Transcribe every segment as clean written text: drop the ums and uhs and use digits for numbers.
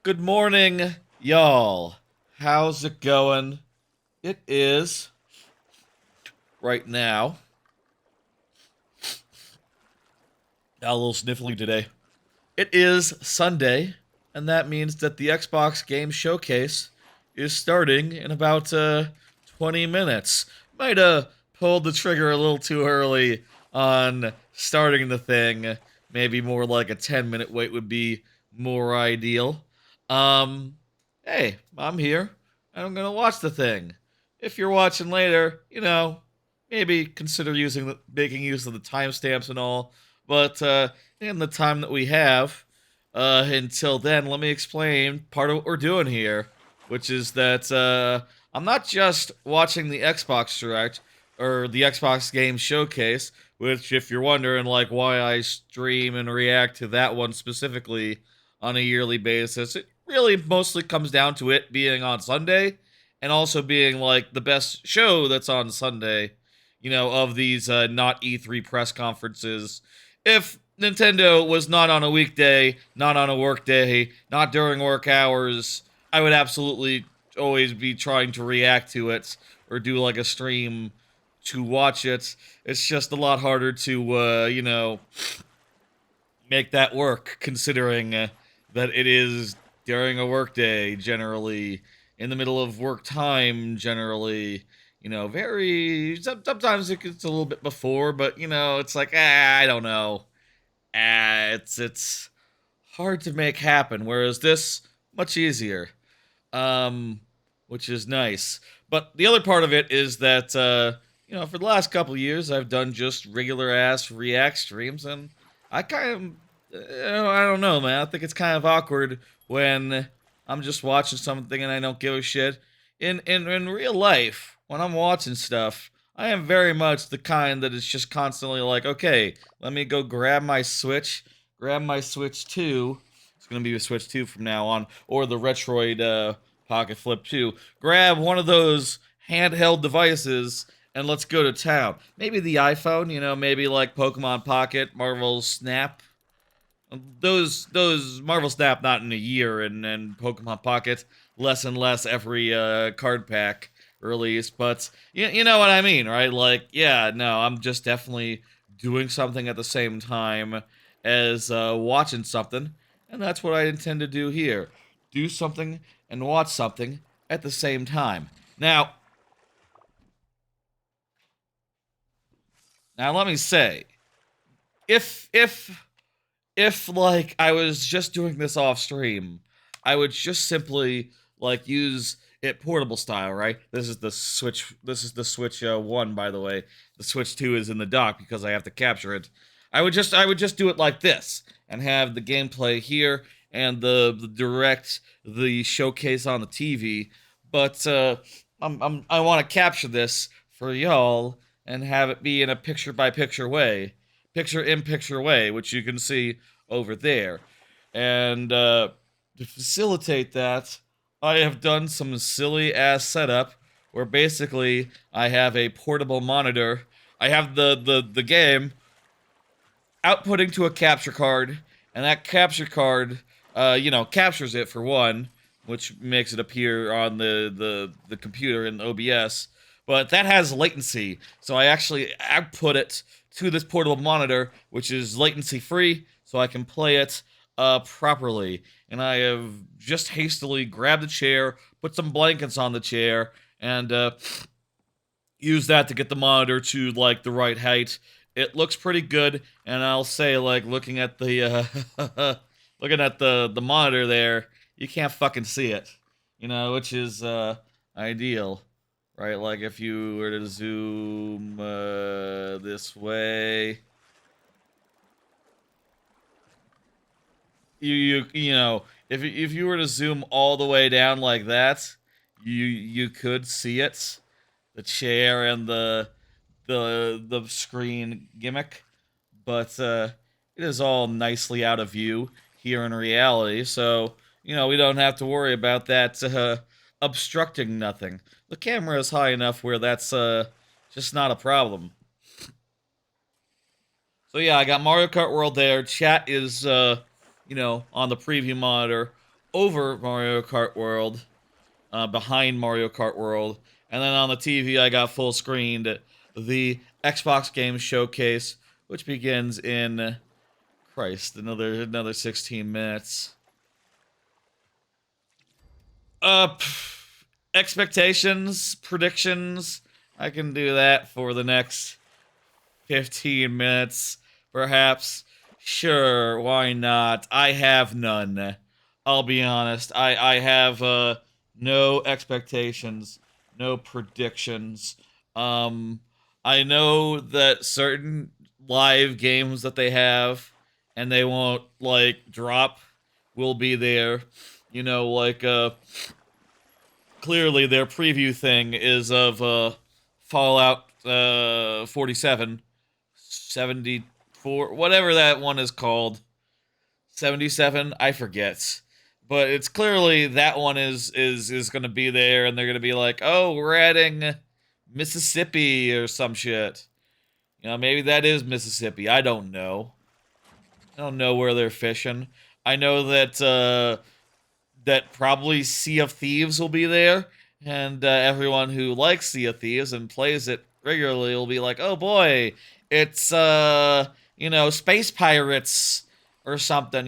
Good morning, y'all. How's it going? It is right now. Got a little sniffly today. It is Sunday, and that means that the Xbox Game Showcase is starting in about 20 minutes. Might have pulled the trigger a little too early on starting the thing. Maybe more like a 10-minute wait would be more ideal. Um, hey, I'm here, and I'm gonna watch the thing. If you're watching later, maybe consider making use of the timestamps and all. But in the time that we have until then, let me explain part of what we're doing here, which is that I'm not just watching the Xbox Direct or the Xbox Game Showcase, which, if you're wondering, like, why I stream and react to that one specifically on a yearly basis, it really mostly comes down to it being on Sunday and also being like the best show that's on Sunday, of these not E3 press conferences. If Nintendo was not on a weekday, not on a work day, not during work hours, I would absolutely always be trying to react to it or do like a stream to watch it. It's just a lot harder to, make that work considering that it is during a workday generally, in the middle of work time generally. Sometimes it's a little bit before, but it's like I don't know. It's hard to make happen. Whereas this much easier, um, which is nice. But the other part of it is that for the last couple of years, I've done just regular ass React streams, and I kind of, I don't know, man. I think it's kind of awkward when I'm just watching something and I don't give a shit. In real life, when I'm watching stuff, I am very much the kind that is just constantly like, okay, let me go grab my Switch 2. It's gonna be a Switch 2 from now on, or the Retroid Pocket Flip 2. Grab one of those handheld devices and let's go to town. Maybe the iPhone, maybe like Pokemon Pocket, Marvel Snap. Those Marvel Snap not in a year, and Pokemon Pocket less and less every card pack release. But you know what I mean, right? Like, yeah, no, I'm just definitely doing something at the same time as watching something, and that's what I intend to do here. Do something and watch something at the same time. Now let me say, if if like I was just doing this off stream, I would just simply like use it portable style, right? This is the Switch. This is the Switch One, by the way. The Switch Two is in the dock because I have to capture it. I would just do it like this and have the gameplay here and the showcase on the TV. But I want to capture this for y'all and have it be in a picture in picture way, which you can see over there. And to facilitate that, I have done some silly ass setup where basically I have a portable monitor. I have the game outputting to a capture card, and that capture card, captures it for one, which makes it appear on the computer in OBS. But that has latency, so I actually output it to this portable monitor, which is latency free, so I can play it properly. And I have just hastily grabbed a chair, put some blankets on the chair, and use that to get the monitor to like the right height. It looks pretty good, and I'll say like looking at the looking at the monitor there, you can't fucking see it, which is ideal, right? Like if you were to zoom this way, if you were to zoom all the way down like that, you could see it, the chair and the screen gimmick, but it is all nicely out of view here in reality, so we don't have to worry about that obstructing nothing. The camera is high enough where that's just not a problem. So yeah, I got Mario Kart World there. Chat is on the preview monitor. over Mario Kart World, behind Mario Kart World, and then on the TV I got full screened the Xbox Game Showcase, which begins in Christ another 16 minutes. Expectations, predictions. I can do that for the next 15 minutes, perhaps. Sure, why not? I have none. I'll be honest. I have no expectations, no predictions. Um I know that certain live games that they have and they won't like drop will be there. You know, like clearly their preview thing is of Fallout 47 74, whatever that one is called. 77, I forget. But it's clearly that one is going to be there and they're going to be like, "Oh, we're adding Mississippi or some shit." You know, maybe that is Mississippi. I don't know. I don't know where they're fishing. I know that probably Sea of Thieves will be there, and everyone who likes Sea of Thieves and plays it regularly will be like, "Oh boy, it's space pirates or something."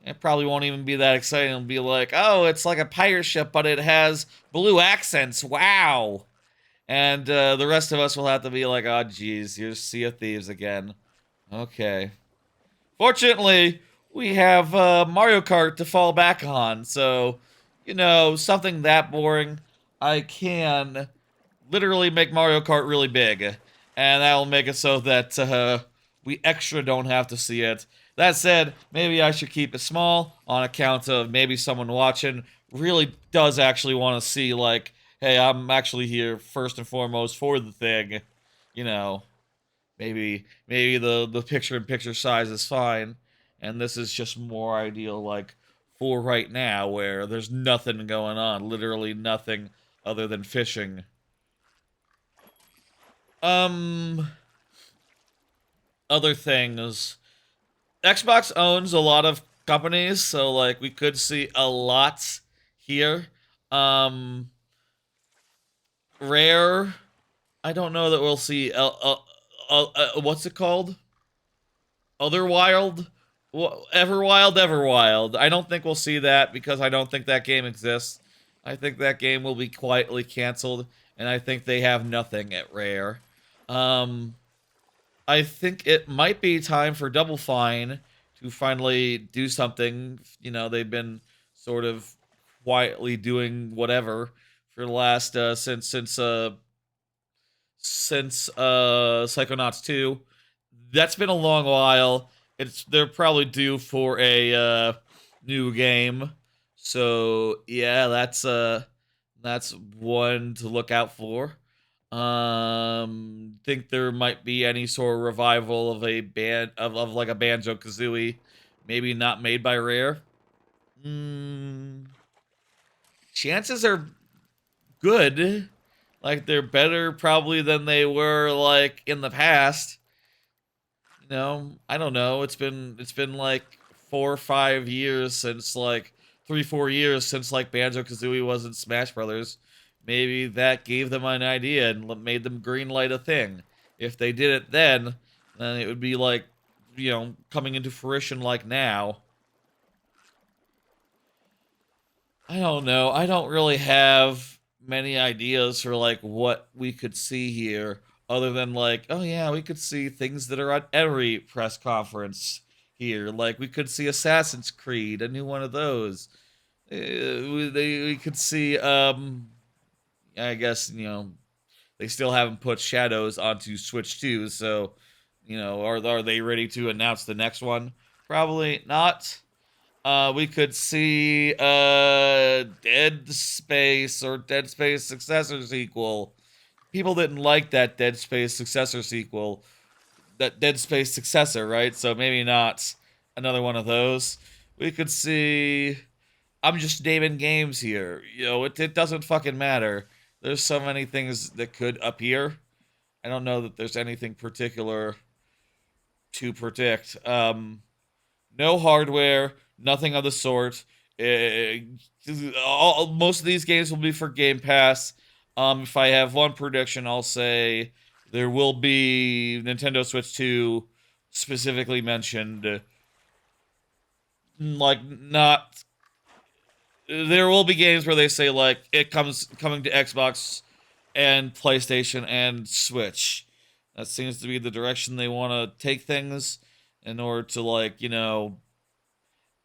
It probably won't even be that exciting. It'll be like, "Oh, it's like a pirate ship, but it has blue accents. Wow!" And the rest of us will have to be like, "Oh, geez, here's Sea of Thieves again." Okay. Fortunately, we have Mario Kart to fall back on, so something that boring, I can literally make Mario Kart really big, and that'll make it so that we extra don't have to see it. That said, maybe I should keep it small on account of maybe someone watching really does actually want to see, like, hey, I'm actually here first and foremost for the thing, you know. Maybe the picture in picture size is fine, and this is just more ideal, like for right now, where there's nothing going on, literally nothing other than fishing. Um, Other things. Xbox owns a lot of companies, so like we could see a lot here. Um, Rare. I don't know that we'll see. What's it called? Otherwild, Everwild. I don't think we'll see that because I don't think that game exists. I think that game will be quietly canceled, and I think they have nothing at Rare. Um, I think it might be time for Double Fine to finally do something. They've been sort of quietly doing whatever for the last since Psychonauts 2. That's been a long while. They're probably due for a new game. So yeah, that's one to look out for. Think there might be any sort of revival of a band of like a Banjo Kazooie, maybe not made by Rare. Mm, Chances are good. Like they're better probably than they were like in the past. I don't know. It's been like 4 or 5 years since like 3 4 years since like Banjo Kazooie was in Smash Brothers. Maybe that gave them an idea and made them greenlight a thing. If they did it then it would be like coming into fruition like now. I don't know. I don't really have many ideas for like what we could see here other than like, oh yeah, we could see things that are on every press conference here. Like we could see Assassin's Creed, a new one of those. We could see I guess, they still haven't put Shadows onto Switch 2, so are they ready to announce the next one? Probably not. We could see Dead Space or Dead Space successor sequel. People didn't like that Dead Space successor sequel, that Dead Space successor, right? So maybe not another one of those. We could see. I'm just naming games here. It doesn't fucking matter. There's so many things that could appear. I don't know that there's anything particular to predict. No hardware, nothing of the sort. Most of these games will be for Game Pass. If I have one prediction, I'll say there will be Nintendo Switch 2 specifically mentioned. Like, not. There will be games where they say, like, it coming to Xbox and PlayStation and Switch. That seems to be the direction they want to take things in order to, like,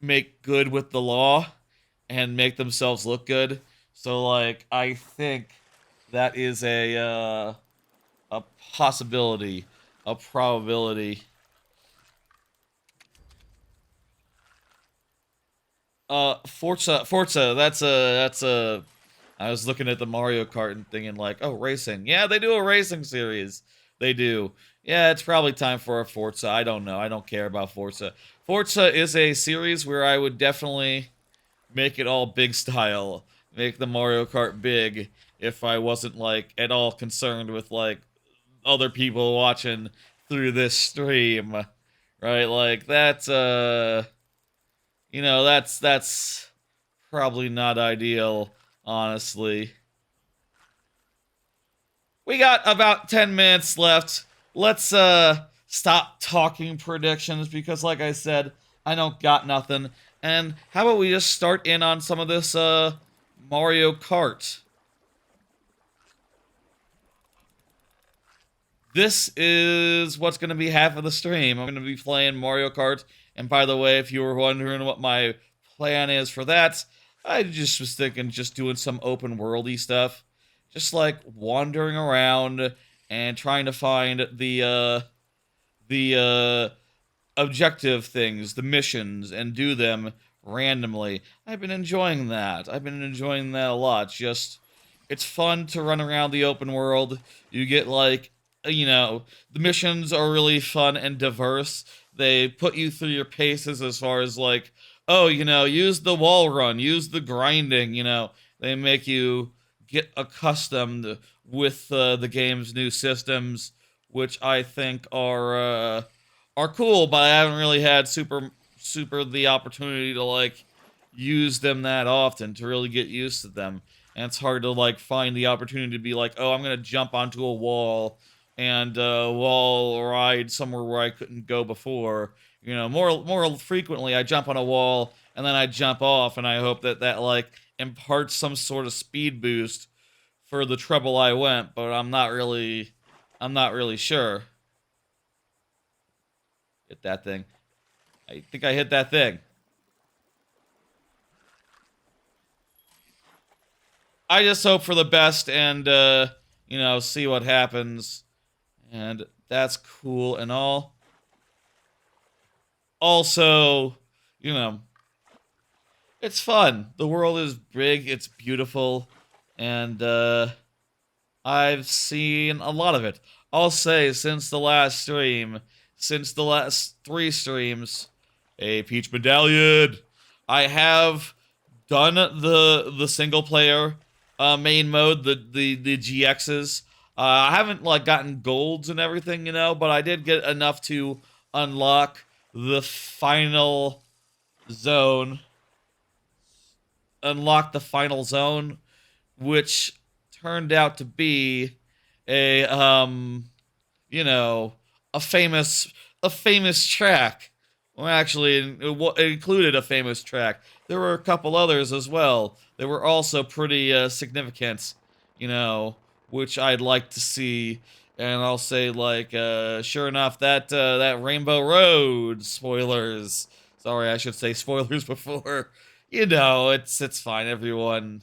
make good with the law and make themselves look good. So, like, I think that is a possibility, a probability. Forza. That's a. I was looking at the Mario Kart and thinking like, oh, racing. Yeah, they do a racing series. They do. Yeah, it's probably time for a Forza. I don't know. I don't care about Forza. Forza is a series where I would definitely make it all big style, make the Mario Kart big if I wasn't like at all concerned with like other people watching through this stream, right? Like that's probably not ideal, honestly. We got about 10 minutes left. Let's stop talking predictions because like I said, I don't got nothing. And how about we just start in on some of this Mario Kart? This is what's going to be half of the stream. I'm going to be playing Mario Kart. And by the way, if you were wondering what my plan is for that, I just was thinking just doing some open worldy stuff. Just like wandering around and trying to find the objective things, the missions, and do them randomly. I've been enjoying that. I've been enjoying that a lot. Just, it's fun to run around the open world. You get like, the missions are really fun and diverse. They put you through your paces as far as like, oh, use the wall run, use the grinding, They make you get accustomed with the game's new systems, which I think are cool, but I haven't really had super the opportunity to like use them that often to really get used to them. And it's hard to like find the opportunity to be like, oh, I'm gonna jump onto a wall and wall ride somewhere where I couldn't go before. More frequently I jump on a wall and then I jump off, and I hope that like imparts some sort of speed boost for the trouble I went. But I'm not really sure. Hit that thing. I think I hit that thing. I just hope for the best and see what happens. And that's cool and all. Also, you know, it's fun. The world is big, it's beautiful, and I've seen a lot of it. I'll say since the last three streams, a Peach Medallion. I have done the single player main mode, the GXs. I haven't like gotten golds and everything, but I did get enough to unlock the final zone. Unlock the final zone, which turned out to be a you know, a famous a famous track. Well, actually, it included a famous track. There were a couple others as well. They were also pretty significant, you know, which I'd like to see. And I'll say, like, sure enough, that Rainbow Road spoilers. Sorry, I should say spoilers before. It's fine, everyone.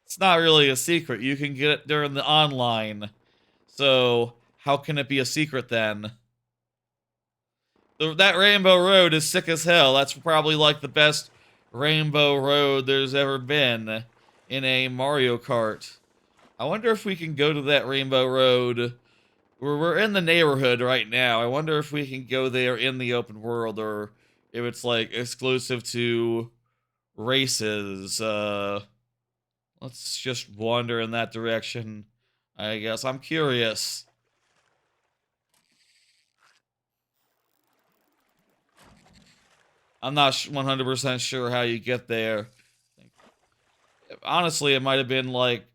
It's not really a secret. You can get it during the online. So, how can it be a secret then? That Rainbow Road is sick as hell. That's probably like the best Rainbow Road there's ever been in a Mario Kart. I wonder if we can go to that Rainbow Road. We're in the neighborhood right now. I wonder if we can go there in the open world or if it's like exclusive to races. Let's just wander in that direction. I guess I'm curious. I'm not 100% sure how you get there. honestly, it might have been like,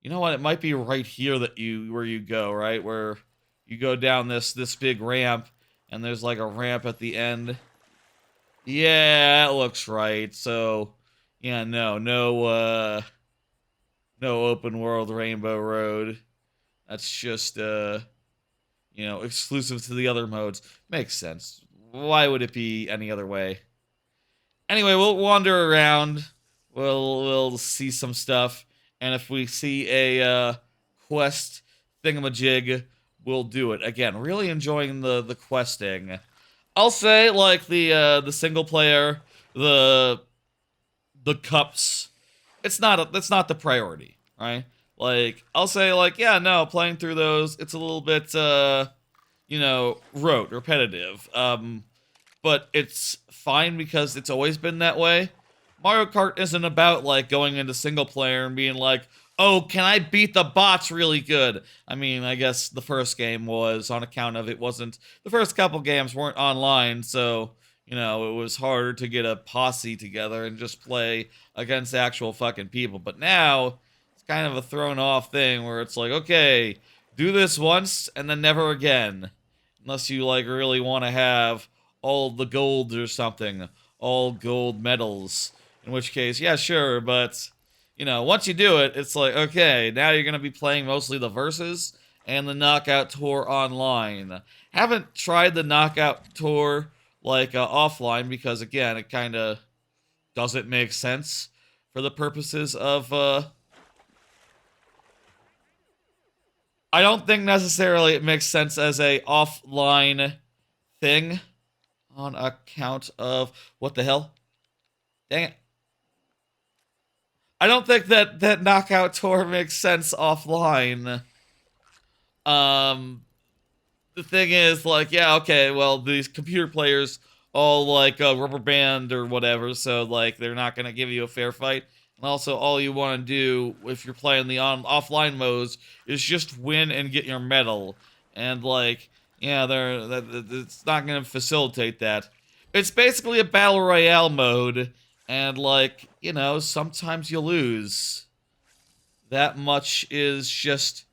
you know what? It might be right here that where you go, right? Where you go down this big ramp, and there's like a ramp at the end. Yeah, that looks right. So, yeah, no open world Rainbow Road. That's just exclusive to the other modes. Makes sense. Why would it be any other way? Anyway, we'll wander around. We'll see some stuff, and if we see a quest thingamajig, we'll do it. Again, really enjoying the questing. I'll say like the single player, the the cups. That's not the priority, right? Like I'll say like yeah, no, playing through those, it's a little bit rote, repetitive. But it's fine because it's always been that way. Mario Kart isn't about like going into single player and being like, "Oh, can I beat the bots really good?" I mean, I guess the first game was on account of it wasn't the first couple games weren't online, so it was harder to get a posse together and just play against actual fucking people. But now it's kind of a thrown off thing where it's like, okay, do this once and then never again, unless you like really want to have all the gold or something, all gold medals. In which case, yeah, sure, but once you do it, it's like, okay, now you're gonna be playing mostly the verses and the knockout tour online. Haven't tried the knockout tour like offline because again, it kind of doesn't make sense for the purposes of. I don't think necessarily it makes sense as a offline thing on account of what the hell? Dang it. I don't think that knockout tour makes sense offline. Um the thing is like, yeah, okay, well these computer players all like rubber band or whatever, so like they're not going to give you a fair fight. And also all you want to do if you're playing the offline modes is just win and get your medal. And like, yeah, it's not going to facilitate that. It's basically a battle royale mode, and like, sometimes you lose. That much is just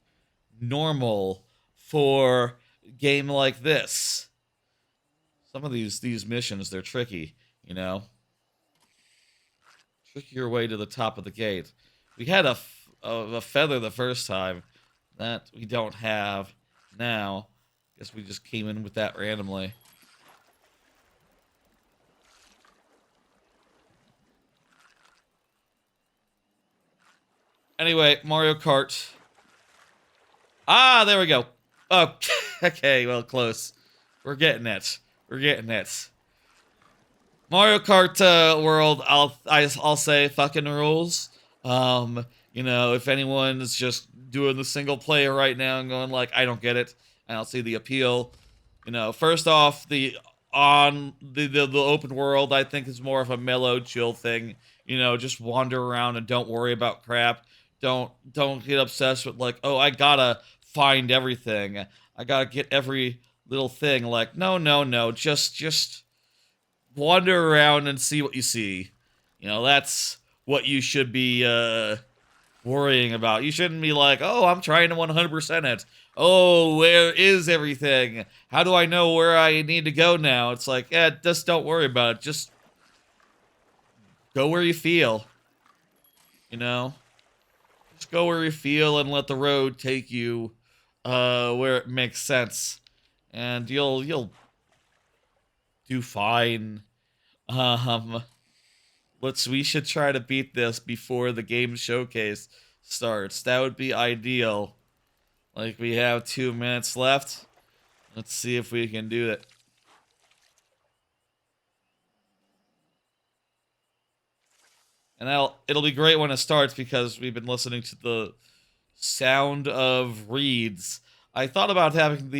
normal for a game like this. Some of these missions, they're tricky, you know. Trick your way to the top of the gate. We had a feather the first time. That we don't have now. Guess we just came in with that randomly. Anyway, Mario Kart. Ah, there we go. Oh, okay, well, close. We're getting it. We're getting it. Mario Kart World, I'll say fucking rules. If anyone's just doing the single player right now and going like, I don't get it, I don't see the appeal. First off, the open world I think is more of a mellow, chill thing. Just wander around and don't worry about crap. Don't get obsessed with like, oh, I gotta find everything. I gotta get every little thing. Like, no, no, no. Just wander around and see what you see. That's what you should be worrying about. You shouldn't be like, oh, I'm trying to 100% it. Oh, where is everything? How do I know where I need to go now? It's like, yeah, just don't worry about it. Just go where you feel. Just go where you feel and let the road take you where it makes sense. And you'll do fine. Um we should try to beat this before the game showcase starts. That would be ideal. Like, we have 2 minutes left. Let's see if we can do it. And it'll be great when it starts because we've been listening to the sound of reeds. I thought about having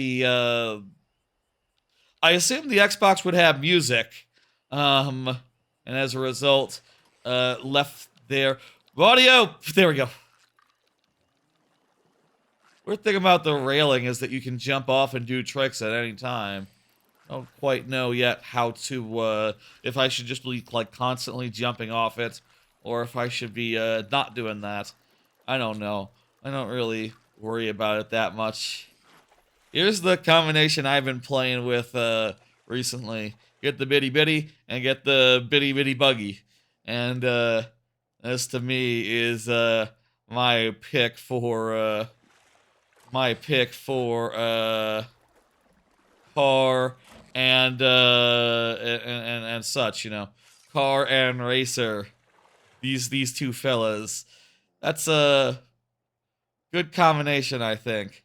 I assumed the Xbox would have music. And as a result, left their audio. There we go. Weird thing about the railing is that you can jump off and do tricks at any time. I don't quite know yet how to, if I should just be, like, constantly jumping off it, or if I should be not doing that. I don't know. I don't really worry about it that much. Here's the combination I've been playing with recently. Get the bitty bitty and get the bitty bitty buggy. And this to me is my pick for car and such, you know. Car and racer. These two fellas. That's a good combination, I think.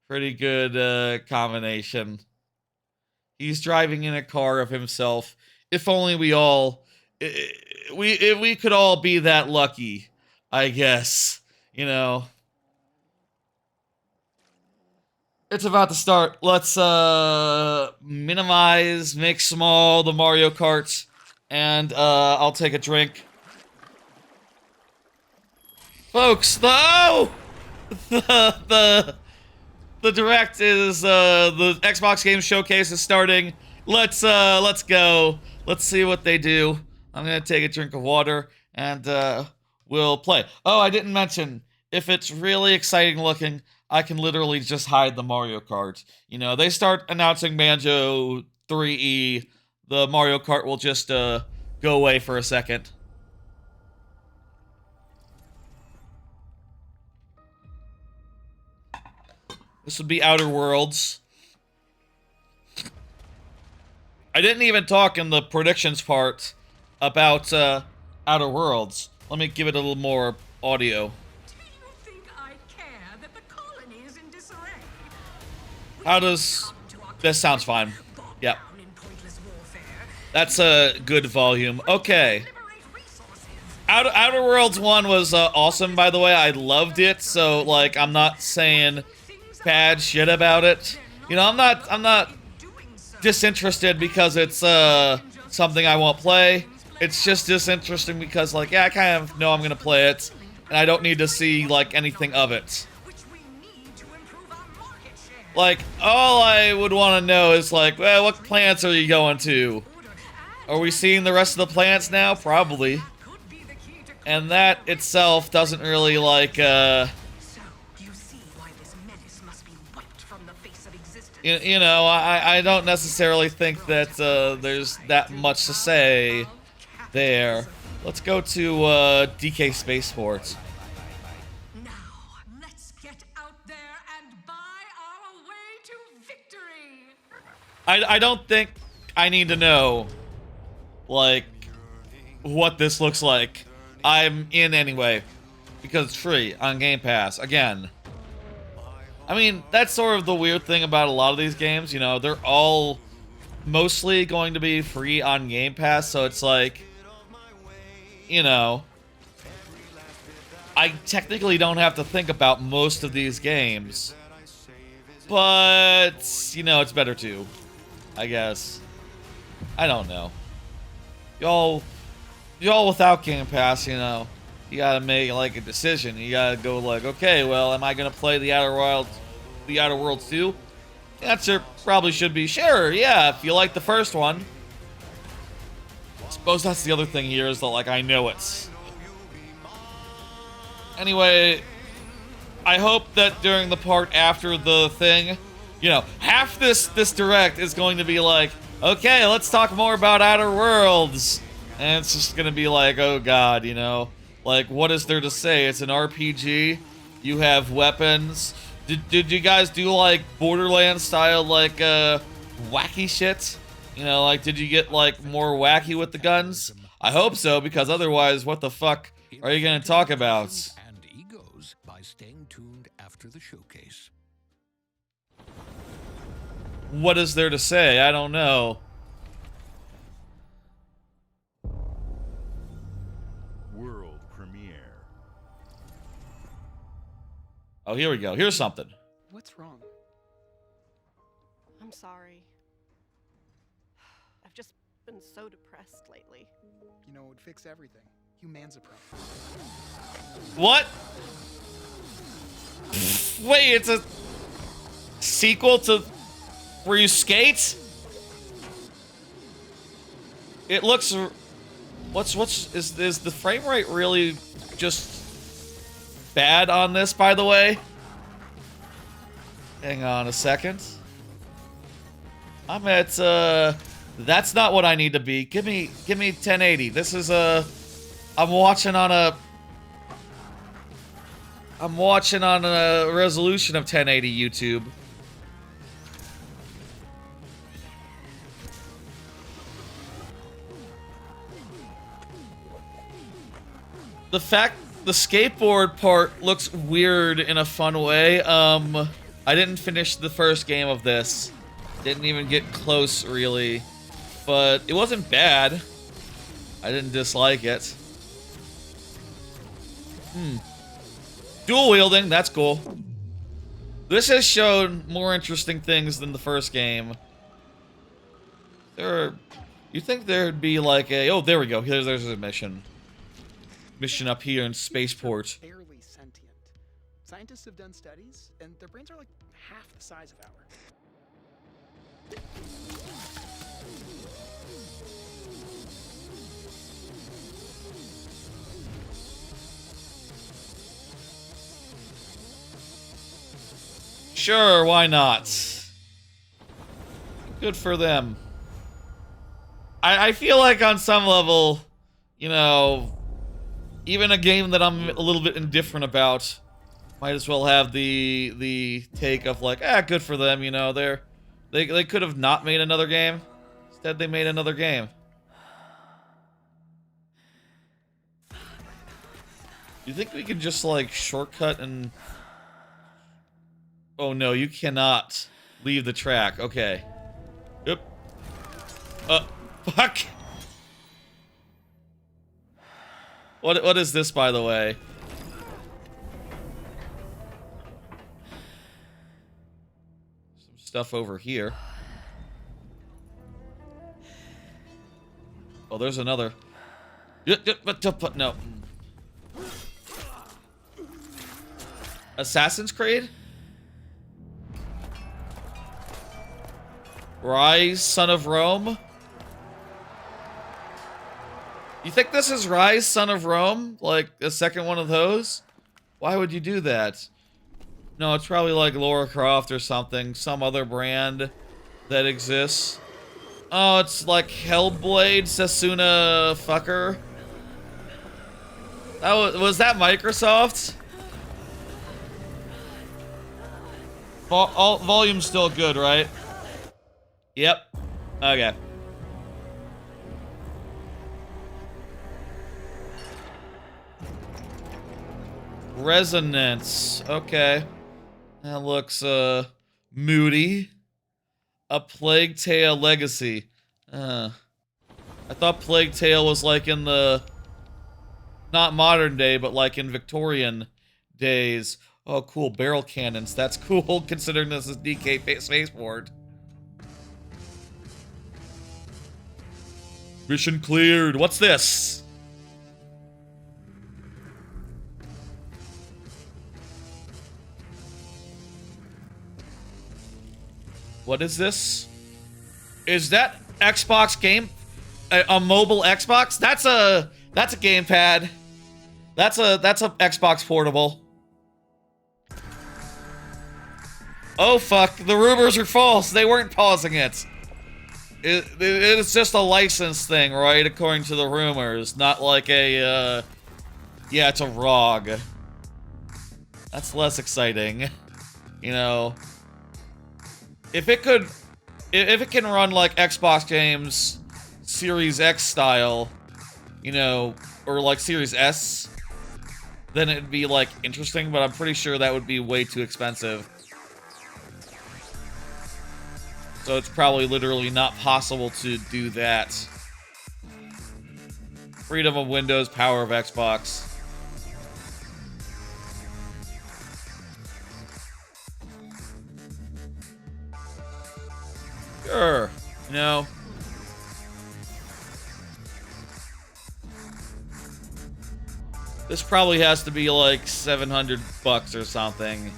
Pretty good combination. He's driving in a car of himself. If only we all if we could all be that lucky, I guess. You know. It's about to start. Let's minimize, make small the Mario Kart, and I'll take a drink. Folks, the the direct is the Xbox Game Showcase is starting. Let's go. Let's see what they do. I'm gonna take a drink of water and we'll play. Oh, I didn't mention, if it's really exciting looking, I can literally just hide the Mario Kart. You know, they start announcing Banjo 3E, the Mario Kart will just go away for a second. This would be Outer Worlds. I didn't even talk in the predictions part about Outer Worlds. Let me give it a little more audio. How does... This sounds fine. Yep. That's a good volume. Okay. Outer Worlds 1 was awesome, by the way. I loved it, so, like, I'm not saying bad shit about it. You know, I'm not disinterested because it's something I won't play. It's just disinteresting because, like, yeah, I kind of know I'm gonna play it, and I don't need to see, like, anything of it. Like, all I would want to know is, like, well, what planets are you going to? Are we seeing the rest of the planets now? Probably. And that itself doesn't really, like, you know, I don't necessarily think that there's that much to say there. Let's go to DK Spaceports. Now, let's get out there and buy our way to victory. I don't think I need to know, like, what this looks like. I'm in anyway, because it's free on Game Pass, again. I mean, that's sort of the weird thing about a lot of these games, you know, they're all mostly going to be free on Game Pass, so it's like, you know, I technically don't have to think about most of these games, but, you know, it's better to, I guess. I don't know. Y'all without Game Pass, you know, you gotta make, like, a decision. You gotta go, like, okay, well, am I gonna play the Outer Worlds 2? The answer probably should be, sure, yeah, if you like the first one. I suppose that's the other thing here, is that, like, I know it. Anyway, I hope that during the part after the thing, you know, half this direct is going to be like, okay, let's talk more about Outer Worlds. And it's just gonna be like, oh god, you know, like, what is there to say? It's an RPG. You have weapons. Did you guys do, like, Borderlands style, like, wacky shit? You know, like, did you get, like, more wacky with the guns? I hope so, because otherwise, what the fuck are you gonna talk about? And egos by staying tuned after the showcase. What is there to say? I don't know. World premiere. Oh, here we go. Here's something. What's wrong? I'm sorry. I've just been so depressed lately. You know, it would fix everything. Humansupreme. What? Wait, it's a sequel to where you skate? It looks... What is the frame rate really just bad on this, by the way? Hang on a second. I'm at that's not what I need to be. Give me 1080. This is I'm watching on a resolution of 1080 YouTube. The fact the skateboard part looks weird in a fun way. I didn't finish the first game of this. Didn't even get close, really. But it wasn't bad. I didn't dislike it. Dual wielding, that's cool. This has shown more interesting things than the first game. You think there'd be like a... Oh, there we go. There's a mission. Mission up here in Spaceport. Barely sentient. Scientists have done studies, and their brains are like half the size of ours. Sure, why not? Good for them. I feel like on some level, you know, even a game that I'm a little bit indifferent about might as well have the take of like, good for them, you know, they could have not made another game. Instead, they made another game. You think we could just like shortcut and... Oh no, you cannot leave the track. Okay. Yep. Fuck. What is this, by the way? Some stuff over here. Oh, there's another. No. Assassin's Creed? Rise, Son of Rome? You think this is Rise, Son of Rome? Like, a second one of those? Why would you do that? No, it's probably like Lara Croft or something. Some other brand that exists. Oh, it's like Hellblade, Sasuna fucker. Was that Microsoft? Volume's still good, right? Yep. Okay. Resonance. Okay. That looks, moody. A Plague Tale Legacy. I thought Plague Tale was like in the... Not modern day, but like in Victorian days. Oh, cool. Barrel cannons. That's cool, considering this is DK Spaceport. Mission cleared. What's this? What is this? Is that Xbox game? A mobile Xbox? That's a gamepad. That's a Xbox portable. Oh fuck, the rumors are false. They weren't pausing it. It's just a license thing, right? According to the rumors, not like a yeah, it's a ROG. That's less exciting. You know, if it can run like Xbox games Series X style, you know, or like Series S, then it'd be like interesting, but I'm pretty sure that would be way too expensive. So it's probably literally not possible to do that. Freedom of Windows, power of Xbox. Sure. No. This probably has to be like $700 or something.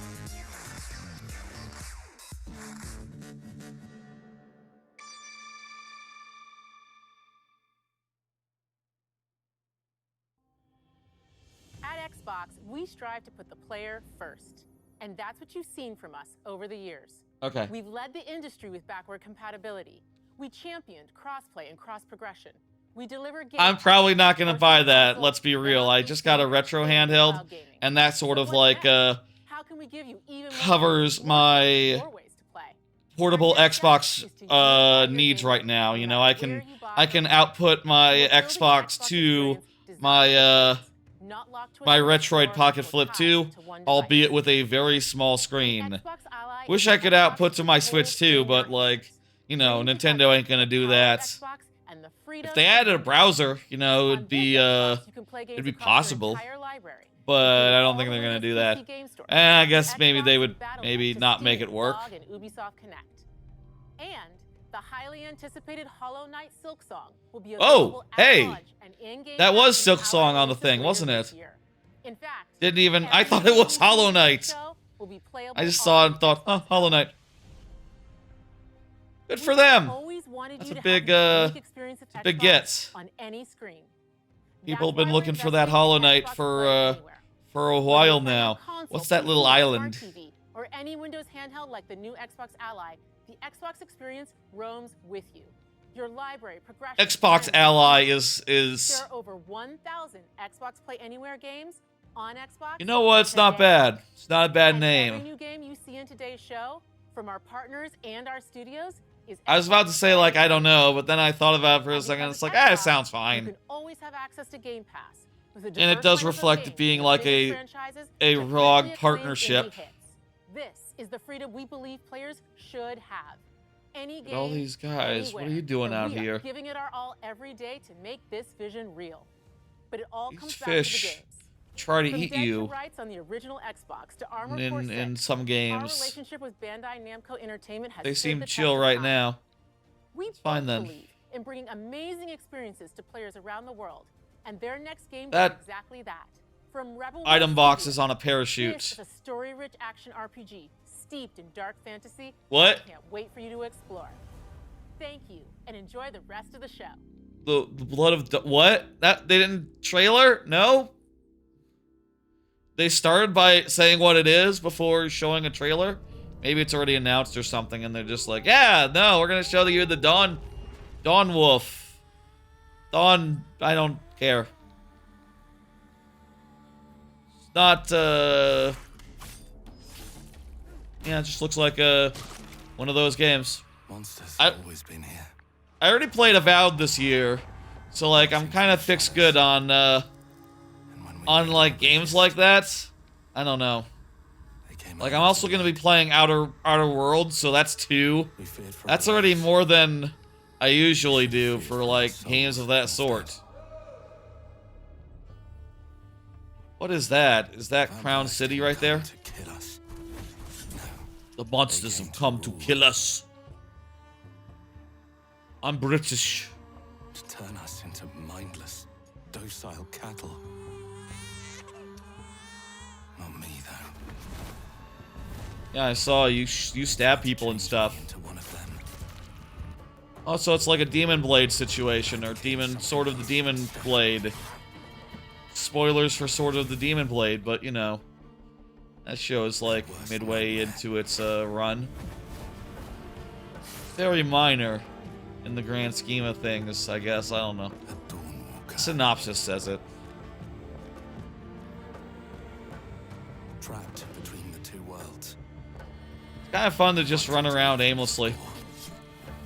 Xbox, we strive to put the player first. And that's what you've seen from us over the years. Okay. We've led the industry with backward compatibility. We championed crossplay and cross-progression. We deliver games. I'm probably not gonna buy that. Let's be real. I just got a retro handheld, and that sort of like How can we give you even more covers my ways to play? portable Xbox needs right now. You know, I can output my Xbox to my my Retroid Pocket Flip 2, albeit with a very small screen. Wish I could output to my Switch too, but like, you know, Nintendo ain't gonna do that. If they added a browser, you know, it'd be possible. But I don't think they're gonna do that. And I guess maybe they would not make it work. And the highly anticipated Hollow Knight Silk Song will be Oh, available at hey, launch and in-game that was access Silk to Song on the Ally thing, later wasn't this it? year. In fact, Didn't even. I thought it was Hollow Knight. I just saw it and thought, oh, Hollow Knight. Good for them. That's a big get. On any screen. People have been looking for that Hollow Knight for a while now. What's that little island? Or any Windows handheld like the new Xbox Ally, the Xbox experience roams with you. Your library, progression, Xbox Ally is. There are over 1,000 Xbox Play Anywhere games on Xbox. You know what? It's not bad. It's not a bad name. Every new game you see in today's show, from our partners and our studios, is. I was about to say like I don't know, but then I thought about it for a second. It's like it sounds You fine. can always have access to Game Pass. And it does reflect it being like a ROG partnership. This is the freedom we believe players should have. Any game, All these guys, what are you doing out here? Giving it our all every day to make this vision real. But it all These comes back to the fish games. try to From eat Dead to you Rights on the original Xbox to Armored Core 6, in some our games. relationship with Bandai Namco Entertainment has They stood seem the test chill of right time. now. We fine both then. believe in bringing amazing experiences to players around the world, and their next game That does exactly that. From Rebel item World box Studios, is on a this parachute. is a story-rich action RPG steeped in dark fantasy. What? I can't wait for you to explore. Thank you, and enjoy the rest of the show. The blood of what? That they didn't trailer? No. They started by saying what it is before showing a trailer. Maybe it's already announced or something, and they're just like, yeah, no, we're gonna show you the Dawn Wolf. Dawn, I don't care. It's not, yeah, it just looks like, one of those games. Monsters have always been here. I already played Avowed this year, so, like, I'm kind of fixed good on, like, games like that. I don't know. Like, I'm also gonna be playing Outer Worlds, so that's 2. That's already more than I usually do for, like, games of that sort. What is that? Is that Crown City right there? The monsters have come to kill us. I'm British. To turn us into mindless, docile cattle. Not me, though. Yeah, I saw you stab people and stuff. Into one of them. Oh, so it's like a Demon Blade situation, or Sword of the Demon Blade. Spoilers for Sword of the Demon Blade, but you know, that show is like midway into its run. Very minor in the grand scheme of things, I guess. I don't know. Synopsis says it. Trapped between the two worlds. It's kind of fun to just run around aimlessly,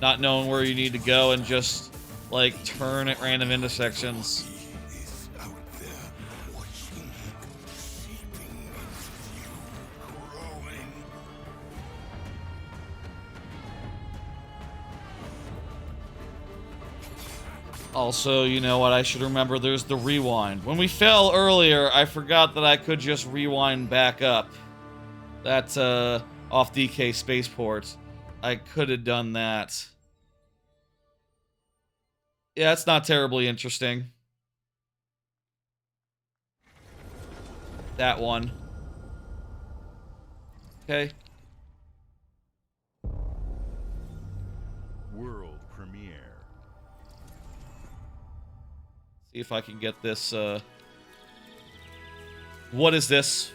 not knowing where you need to go, and just like turn at random intersections. Also, you know what, I should remember, there's the rewind. When we fell earlier, I forgot that I could just rewind back up. That's, off DK Spaceport. I could have done that. Yeah, it's not terribly interesting. That one. Okay. World premiere. See if I can get this, What is this?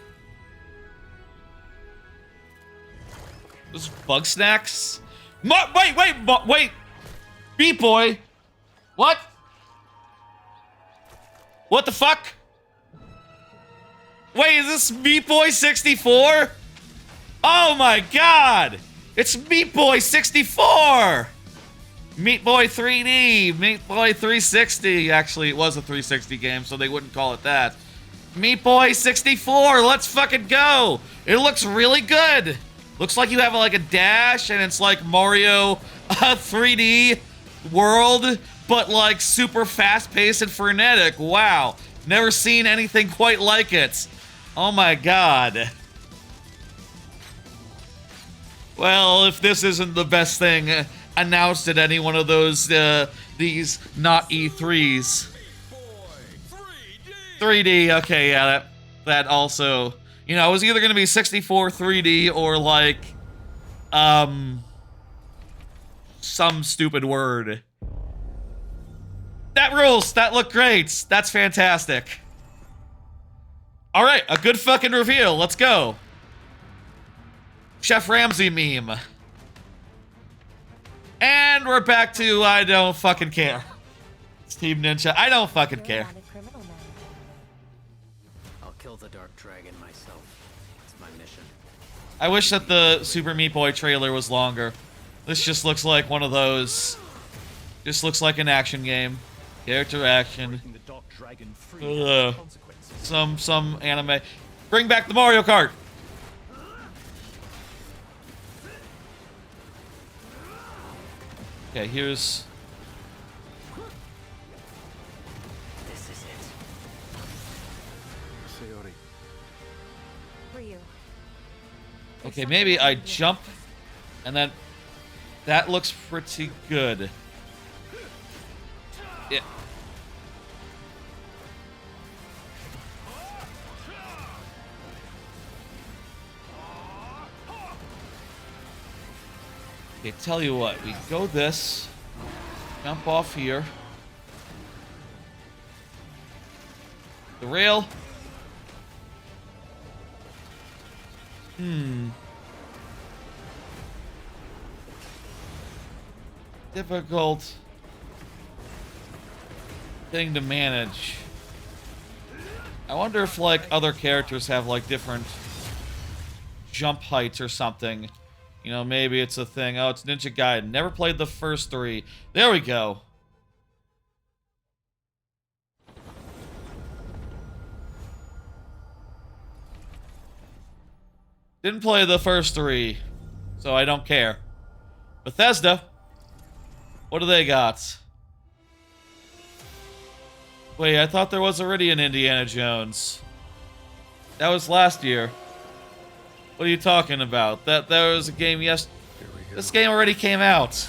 This is bug snacks? Wait! Beat Boy! What? What the fuck? Wait, is this Meat Boy 64? Oh my god! It's Meat Boy 64! Meat Boy 3D, Meat Boy 360. Actually, it was a 360 game, so they wouldn't call it that. Meat Boy 64, let's fucking go! It looks really good! Looks like you have like a dash, and it's like Mario 3D World, but like super fast-paced and frenetic. Wow. Never seen anything quite like it. Oh my god. Well, if this isn't the best thing announced at any one of those, these not E3s. 3D, okay, yeah, that also, you know, it was either gonna be 64 3D or like, some stupid word. That rules, that looked great, that's fantastic. Alright, a good fucking reveal, let's go. Chef Ramsay meme. And we're back to I don't fucking care. It's Team Ninja, I don't fucking care. I'll kill the Dark Dragon myself. It's my mission. I wish that the Super Meat Boy trailer was longer. This just looks like one of those. Just looks like an action game. Character action. Some anime. Bring back the Mario Kart. Okay, here's. This is it. Sayori. Ryu. Okay, maybe I jump, and then that looks pretty good. Yeah. Okay, tell you what, we go this, jump off here. The rail. Difficult thing to manage. I wonder if, like, other characters have, like, different jump heights or something. You know, maybe it's a thing. Oh, it's Ninja Gaiden. Never played the first 3. There we go. Didn't play the first 3, so I don't care. Bethesda. What do they got? Wait, I thought there was already an Indiana Jones. That was last year. What are you talking about? That was a game This game already came out.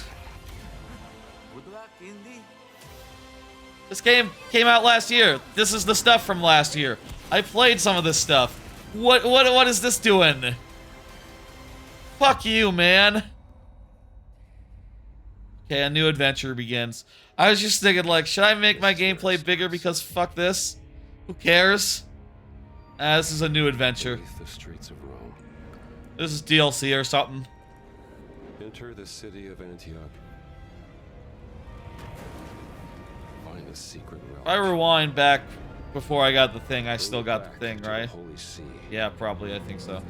This game came out last year. This is the stuff from last year. I played some of this stuff. What is this doing? Fuck you, man. Okay, a new adventure begins. I was just thinking, like, should I make my gameplay bigger because fuck this? Who cares? This is a new adventure. The streets of Rome. This is DLC or something. Enter the city of Antioch. Find the secret relic. If I rewind back before I got the thing, I still got the thing, to right? The Holy See. Yeah, probably, I think so.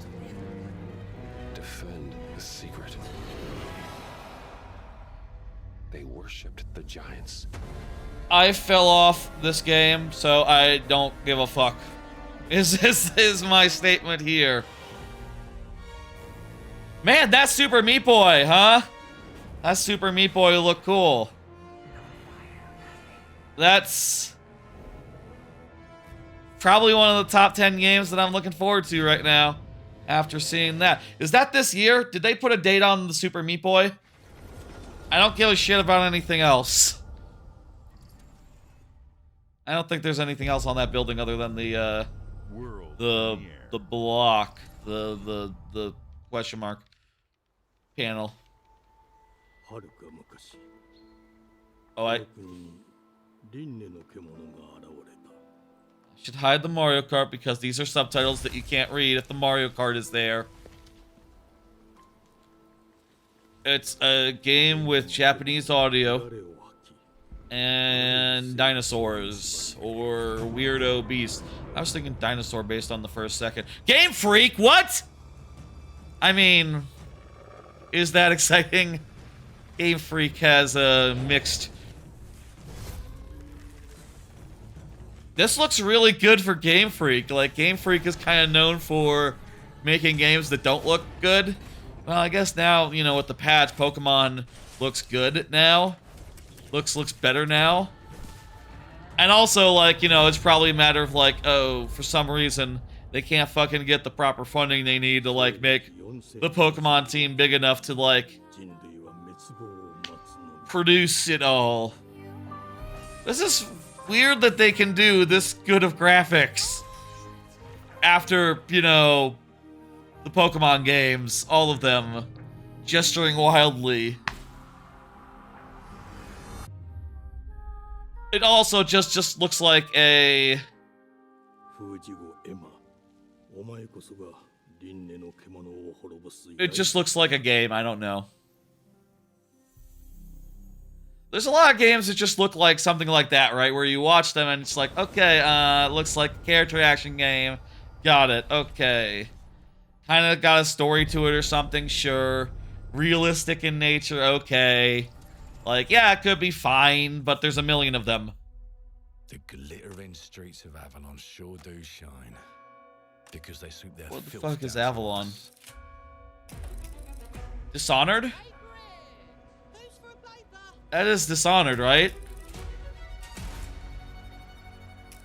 Defend the secret. They worshipped the giants. I fell off this game, so I don't give a fuck. Is my statement here. Man, that Super Meat Boy, huh? That Super Meat Boy look cool. That's probably one of the top 10 games that I'm looking forward to right now after seeing that. Is that this year? Did they put a date on the Super Meat Boy? I don't give a shit about anything else. I don't think there's anything else on that building other than the block, the question mark panel. Should hide the Mario Kart because these are subtitles that you can't read if the Mario Kart is there. It's a game with Japanese audio and dinosaurs or weirdo beasts. I was thinking dinosaur based on the first second. Game Freak, what? I mean, is that exciting? Game Freak has a mixed... This looks really good for Game Freak. Like, Game Freak is kind of known for making games that don't look good. Well, I guess now, you know, with the patch, Pokemon looks good now. Looks better now. And also, like, you know, it's probably a matter of, like, oh, for some reason, they can't fucking get the proper funding they need to, like, make the Pokemon team big enough to, like, produce it all. This is weird that they can do this good of graphics after, you know, the Pokemon games, all of them, gesturing wildly. It also just looks like a... It just looks like a game, I don't know. There's a lot of games that just look like something like that, right? Where you watch them and it's like, okay, it looks like a character action game. Got it, okay. Kind of got a story to it or something, sure. Realistic in nature, okay. Like, yeah, it could be fine, but there's a million of them. The glittering streets of Avalon sure do shine. Because they suit their What the filth fuck is down to Avalon? us. Dishonored? That is Dishonored, right?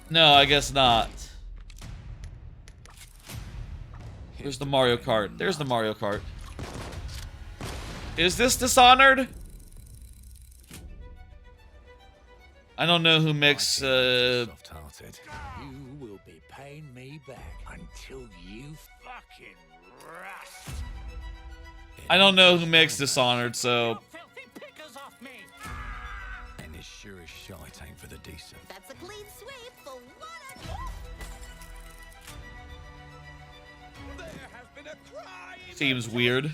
No, I guess not. There's the Mario Kart. There's the Mario Kart. Is this Dishonored? I don't know who makes, Soft-hearted. You will be paying me back until you fucking rust. I don't know who makes Dishonored, so... Filthy pickers off me. And as sure as shite ain't for the decent. That's a clean sweep for one of Seems weird.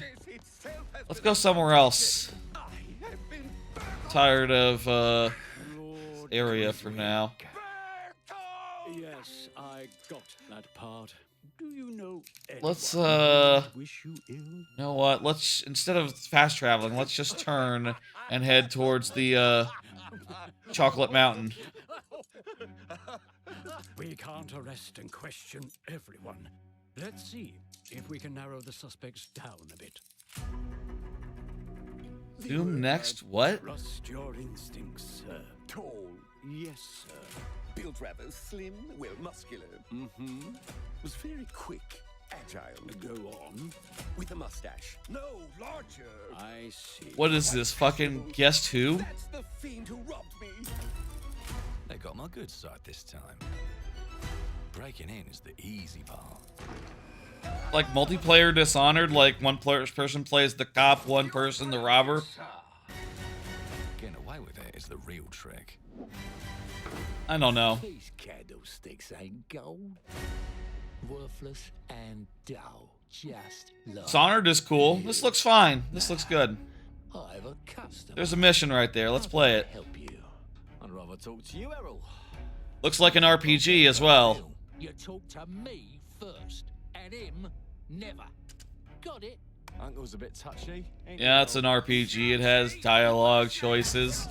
Let's go somewhere else. Tired of, this area for now. Yes, I got that part. Do you know Let's, wish you ill? you know what? Let's, instead of fast traveling, let's just turn and head towards the, Chocolate Mountain. We can't arrest and question everyone. Let's see if we can narrow the suspects down a bit. Zoom next? What? Trust your instincts, sir. Tall, Yes, sir. built rather slim, well muscular. Mm-hmm. Was very quick, agile. Go on. With a mustache. No, larger. I see. What is this? Fucking Guess Who? That's the fiend who robbed me. They got my good side this time. Breaking in is the easy part. Like multiplayer Dishonored, like one person plays the cop, one person the robber. Getting away with it is the real trick. I don't know. These candlesticks ain't gold. Worthless and dull. Just like Dishonored is cool. This looks fine. This looks good. I've a customer. There's a mission right there. Let's play it. Help you. I'd rather talk to you, Errol. Looks like an RPG as well. You talk to me first, and him never. Got it? Uncle's a bit touchy. Yeah, it's an RPG. It has dialogue choices,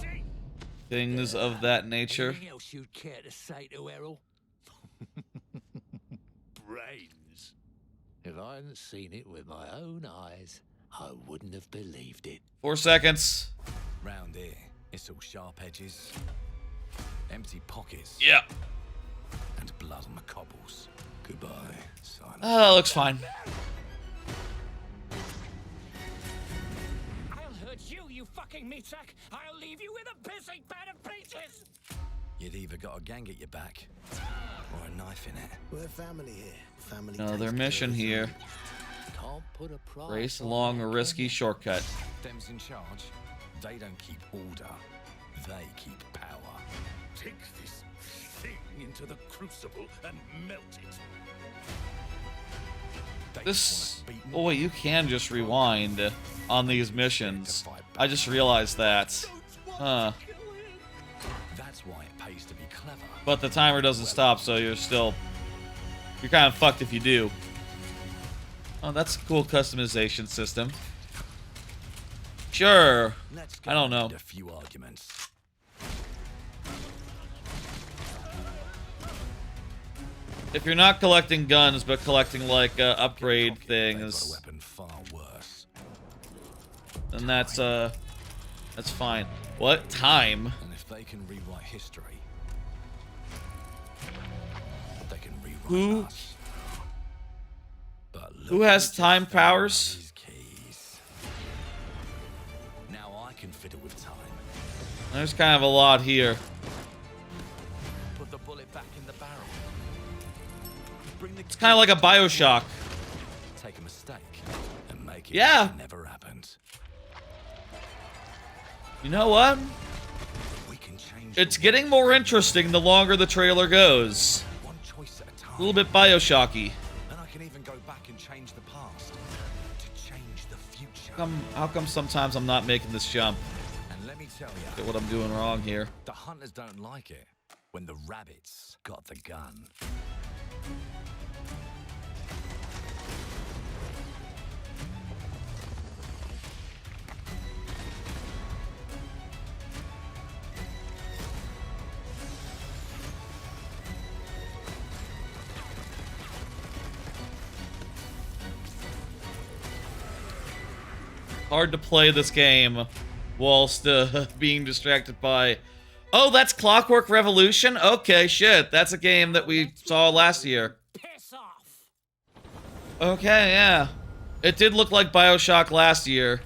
things of that nature. Anything else you'd care to say to Errol? Brains. If I hadn't seen it with my own eyes, I wouldn't have believed it. 4 seconds. Round here, it's all sharp edges, empty pockets, Yeah. and blood on the cobbles. Goodbye, silence. Looks fine. I'll hurt you, you fucking meatsack! I'll leave you with a pissing bed of pieces! You'd either got a gang at your back, or a knife in it. We're family here. Family. Another takes mission care of here. Can't put a price Race on along that, a can risky you? shortcut. Them's in charge. They don't keep order. They keep power. Take this thing into the crucible and melt it. This. Oh wait, you can just rewind on these missions. I just realized that. Huh. That's why it pays to be clever. But the timer doesn't stop, so you're kind of fucked if you do. Oh, that's a cool customization system. Sure. I don't know. A few arguments. If you're not collecting guns, but collecting like upgrade things, then that's fine. What time? And if they can rewrite history, they can rewrite Who? us. But Who has time powers? Now I can fiddle with time. There's kind of a lot here. Put the bullet back in the barrel. It's kind of like a Bioshock. Take a mistake and make it Yeah. like it never happened. You know what? We can change. It's getting more interesting the longer the trailer goes. One choice at a time. A little bit Bioshocky. And I can even go back and change the past to change the future. How come sometimes I'm not making this jump? And let me tell Look you, at what I'm doing wrong here. the hunters don't like it when the rabbits got the gun. Hard to play this game whilst being distracted by... Oh, that's Clockwork Revolution? Okay, shit. That's a game that we saw last year. Piss off! Okay, yeah. It did look like Bioshock last year.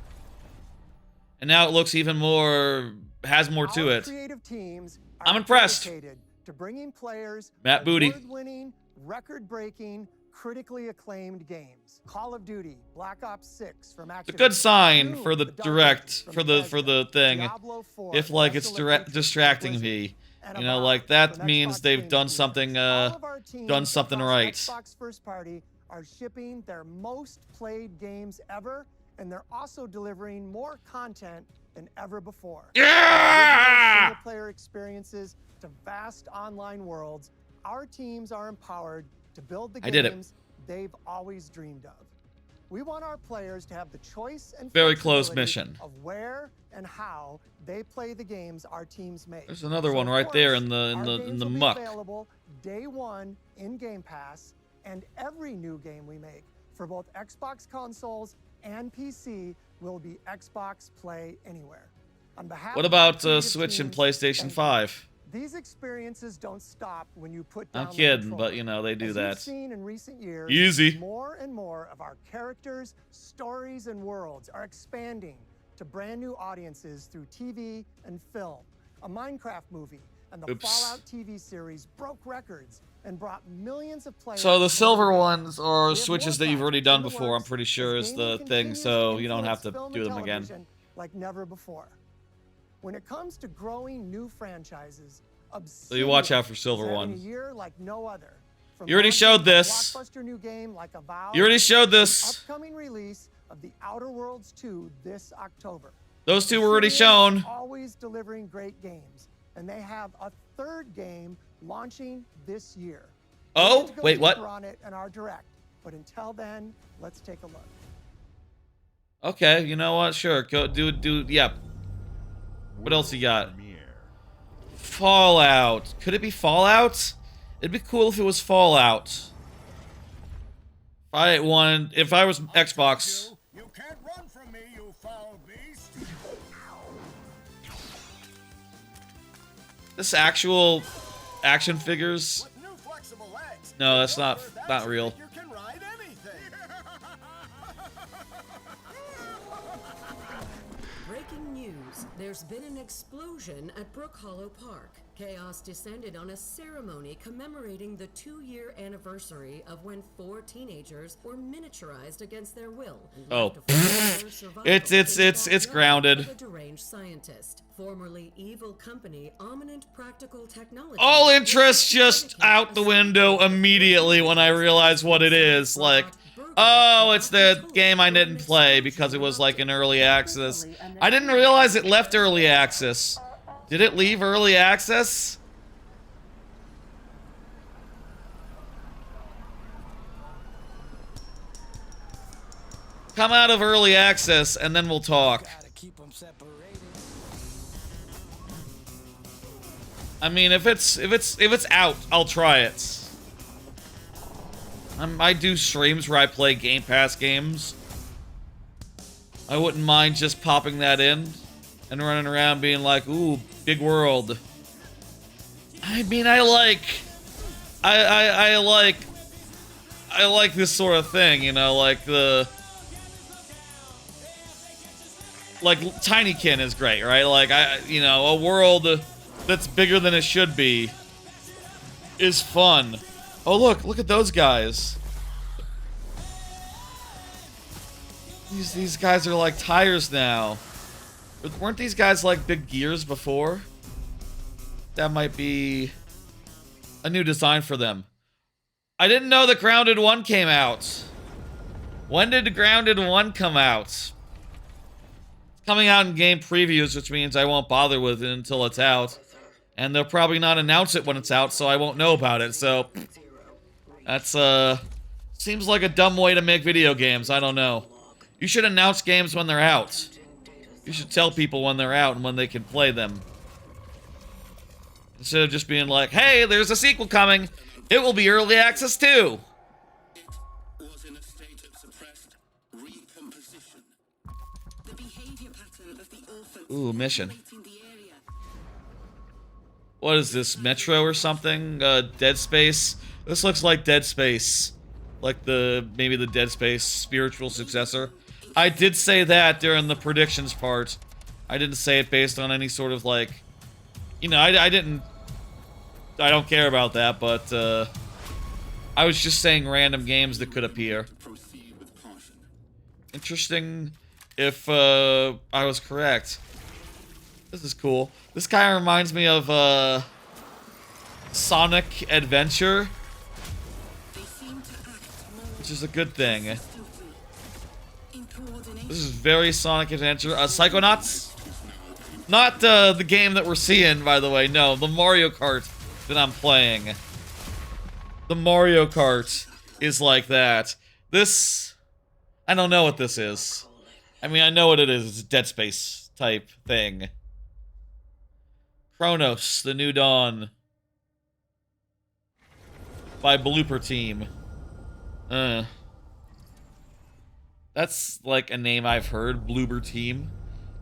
And now it looks even more... has more to it. Creative teams I'm impressed. dedicated to bringing players Matt Booty. award-winning, record-breaking, critically acclaimed games. Call of Duty, Black Ops 6 from Activision. It's a good sign Doom, for the Dungeons direct, from for Bethesda, the thing. Diablo 4, If like it's Desolate Pictures distracting from me. Blizzard, You know, and like Avowed that from means Xbox they've Game done Studios. something All of our teams done something across right. Xbox first party are shipping their most played games ever, and they're also delivering more content than ever before. Yeah! Single player experiences to vast online worlds, our teams are empowered to build the I did it. games they've always dreamed of. We want our players to have the choice and Very close flexibility mission. of where and how they play the games our teams make. There's another So one of right there course, in our the games will be muck. available day one in Game Pass, and every new game we make for both Xbox consoles and PC will be Xbox Play Anywhere. On behalf What of our about creative Switch and teams, PlayStation thank you. 5? These experiences don't stop when you put down I'm the kidding, controller. but you know, they do As that. You've seen in recent years, Easy. more and more of our characters, stories, and worlds are expanding to brand new audiences through TV and film. A Minecraft movie and the Oops. Fallout TV series broke records and brought millions of players. So the to silver game. ones We are have switches more that you've already projects done in the before, I'm works pretty as sure is gaming the thing, continues so to you don't have influence to film do and them again. television like never before. When it comes to growing new franchises, So you watch out for is silver having ones. A year like no other. From You already launching showed a this. blockbuster new game like Avowed You already showed to the this. upcoming release of The Outer Worlds 2 this October. Those two were already Studios are shown. Always delivering great games, and they have a third game launching this year. We're Oh, going to go wait, what? deeper on it in our direct, but until then, let's take a look. Okay, you know what? Sure, go do. Yep. What else you got? Fallout. Could it be Fallout? It'd be cool if it was Fallout. If I was Xbox. You can't run from me, you foul beast. This actual action figures. With new flexible legs, No, that's not real. you can ride anything. Breaking news. There's been an explosion at Brook Hollow Park. Chaos descended on a ceremony commemorating the 2-year anniversary of when 4 teenagers were miniaturized against their will. Oh, it's grounded. A deranged scientist, formerly evil company Eminent Practical Technology. All interest just out the window immediately when I realize what it is. Like, oh, it's the game I didn't play because it was like in early access. I didn't realize it left early access. Did it leave early access? Come out of early access and then we'll talk. I mean, if it's out, I'll try it. I do streams where I play Game Pass games. I wouldn't mind just popping that in and running around being like, ooh, big world. I mean, I like this sort of thing, you know, like Tinykin is great, right? Like, you know, a world that's bigger than it should be is fun. Oh, look at those guys. These guys are like tires now. Weren't these guys like big gears before? That might be a new design for them. I didn't know that Grounded 1 came out. When did Grounded 1 come out? It's coming out in game previews, which means I won't bother with it until it's out. And they'll probably not announce it when it's out, so I won't know about it. So that's seems like a dumb way to make video games. I don't know. You should announce games when they're out. You should tell people when they're out and when they can play them. Instead of just being like, hey, there's a sequel coming. It will be early access too. Ooh, mission. What is this, Metro or something? Dead Space? This looks like Dead Space. Like maybe the Dead Space spiritual successor. I did say that during the predictions part. I didn't say it based on any sort of like, you know, I don't care about that, but I was just saying random games that could appear. Interesting if I was correct. This is cool. This guy reminds me of Sonic Adventure, which is a good thing. This is very Sonic Adventure. Psychonauts? Not the game that we're seeing, by the way. No, the Mario Kart that I'm playing. The Mario Kart is like that. This, I don't know what this is. I mean, I know what it is. It's a Dead Space type thing. Chronos, The New Dawn. By Blooper Team. That's like a name I've heard, Blooper Team.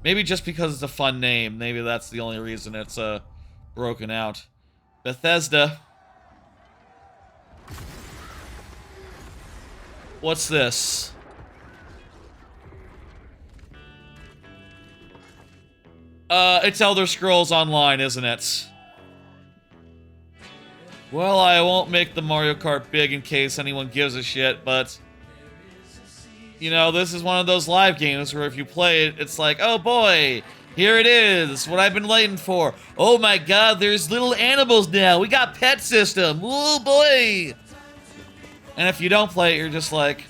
Maybe just because it's a fun name. Maybe that's the only reason it's broken out. Bethesda. What's this? It's Elder Scrolls Online, isn't it? Well, I won't make the Mario Kart big in case anyone gives a shit, but you know, this is one of those live games where if you play it, it's like, oh boy, here it is, what I've been waiting for. Oh my god, there's little animals now. We got pet system. Oh boy. And if you don't play it, you're just like,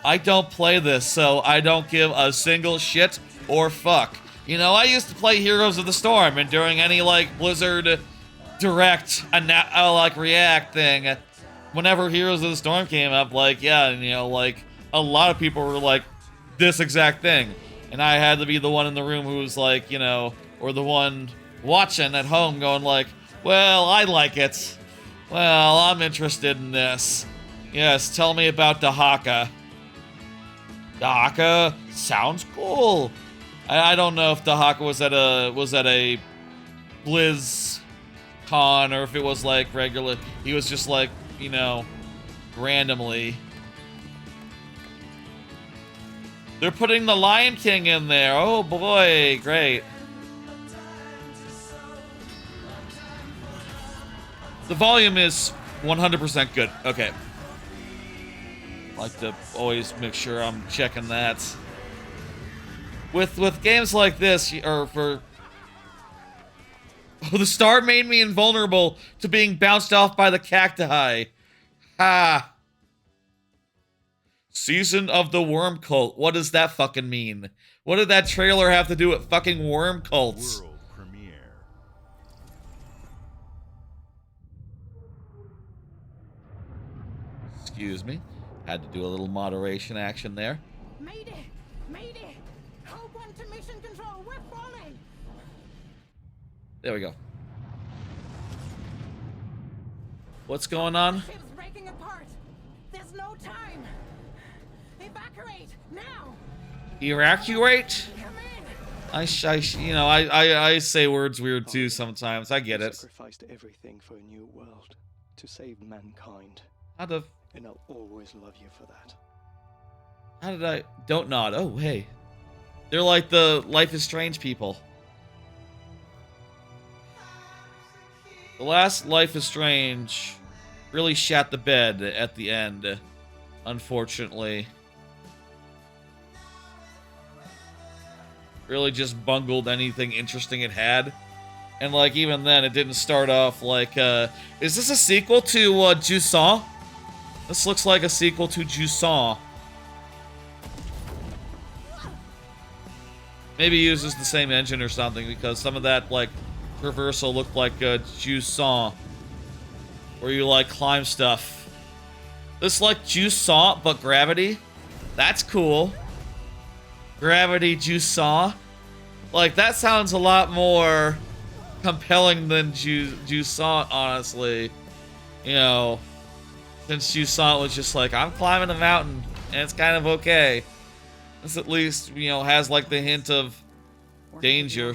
I don't play this, so I don't give a single shit or fuck. You know, I used to play Heroes of the Storm, and during any, like, Blizzard Direct, like, React thing, whenever Heroes of the Storm came up, like, yeah, and, you know, like, a lot of people were like, this exact thing. And I had to be the one in the room who was like, you know, or the one watching at home going like, well, I like it. Well, I'm interested in this. Yes, tell me about Dahaka. Dahaka sounds cool. I don't know if Dahaka was at a BlizzCon or if it was like regular. He was just like, you know, randomly. They're putting the Lion King in there. Oh boy, great. The volume is 100% good. Okay. Like to always make sure I'm checking that. With games like this, or for... Oh, the star made me invulnerable to being bounced off by the cacti. Ha! Season of the Worm Cult. What does that fucking mean? What did that trailer have to do with fucking worm cults? World premiere. Excuse me. Had to do a little moderation action there. Mayday! Mayday! Code 1 to mission control, we're falling! There we go. What's going on? Ship's breaking apart! There's no time! Evacuate, now! Evacuate? Come in! I say words weird too sometimes. I get it. Sacrificed everything for a new world to save mankind. How the... And I'll always love you for that. How did I... Don't nod. Oh, hey. They're like the Life is Strange people. The last Life is Strange really shat the bed at the end, unfortunately. Really just bungled anything interesting it had. And, like, even then, it didn't start off like, is this a sequel to, Jusant? This looks like a sequel to Jusant. Maybe uses the same engine or something, because some of that, like, reversal looked like, Jusant. Where you, like, climb stuff. This, like, Jusant, but gravity? That's cool. Gravity Jusant. Like, that sounds a lot more compelling than Jusant, honestly. You know, since Jusant was just like, I'm climbing a mountain, and it's kind of okay. This at least, you know, has, like, the hint of danger.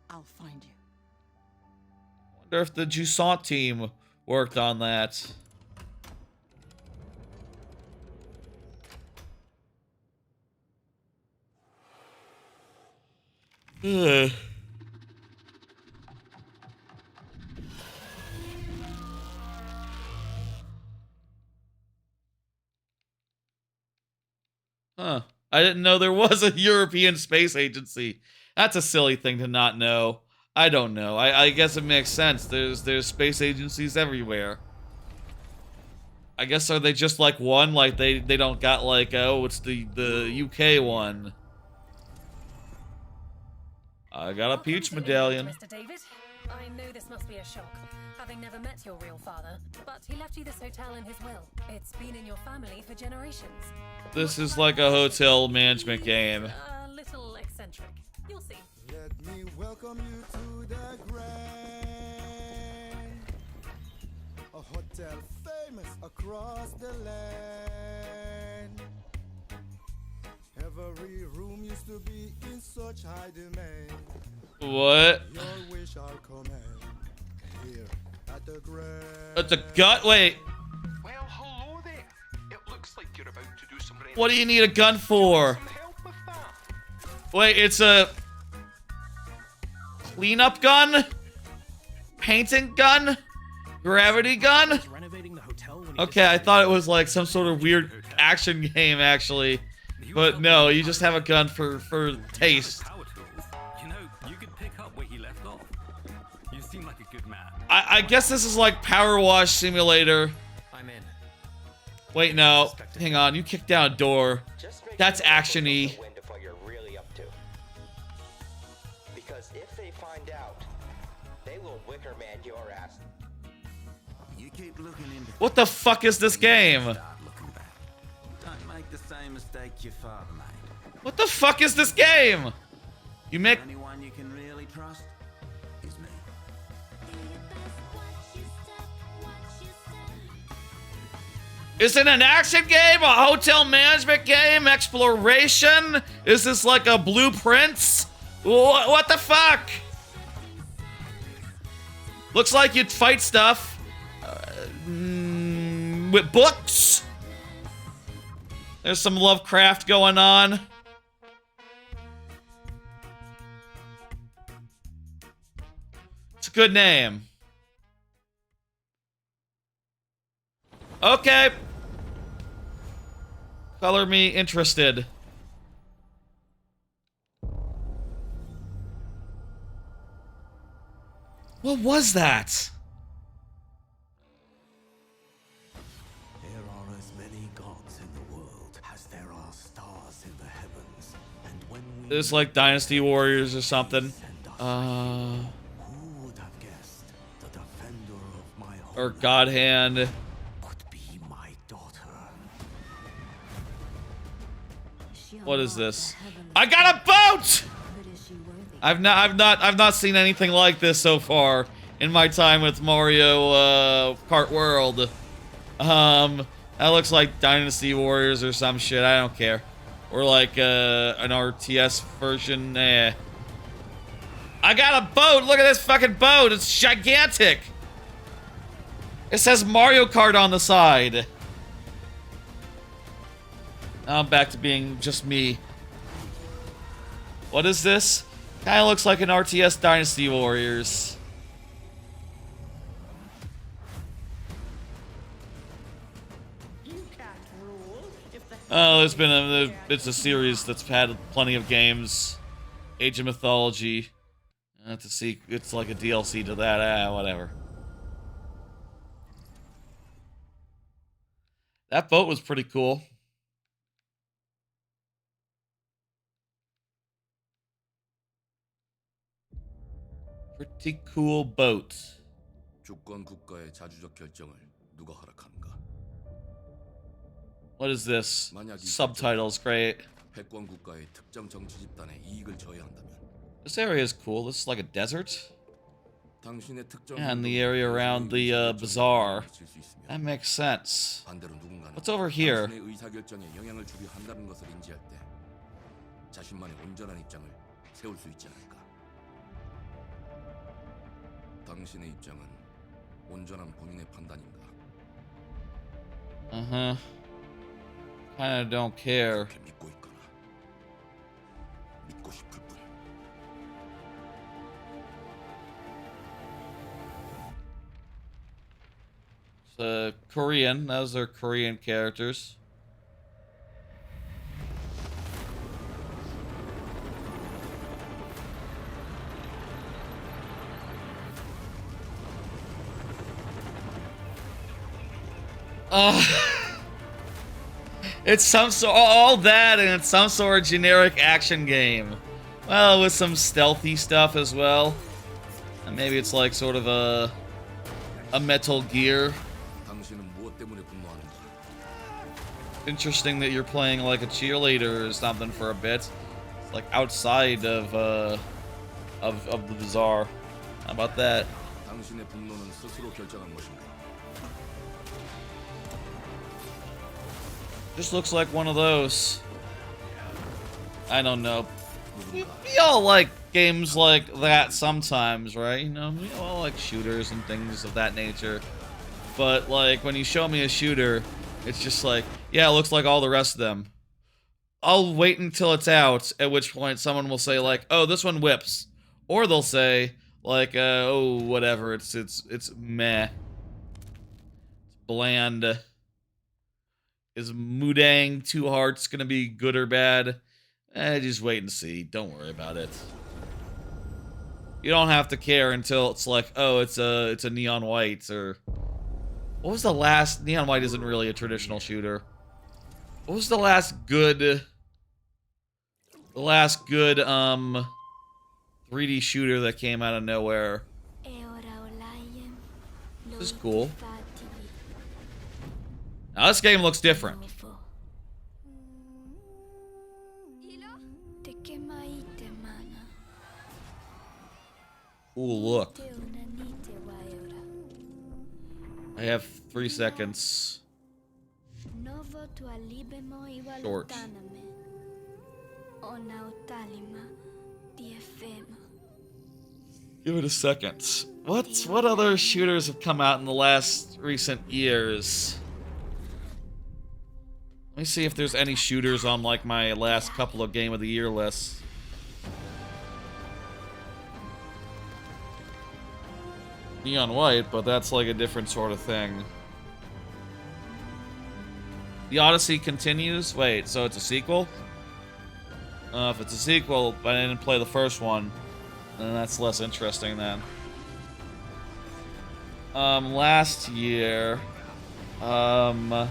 I'll find you. Wonder if the Jusant team worked on that. Ugh. Huh. I didn't know there was a European Space Agency. That's a silly thing to not know. I don't know. I guess it makes sense. There's space agencies everywhere. I guess are they just like one? Like they don't got like, oh, it's the UK one. I got a peach medallion. Mr. David, I know this must be a shock, having never met your real father, but he left you this hotel in his will. It's been in your family for generations. This is like a hotel management game. A little eccentric. You'll see. Let me welcome you to the Grand, a hotel famous across the land. Every room used to be in such high demand. What? Your wish I'll command here at the Grand. It's a gut. Wait. Well, hello there. It looks like you're about to do some. What do you need a gun for? Wait, it's a cleanup gun? Painting gun? Gravity gun? Okay, I thought it was like some sort of weird action game, actually. But no, you just have a gun for taste. You know, you could pick up where he left off. You seem like a good man. I guess this is like Power Wash Simulator. I'm in. Wait, no. Hang on, you kicked down a door. That's action-y. Because if they find out, they will wicker man your ass. You keep looking into What the fuck is this game? Don't make the same mistake your father made. What the fuck is this game? You make... The only one you can really trust is me. Is it an action game? A hotel management game? Exploration? Is this like a Blueprints? What the fuck? Looks like you'd fight stuff. With books? There's some Lovecraft going on. It's a good name. Okay. Color me interested. What was that? There are as many gods in the world as there are stars in the heavens. And when we It's like Dynasty Warriors or something. who would have guessed the defender of my home Or God Hand. could be my daughter? What is this? I got a boat! I've not seen anything like this so far in my time with Mario Kart World. That looks like Dynasty Warriors or some shit. I don't care. Or like an RTS version. I got a boat. Look at this fucking boat. It's gigantic. It says Mario Kart on the side. Now I'm back to being just me. What is this? Kinda looks like an RTS Dynasty Warriors. Oh, there's been it's a series that's had plenty of games. Age of Mythology. To see, it's like a DLC to that. Whatever. That boat was pretty cool. Pretty cool boat. 주권 국가의 자주적 결정을 누가 허락하는가? What is this? Subtitles, great. 패권 국가의 특정 정치 집단에 이익을 줘야 한다면 This area is cool. This is like a desert. 당신의 특정 Yeah, and the area around the bazaar. That makes sense. 반대로 누군가는 What's over here? 당신의 의사결정에 영향을 주려 한다는 것을 인지할 때 자신만의 온전한 입장을 세울 수 있지 않을까? 당신의 입장은 온전한 본인의 판단인가? Uh-huh. Kinda don't care. 믿고 있거나 믿고 싶을 뿐. It's Korean. Those are Korean characters. It's some sort all that, and it's some sort of generic action game. Well, with some stealthy stuff as well. And maybe it's like sort of a Metal Gear. Interesting that you're playing like a cheerleader or something for a bit. It's like outside of the bazaar. How about that? 당신의 분노는 스스로 결정한 것인가? Just looks like one of those. I don't know. We all like games like that sometimes, right? You know, we all like shooters and things of that nature. But like when you show me a shooter, it's just like, yeah, it looks like all the rest of them. I'll wait until it's out, at which point someone will say like, oh, this one whips. Or they'll say like, oh, whatever, it's meh. It's bland. Is Mudang Two Hearts gonna be good or bad? Just wait and see. Don't worry about it. You don't have to care until it's like, oh, it's a Neon White, or what was the last? Neon White isn't really a traditional shooter. What was the last good 3D shooter that came out of nowhere? This is cool. Now this game looks different. Ooh, look. I have 3 seconds. Short. Give it a second. What other shooters have come out in the last recent years? Let me see if there's any shooters on like my last couple of Game of the Year lists. Neon White, but that's like a different sort of thing. The Odyssey continues? Wait, so it's a sequel? If it's a sequel, but I didn't play the first one, then that's less interesting then. Last year, Marvel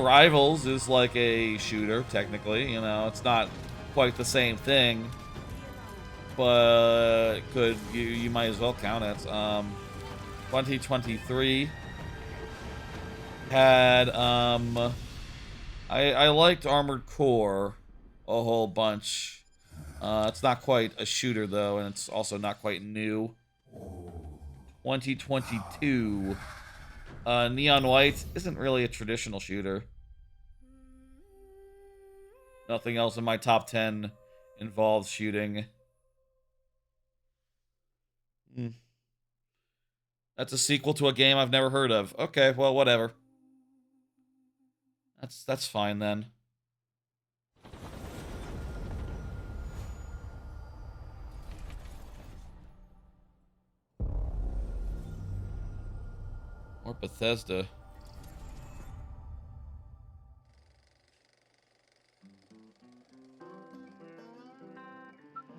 Rivals is like a shooter, technically. You know, it's not quite the same thing, but you might as well count it. 2023 had I liked Armored Core a whole bunch. It's not quite a shooter though, and it's also not quite new. 2022 Neon White isn't really a traditional shooter. Nothing else in my top 10 involves shooting. That's a sequel to a game I've never heard of. Okay, well, whatever. That's fine then. Or Bethesda.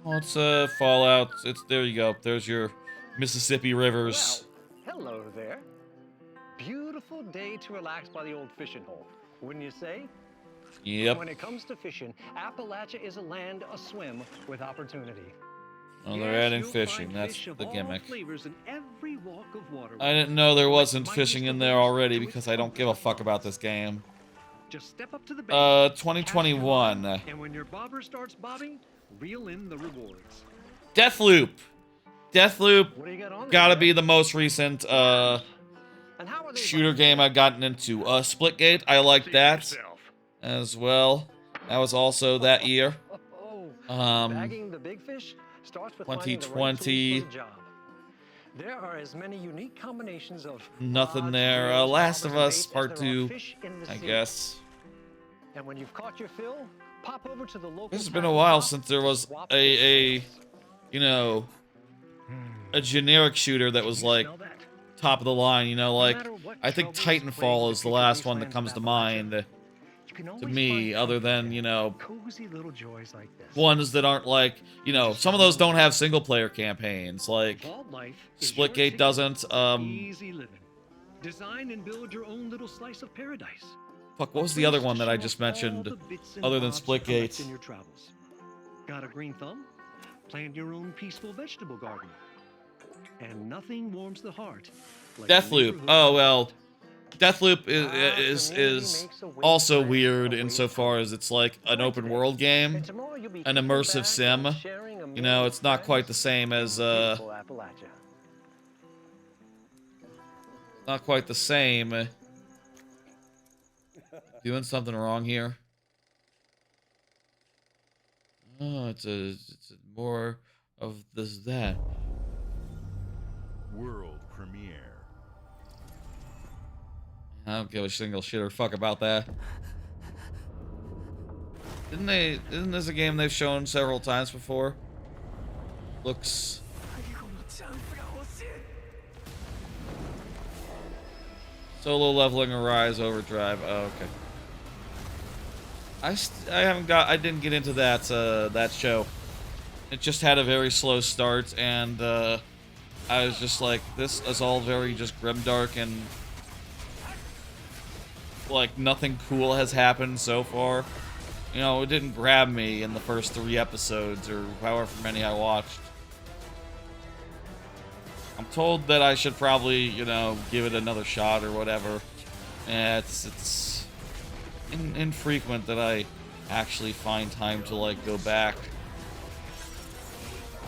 Oh, it's Fallout. It's there you go. There's your Mississippi rivers. Well, hello there. Beautiful day to relax by the old fishing hole, wouldn't you say? Yep. When it comes to fishing, Appalachia is a land aswim with opportunity. Oh, they're adding fishing. That's the gimmick. In every walk of water. I didn't know there wasn't fishing in there already because I don't give a fuck about this game. Just step up to the bank, 2021. and when your bobber starts bobbing, reel in the rewards. Deathloop. Deathloop gotta be the most recent shooter game I've gotten into. Splitgate, I like that as well. That was also that year. Bagging the big fish starts with 2020. There are as many unique combinations of Nothing there. Last of Us Part 2, I guess. And when you've caught your fill, pop over to the local. This has been a while since there was a you know, a generic shooter that was like top of the line, you know, like I think Titanfall is the last one that comes to mind to me, other than, you know, cozy little joys like this. Ones that aren't like, you know, some of those don't have single player campaigns, like Splitgate doesn't. Easy living. Design and build your own little slice of paradise. Fuck, what was the other one that I just mentioned other than Splitgate? In your travels. Got a green thumb? Plant your own peaceful vegetable garden. And nothing warms the heart like Deathloop. Oh well, Deathloop is also weird insofar as it's like an open world game, an immersive sim. You know, it's not quite the same as not quite the same. Doing something wrong here? Oh, it's more of this that. World premiere. I don't give a single shit or fuck about that. Isn't this a game they've shown several times before? Looks. Solo leveling Arise Overdrive. Oh, okay. I didn't get into that that show. It just had a very slow start, and I was just like, this is all very just grimdark, and like nothing cool has happened so far. You know, it didn't grab me in the first 3 episodes or however many I watched. I'm told that I should probably, you know, give it another shot or whatever. Yeah, it's infrequent that I actually find time to like go back.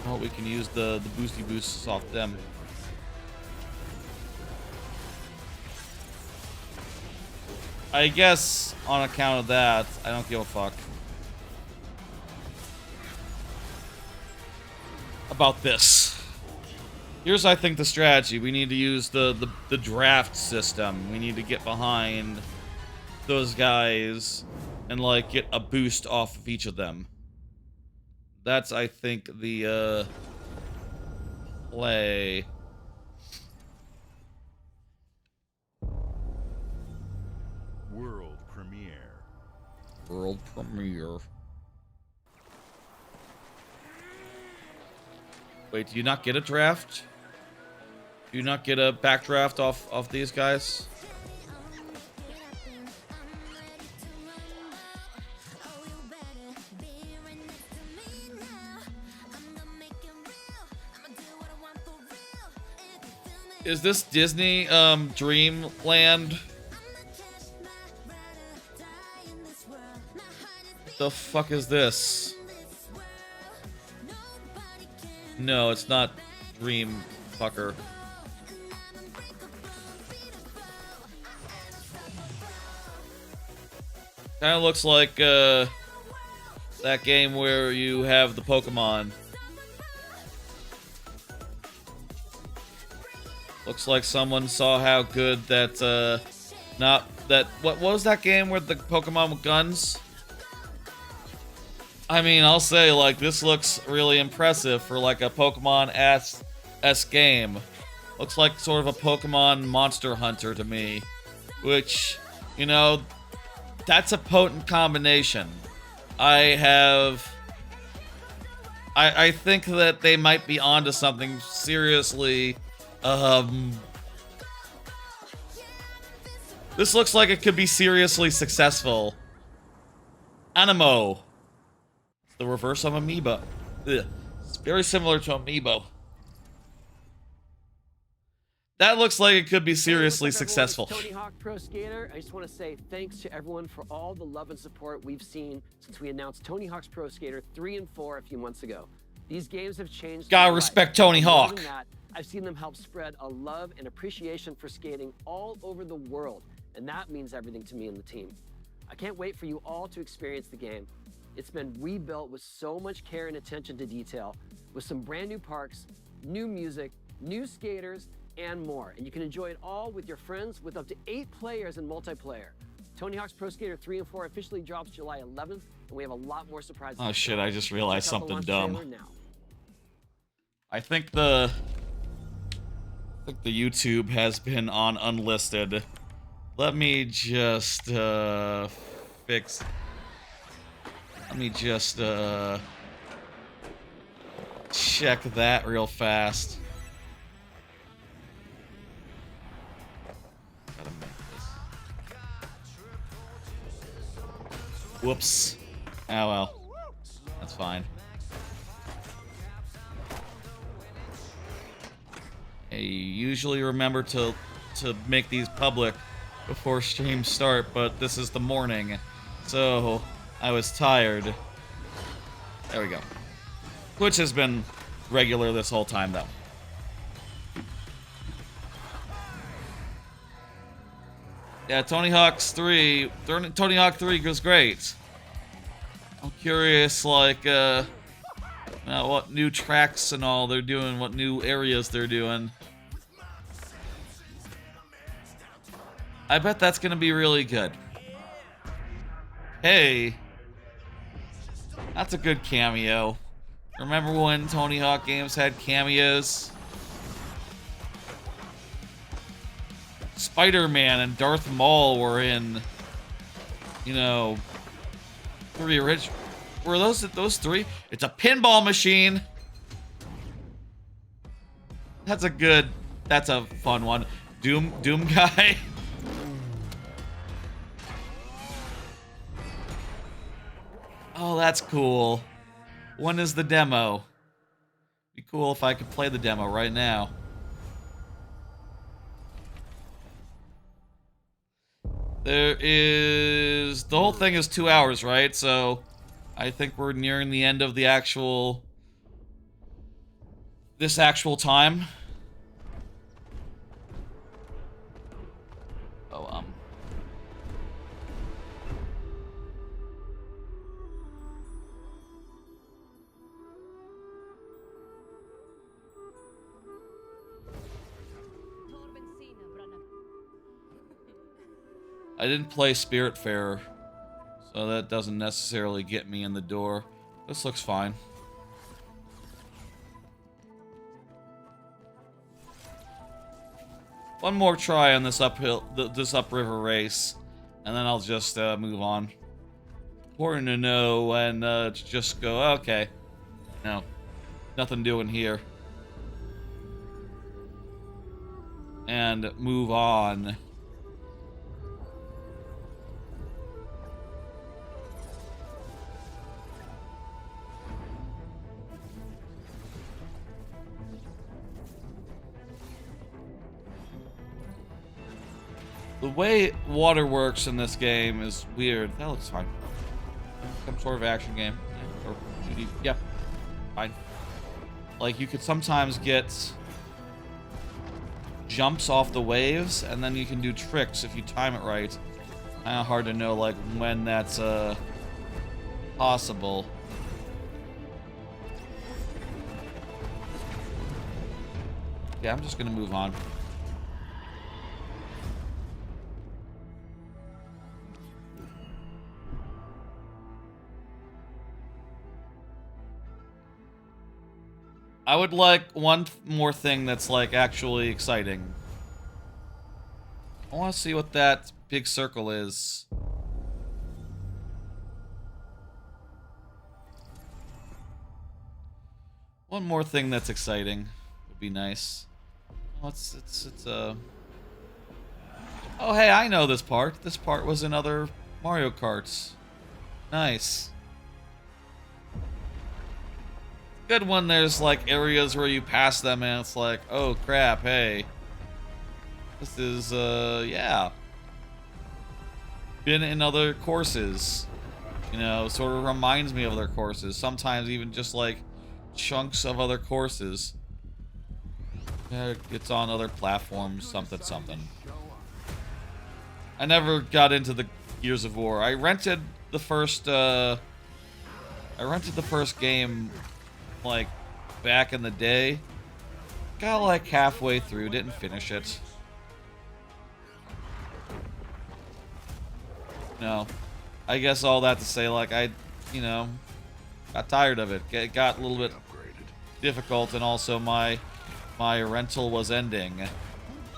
Oh, we can use the boosty boosts off them. I guess on account of that, I don't give a fuck about this. Here's, I think, the strategy. We need to use the draft system. We need to get behind those guys and, like, get a boost off of each of them. That's, I think, the, play. World premiere. World premiere. Wait, do you not get a draft? Do you not get a backdraft off these guys? Is this Disney Dreamland? The fuck is this? No, it's not Dream fucker. Kind of looks like that game where you have the Pokemon. Looks like someone saw how good that what was that game with the Pokemon with guns? I mean, I'll say, like, this looks really impressive for like a Pokemon-esque game. Looks like sort of a Pokemon Monster Hunter to me, which, you know, that's a potent combination. I think that they might be onto something seriously. This looks like it could be seriously successful. Animo. It's the reverse of Amiibo. Ugh. It's very similar to Amiibo. That looks like it could be seriously successful. Tony Hawk Pro Skater. I just want to say thanks to everyone for all the love and support we've seen since we announced Tony Hawk's Pro Skater 3 and 4 a few months ago. These games have changed. Gotta respect Tony Hawk. I've seen them help spread a love and appreciation for skating all over the world, and that means everything to me and the team. I can't wait for you all to experience the game. It's been rebuilt with so much care and attention to detail, with some brand new parks, new music, new skaters, and more. And you can enjoy it all with your friends with up to 8 players in multiplayer. Tony Hawk's Pro Skater 3 and 4 officially drops July 11th, and we have a lot more surprises. Oh shit, I just realized Check out the something launch dumb. trailer now. I think the YouTube has been on unlisted. Let me just fix. Let me just check that real fast. Gotta make this. Whoops. Oh well. That's fine. I usually remember to make these public before streams start, but this is the morning, so I was tired. There we go. Which has been regular this whole time, though. Yeah, Tony Hawk 3 was great. I'm curious, like, what new tracks and all they're doing, what new areas they're doing. I bet that's gonna be really good. Hey, that's a good cameo. Remember when Tony Hawk games had cameos? Spider-Man and Darth Maul were in, you know, 3 original. Were those 3? It's a pinball machine. That's a fun one. Doom guy. Oh, that's cool. When is the demo? Be cool if I could play the demo right now. The whole thing is 2 hours, right? So I think we're nearing the end of the this actual time. Oh, I didn't play Spiritfarer, so that doesn't necessarily get me in the door. This looks fine. One more try on this upriver race, And then I'll just move on. Important to know when to just go, okay. No. Nothing doing here. And move on. The way water works in this game is weird. That looks fine. Some sort of action game. Or 2D. Yeah. Fine. Like, you could sometimes get jumps off the waves, and then you can do tricks if you time it right. Kind of hard to know, like, when that's possible. Yeah, I'm just gonna move on. I would like one more thing that's, like, actually exciting. I want to see what that big circle is. One more thing that's exciting would be nice. Oh, it's Oh, hey, I know this part. This part was in other Mario Karts. Nice. Good when there's, like, areas where you pass them and it's like, oh crap, hey. This is, yeah. Been in other courses. You know, sort of reminds me of other courses. Sometimes even just, like, chunks of other courses. It's on other platforms, something. I never got into the Gears of War. I rented the first game, like, back in the day. Got, like, halfway through, didn't finish it. No. I guess all that to say, like, I, you know, got tired of it. It got a little bit difficult, and also my rental was ending.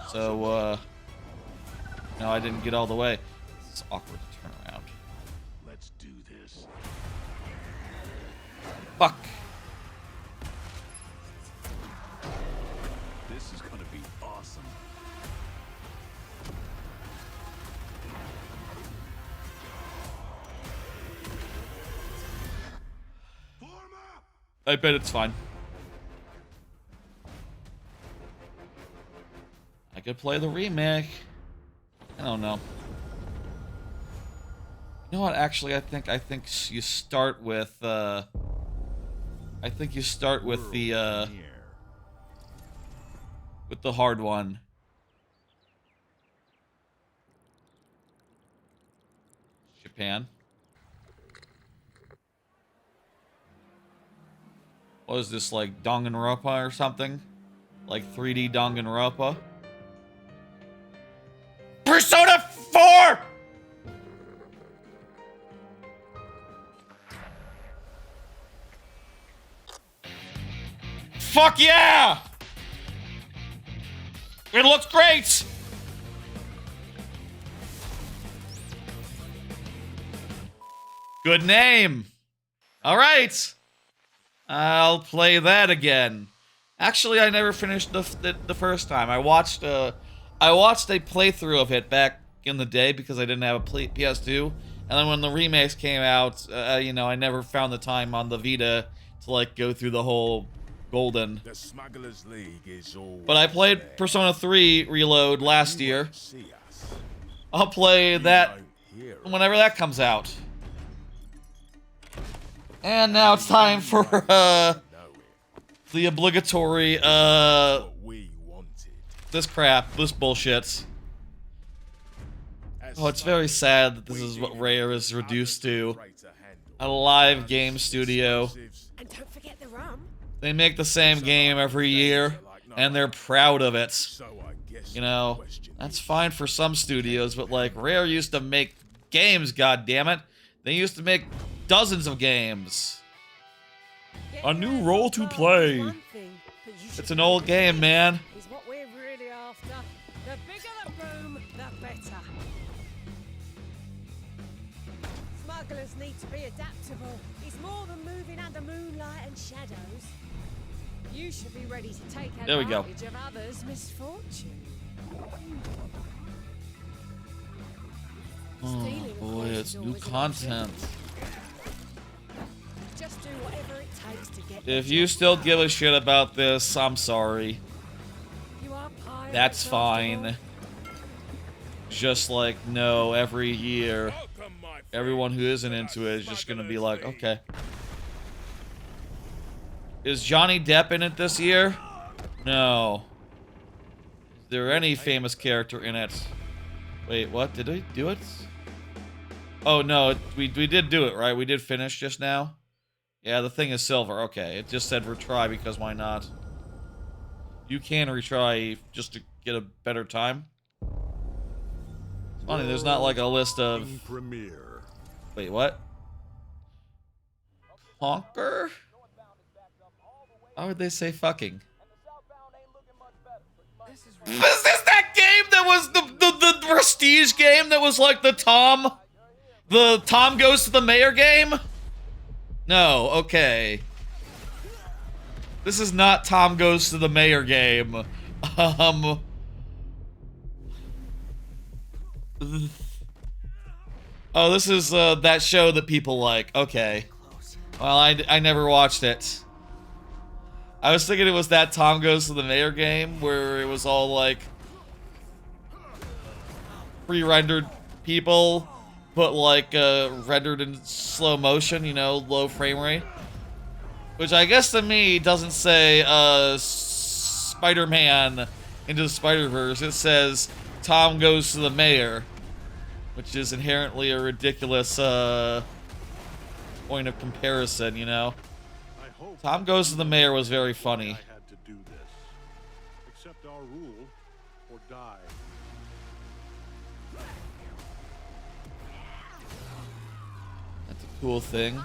So, no, I didn't get all the way. It's awkward to turn around. Let's do this. Fuck. This is gonna be awesome. I bet it's fine. I could play the remake. I don't know. You know what? Actually, I think you start with. I think you start with the hard one. Japan. What is this, like Danganronpa or something? Like 3D Danganronpa? Persona 4! Fuck yeah! It looks great! Good name. All right. I'll play that again. Actually, I never finished the first time. I watched a playthrough of it back in the day because I didn't have a PS2, and then when the remakes came out, you know, I never found the time on the Vita to, like, go through the whole Golden. The Smugglers League is all. But I played Persona 3 Reload last year. I'll play that whenever that comes out. And now it's time for the obligatory this crap, this bullshit. Oh, it's very sad that this is what Rare is reduced to. A live game studio. And don't forget the rum. They make the same game every year, and they're proud of it. You know, that's fine for some studios, but, like, Rare used to make games, goddammit. They used to make dozens of games. A new role to play. It's an old game, man. Is what we're really after. The bigger the room, the better. Jugglers need to be adaptable. It's more than moving under moonlight and shadows. You should be ready to take There we go. advantage of others' misfortune. Oh boy, it's new content. Just do whatever it takes to get If you still give a shit about this, I'm sorry. You are pirates That's after all. fine. Just like, no, every year, everyone who isn't into it is just gonna be like, okay. Is Johnny Depp in it this year? No. Is there any famous character in it? Wait, what? Did we do it? Oh, no, we did do it, right? We did finish just now? Yeah, the thing is silver. Okay, it just said retry because why not? You can retry just to get a better time. It's funny, there's not like a list of... Premiere. Wait, what? Honker? Why would they say fucking? Is this that game that was the prestige game that was like the Tom Goes to the Mayor game? No, okay. This is not Tom Goes to the Mayor game. Oh, this is that show that people like. Okay. Well, I never watched it. I was thinking it was that Tom Goes to the Mayor game where it was all like pre-rendered people, but like rendered in slow motion, you know, low frame rate. Which I guess to me doesn't say Spider-Man Into the Spider-Verse. It says Tom Goes to the Mayor, which is inherently a ridiculous point of comparison, you know. Tom Goes to the Mayor was very funny. I had to do this. Accept our rule or die. That's a cool thing.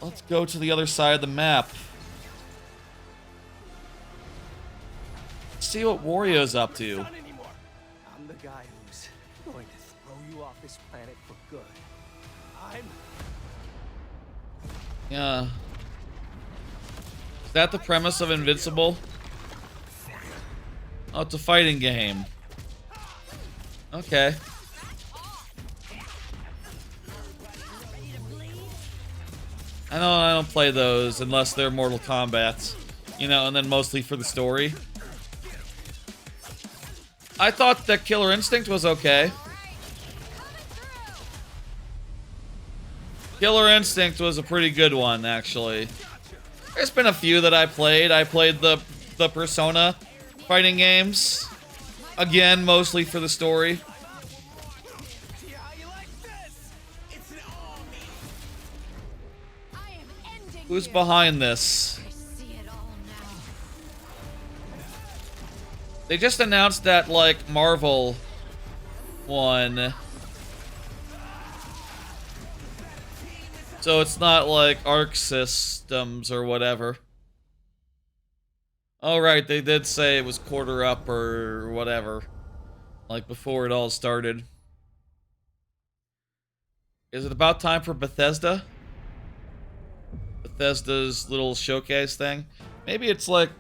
Let's go to the other side of the map. Let's see what Wario's up to. I'm the guy who's going to throw you off this planet for good. Yeah. Is that the premise of Invincible? Oh, it's a fighting game. Okay. I don't play those unless they're Mortal Kombat. You know, and then mostly for the story. I thought that Killer Instinct was okay. Killer Instinct was a pretty good one, actually. There's been a few that I played. I played the Persona fighting games. Again, mostly for the story. Who's behind this? They just announced that, like, Marvel one. So it's not like Arc Systems or whatever. Oh, right, they did say it was quarter up or whatever. Like before it all started. Is it about time for Bethesda? Bethesda's little showcase thing? Maybe it's like...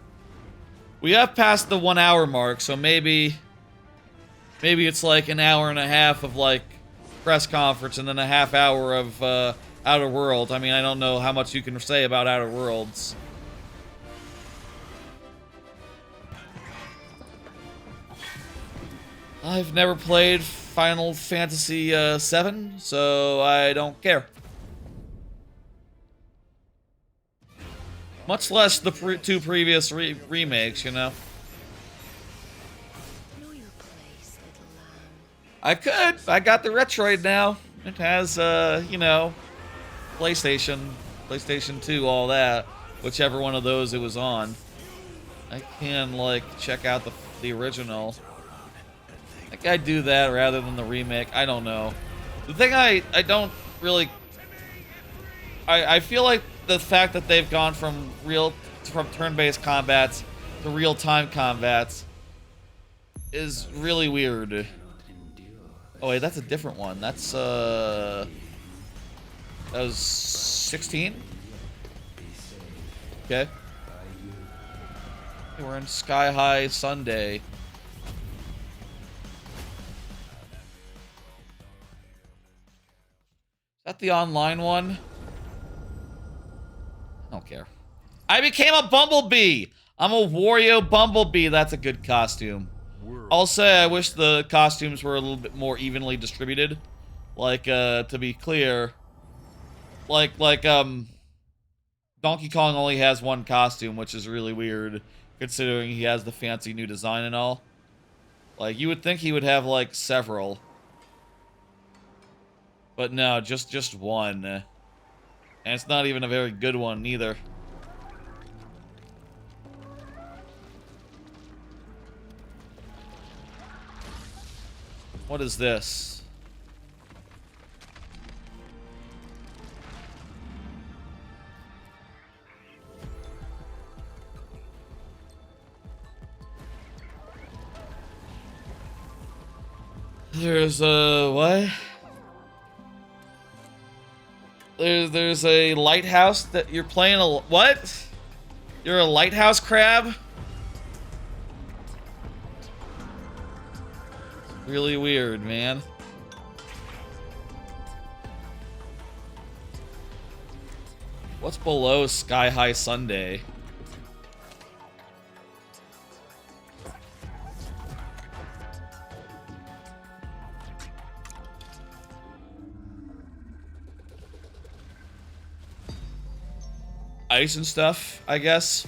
We have passed the 1 hour mark, so maybe it's like an hour and a half of like press conference and then a half hour of Outer World. I mean, I don't know how much you can say about Outer Worlds. I've never played Final Fantasy VII, so I don't care. Much less the two previous remakes, you know. I could. I got the Retroid now. It has, you know, PlayStation 2, all that. Whichever one of those it was on. I can, like, check out the original. I think I'd do that rather than the remake. I don't know. The thing I don't really... I feel like the fact that they've gone from turn-based combats to real-time combats is really weird. Oh wait, that's a different one. That's that was 16. Okay. We're in Sky High Sunday. Is that the online one? I don't care. I became a bumblebee. I'm a Wario Bumblebee. That's a good costume. I'll say I wish the costumes were a little bit more evenly distributed. Like, to be clear, like, Donkey Kong only has one costume, which is really weird, considering he has the fancy new design and all. Like, you would think he would have, like, several. But no, just one. And it's not even a very good one, either. What is this? There's a what? There's a lighthouse that you're playing a what? You're a lighthouse crab? Really weird, man. What's below Sky High Sunday? Ice and stuff, I guess.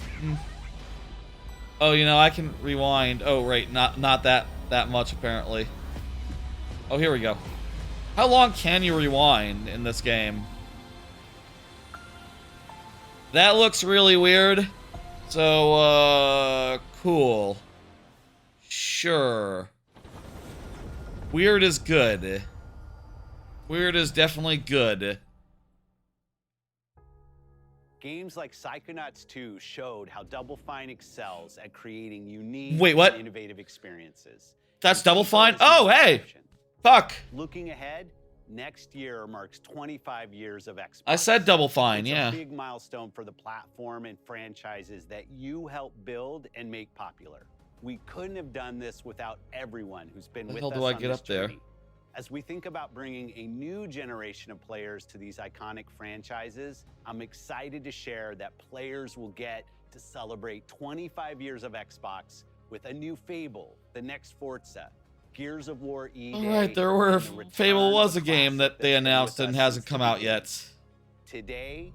Oh, you know, I can rewind. Oh, right, not that much apparently. Oh, here we go. How long can you rewind in this game? That looks really weird. So, cool. Sure. Weird is good. Weird is definitely good. Games like Psychonauts 2 showed how Double Fine excels at creating unique Wait, what? and innovative experiences. That's Double Fine? Oh, hey! Fuck. Looking ahead, next year marks 25 years of Xbox. I said Double Fine, It's yeah. a big milestone for the platform and franchises that you help build and make popular. We couldn't have done this without everyone who's been with us How the hell do I on get this up there? journey. As we think about bringing a new generation of players to these iconic franchises, I'm excited to share that players will get to celebrate 25 years of Xbox with a new Fable, the next Forza, Gears of War E-Day. Alright, there were. Fable was a game that they announced and hasn't come out yet. Today,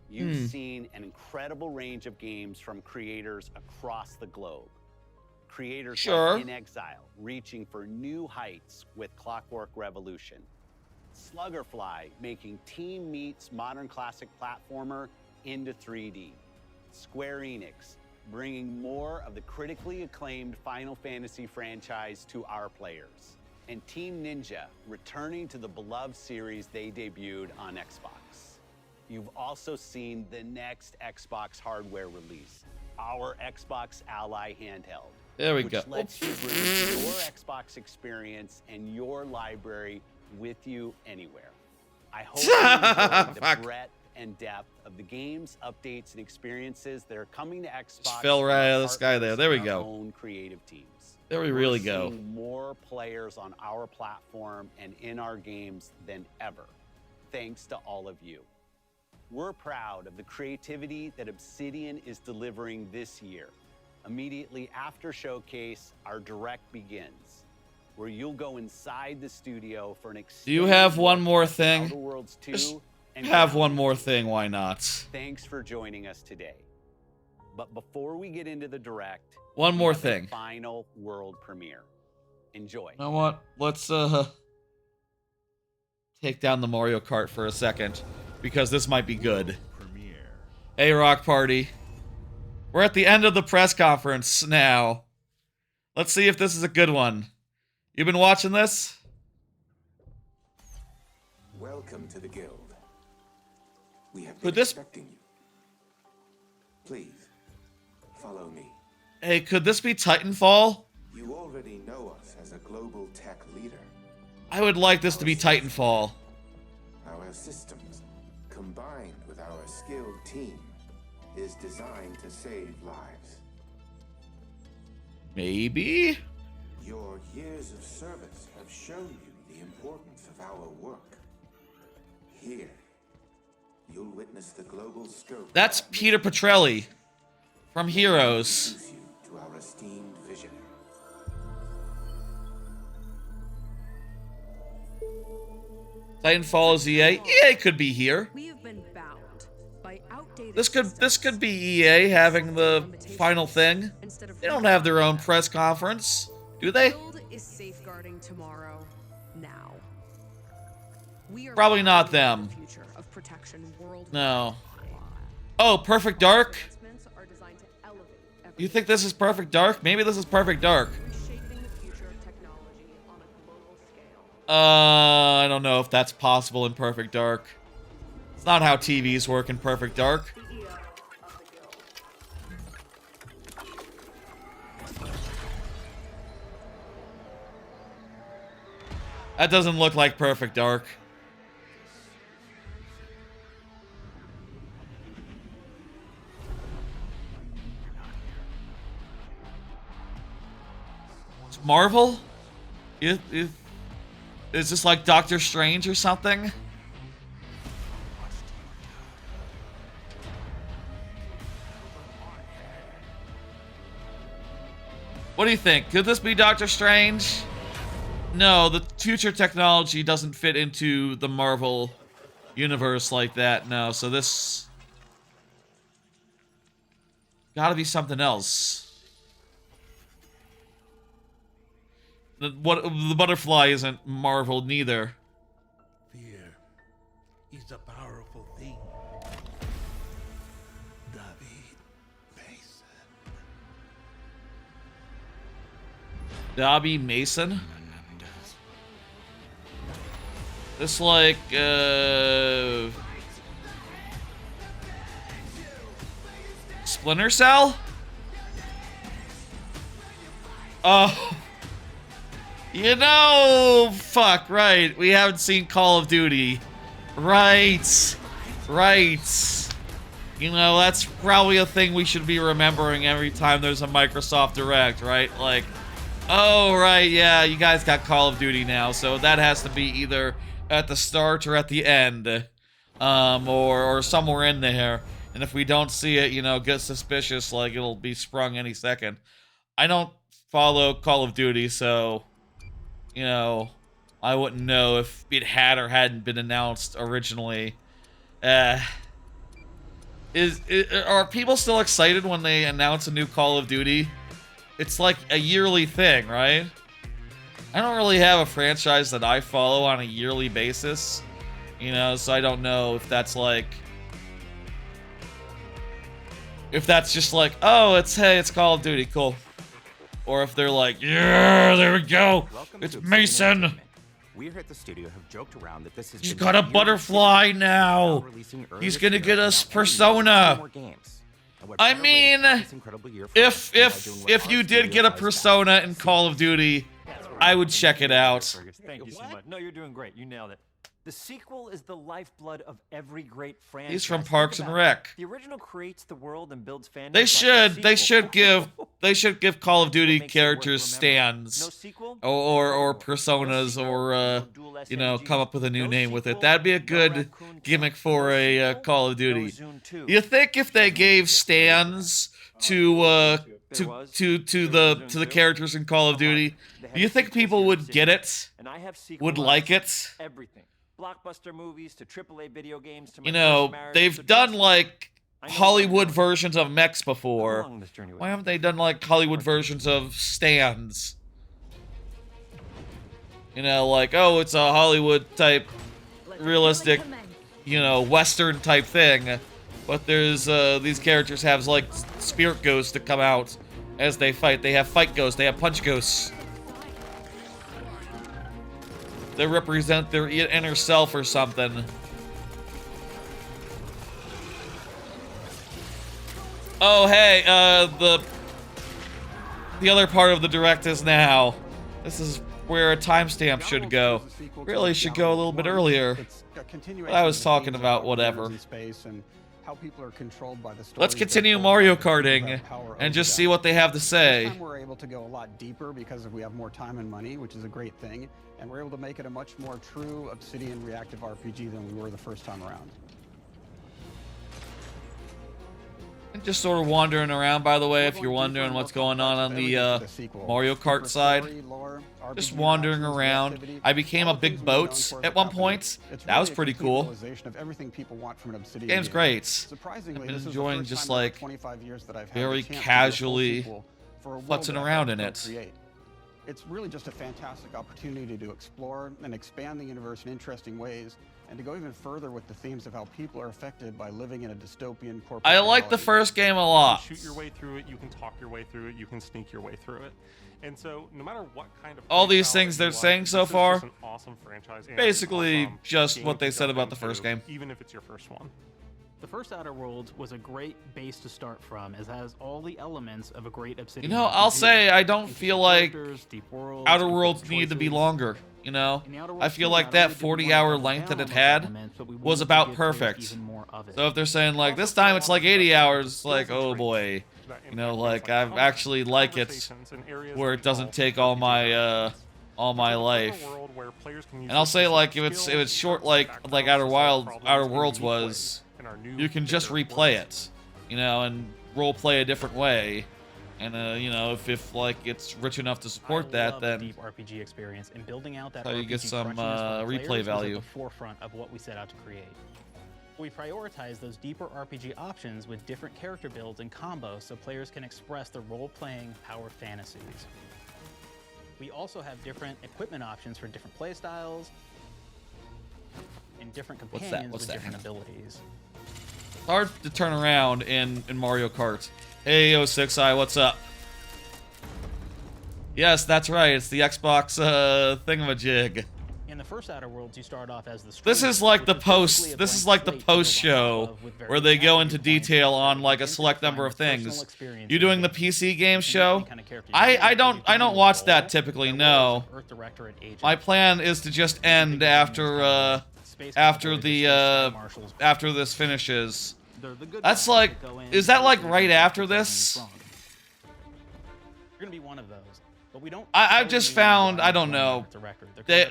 you've seen an incredible range of games from creators across the globe. Creators like In Exile, reaching for new heights with Clockwork Revolution. Sluggerfly, making Team Meat's modern classic platformer into 3D. Square Enix, bringing more of the critically acclaimed Final Fantasy franchise to our players. And Team Ninja, returning to the beloved series they debuted on Xbox. You've also seen the next Xbox hardware release, our Xbox Ally handheld. There we which go. lets you bring your Xbox experience and your library with you anywhere. I hope you enjoy the breadth and depth of the games, updates, and experiences that are coming to Xbox. Just fell right out of the sky there. There we and our go. own creative teams. There we really We're go. seeing more players on our platform and in our games than ever, thanks to all of you. We're proud of the creativity that Obsidian is delivering this year. Immediately after Showcase, our Direct begins, where you'll go inside the studio for an Do you have one more thing? Outer Worlds 2 Just and have one more thing, why not? Thanks for joining us today. But before we get into the Direct, One we more have a thing. final world premiere. Enjoy. You know what? Let's take down the Mario Kart for a second, because this might be good. Hey, Rock Party. We're at the end of the press conference now. Let's see if this is a good one. You been watching this? Welcome to the guild. We have Could been this- expecting you. Please, follow me. Hey, could this be Titanfall? You already know us as a global tech leader. I would like this to be Titanfall. Our systems, combined with our skilled team, is designed to save lives. Maybe? Your years of service have shown you the importance of our work. Here, you'll witness the global scope. That's Peter Petrelli from Heroes. Introduce you to our esteemed visionary. Titanfall is EA. EA could be here. We have been bound by outdated This could be EA having the final thing. They don't have their own press conference, do they? Guild is safeguarding tomorrow now. We are Probably not them. the future of protection worldwide. No. Oh, Perfect Dark? Advancements are designed to elevate You think this is Perfect Dark? Maybe this is Perfect Dark. reshaping the future of technology on a global scale. I don't know if that's possible in Perfect Dark. It's not how TVs work in Perfect Dark. That doesn't look like Perfect Dark. It's Marvel? Is this like Doctor Strange or something? What do you think? Could this be Doctor Strange? No, the future technology doesn't fit into the Marvel universe like that. No, so this gotta be something else. The butterfly isn't Marvel neither. Fear is a powerful thing. Dobby Mason? This like, Splinter Cell? Oh. You know, fuck, right. We haven't seen Call of Duty. Right. Right. You know, that's probably a thing we should be remembering every time there's a Microsoft Direct, right? Like, oh, right, yeah, you guys got Call of Duty now, so that has to be either at the start or at the end, or somewhere in there. And if we don't see it, you know, get suspicious, like it'll be sprung any second. I don't follow Call of Duty, so, you know, I wouldn't know if it had or hadn't been announced originally. Are people still excited when they announce a new Call of Duty? It's like a yearly thing, right? I don't really have a franchise that I follow on a yearly basis, you know, so I don't know if that's like, if that's just like, oh, hey, it's Call of Duty, cool. Or if they're like, yeah, there we go, it's Mason. We here at the studio have joked around that this has He's been got a years butterfly in now. He's gonna get us Persona. I mean, if you did get a Persona in Call of Duty, I would check it out. Thank you so much. No, you're doing great. You nailed it. The sequel is the lifeblood of every great franchise. He's from Parks and Rec. The original creates the world and builds fandom. They should give Call of Duty characters stands or personas, or you know, come up with a new name with it. That'd be a good gimmick for a Call of Duty. You think if they gave stands to the characters in Call of Duty, do you think people would get it? Would like it? Everything. Blockbuster movies to AAA video games to You know, they've done like Hollywood versions of mechs before. Why haven't they done like Hollywood versions of stands? You know, like, oh, it's a Hollywood type, realistic, you know, Western type thing. But there's, these characters have like spirit ghosts that come out as they fight. They have fight ghosts, they have punch ghosts. They represent their inner self or something. Oh, hey, the other part of the Direct is now. This is where a timestamp should go. Really should go a little bit earlier. But I was talking about whatever. How people are controlled by the Let's continue Mario Karting and just see what they have to say. This time we're able to go a lot deeper because we have more time and money, which is a great thing, and we're able to make it a much more true Obsidian reactive RPG than we were the first time around. And just sort of wandering around, by the way, if you're wondering what's going on the Mario Kart side. Just wandering around. I became a big boat at one point. That was pretty cool. Game's great. I've been enjoying just like very casually futzing around in it. It's really just a fantastic opportunity to explore and expand the universe in interesting ways, and to go even further with the themes of how people are affected by living in a dystopian corporate I like the first game a lot. You can shoot your way through it, you can talk your way through it, you can sneak your way through it. And so, no matter what kind of all these things they're saying so far, an awesome franchise and basically awesome just what game they to said jump about the into, first game. Even if it's your first one. The first Outer Worlds was a great base to start from, as it has all the elements of a great Obsidian. You know, I'll say I don't feel like deep worlds, Outer Worlds needed to be longer. You know, I feel like that 40-hour length that it had was about perfect. So if they're saying like this time it's like 80 hours, like oh boy, you know, like I actually like it where it doesn't take all my life. And I'll say like if it's short like Outer Worlds was, you can just replay it, you know, and role play a different way. And you know, if like it's rich enough to support that, then deep RPG experience and building out that how you RPG get some replay replay value. At the forefront of what we set out to create. We prioritize those deeper RPG options with different character builds and combos so players can express their role-playing power fantasies. We also have different equipment options for different playstyles and different companions with different abilities. Hard to turn around in Mario Kart. Hey, 06i, what's up? Yes, that's right. It's the Xbox thingamajig. In the first Outer Worlds, you start off as the This is like the post. This is like the post show where they go into detail on like a select number of things. You doing the PC game show? I don't watch that typically. No. My plan is to just end after this finishes. That's like, is that like right after this? You're gonna be one of those, but we don't. I've just found, I don't know, they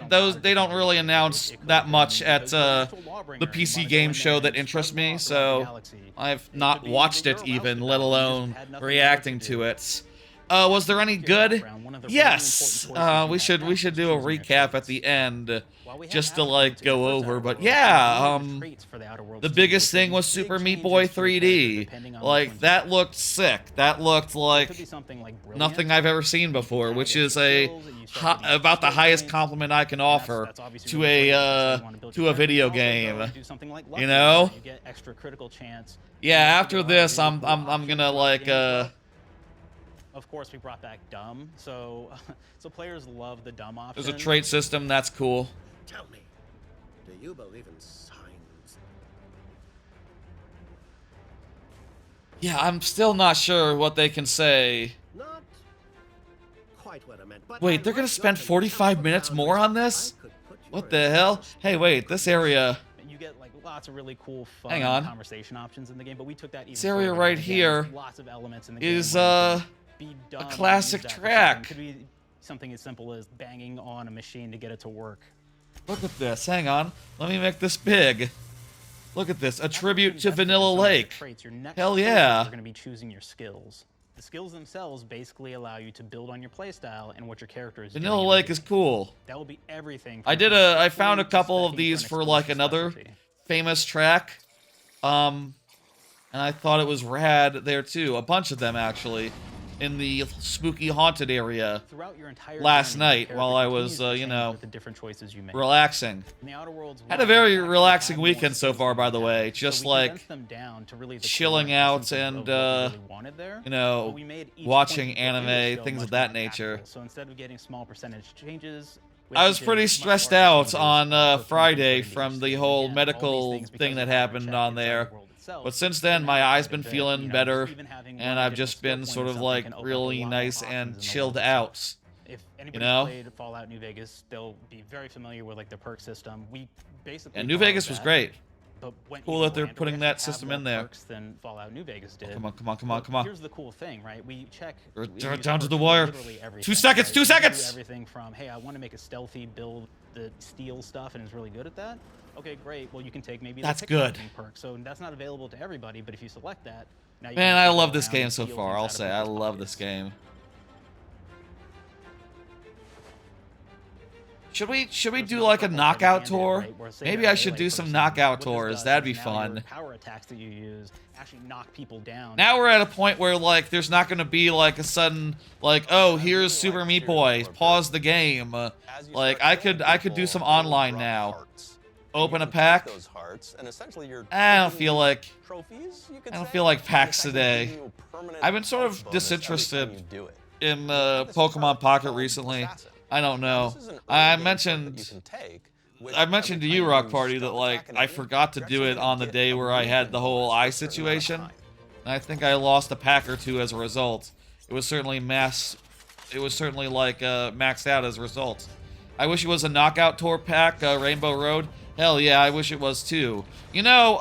don't really announce that much at the PC game show that interests me, so I've not watched it even, let alone reacting to it. Was there any good? Yes. We should do a recap at the end, just to like go over. But yeah, the biggest thing was Super Meat Boy 3D. Like that looked sick. That looked like nothing I've ever seen before, which is about the highest compliment I can offer to a video game. You know? Yeah. After this, I'm gonna like Of course, we brought back dumb, so players love the dumb option. There's a trait system, that's cool. Tell me, do you believe in signs? Yeah, I'm still not sure what they can say. Not quite what I meant. But wait, they're gonna spend 45 minutes more on this? What the hell? Hey, wait, this area. You get like lots of really cool, Hang fun on. conversation options in the game, but we took that even This area further. right Again, here lots of elements in the is game a classic track. It could be something as simple as banging on a machine to get it to work. Look at this. Hang on. Let me make this big. Look at this. A tribute to Vanilla Lake. Hell yeah. You're going to be choosing your skills. The skills themselves basically allow you to build on your playstyle and what your character is doing. Vanilla Lake is cool. That will be everything. I found a couple of these for like another famous track. And I thought it was rad there too. A bunch of them actually. In the spooky haunted area last night while I was, you know, relaxing. Had a very relaxing weekend so far, by the way. Just like chilling out and, you know, watching anime, things of that nature. So instead of getting small percentage changes, I was pretty stressed out on Friday from the whole medical thing that happened on there. But since then, my eye's been feeling better, and I've just been sort of like really nice and chilled out. Anybody You know? who's played Fallout New Vegas, they'll be very familiar with like the perk system. We basically And New Vegas was great. But went Cool even that they're grander. putting We that actually have system more in there. perks than Fallout New Vegas did. Come on, come on, come on, come on. Here's the cool thing, right? We check We're we use down to perks the for wire. literally everything, 2 seconds, right? 2 We do seconds! everything from, hey, I want to make a stealthy build that steals stuff and is really good at that. Okay, great. Well, you can take maybe That's the good. pickpocketing perk. So that's not available to everybody, but if you select that, now you Man, can I go love this around game and so steal far. things I'll out of say I people's love pockets. this game. Should we do like a knockout tour? Maybe I should do some knockout tours. That'd be fun. Power attacks that you use actually knock people down. Now we're at a point where like there's not going to be like a sudden like, oh, here's Super Meat Boy. Pause the game. Like I could do some online now. Open a pack. Those hearts, and essentially you're I don't feel like trophies, you could I don't say. feel like packs And this actually today. gives you a permanent I've been sort health of bonus every time disinterested you do it. in Pokemon Pocket recently. I don't know. I mentioned to you, Rock Party, that like I forgot to do it on the day where I had the whole eye situation. And I think I lost a pack or two as a result. It was certainly like maxed out as a result. I wish it was a knockout tour pack, Rainbow Road. Hell yeah, I wish it was too. You know,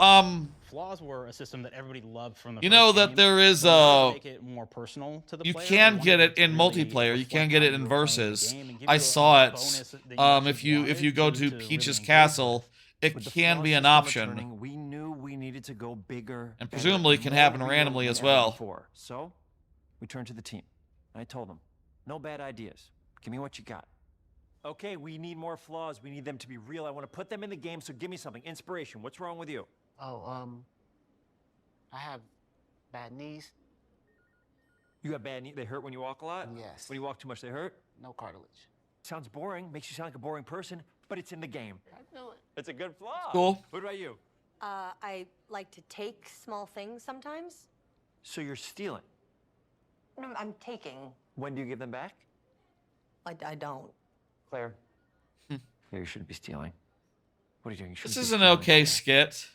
Flaws were a system that everybody loved from the you first know that game, there is but to make it more personal to the you player, can we get wanted it in really multiplayer. You can reflect get how it in you were playing the versus. game and give I you a saw bonus it. that you actually If you go wanted to really Peach's engage Castle, it With the can Flaws be an system option, returning, we knew we needed to go bigger, and better, presumably can more happen real randomly than as ever well. before. So, we turned to the team. I told them, no bad ideas. Give me what you got. Okay, we need more flaws. We need them to be real. I want to put them in the game, so give me something. Inspiration. What's wrong with you? Oh, I have bad knees. You have bad knees. They hurt when you walk a lot? Yes. When you walk too much, they hurt? No cartilage. Sounds boring. Makes you sound like a boring person, but it's in the game. I know it. It's a good flaw. Cool. What about you? I like to take small things sometimes. So you're stealing. No, I'm taking. When do you give them back? I don't. Claire. Yeah, you shouldn't be stealing. What are you doing? You shouldn't This be is an stealing, okay Claire. skit.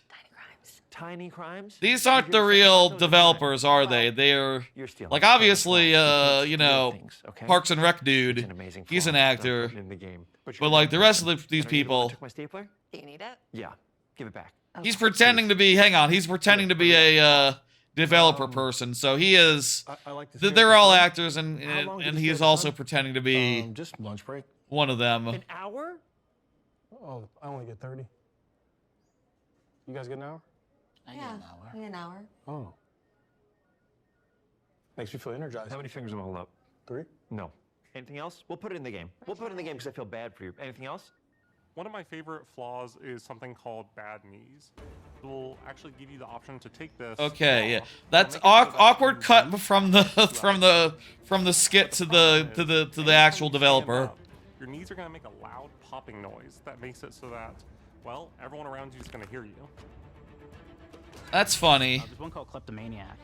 Tiny crimes? These aren't the real developers, are they? They're You're stealing. like obviously, Steal you know, things, okay? Parks and Rec It's dude. an amazing He's flaw an that I'm actor. putting in the game. But like the rest of these Can I get the one people, that took my stapler? Do you need it? Yeah. Give it back. he's pretending to be. Hang on, he's pretending to be a developer person. So he is. I like to They're all stay- actors, and How long did and you he's stay also on? pretending to be Just lunch break. one of them. An hour? Oh, I only get 30. You guys get an hour? I get an hour. I get an hour. Oh. Makes me feel energized. How many fingers am I hold up? 3? No. Anything else? We'll put it in the game. We'll put it in the game because I feel bad for you. Anything else? One of my favorite flaws is something called bad knees. It will actually give you the option to take this. Okay, yeah, that's awkward cut from the from the skit to the actual developer. Your knees are going to make a loud popping noise that makes it so that, well, everyone around you is going to hear you. That's funny. There's one called Kleptomaniac.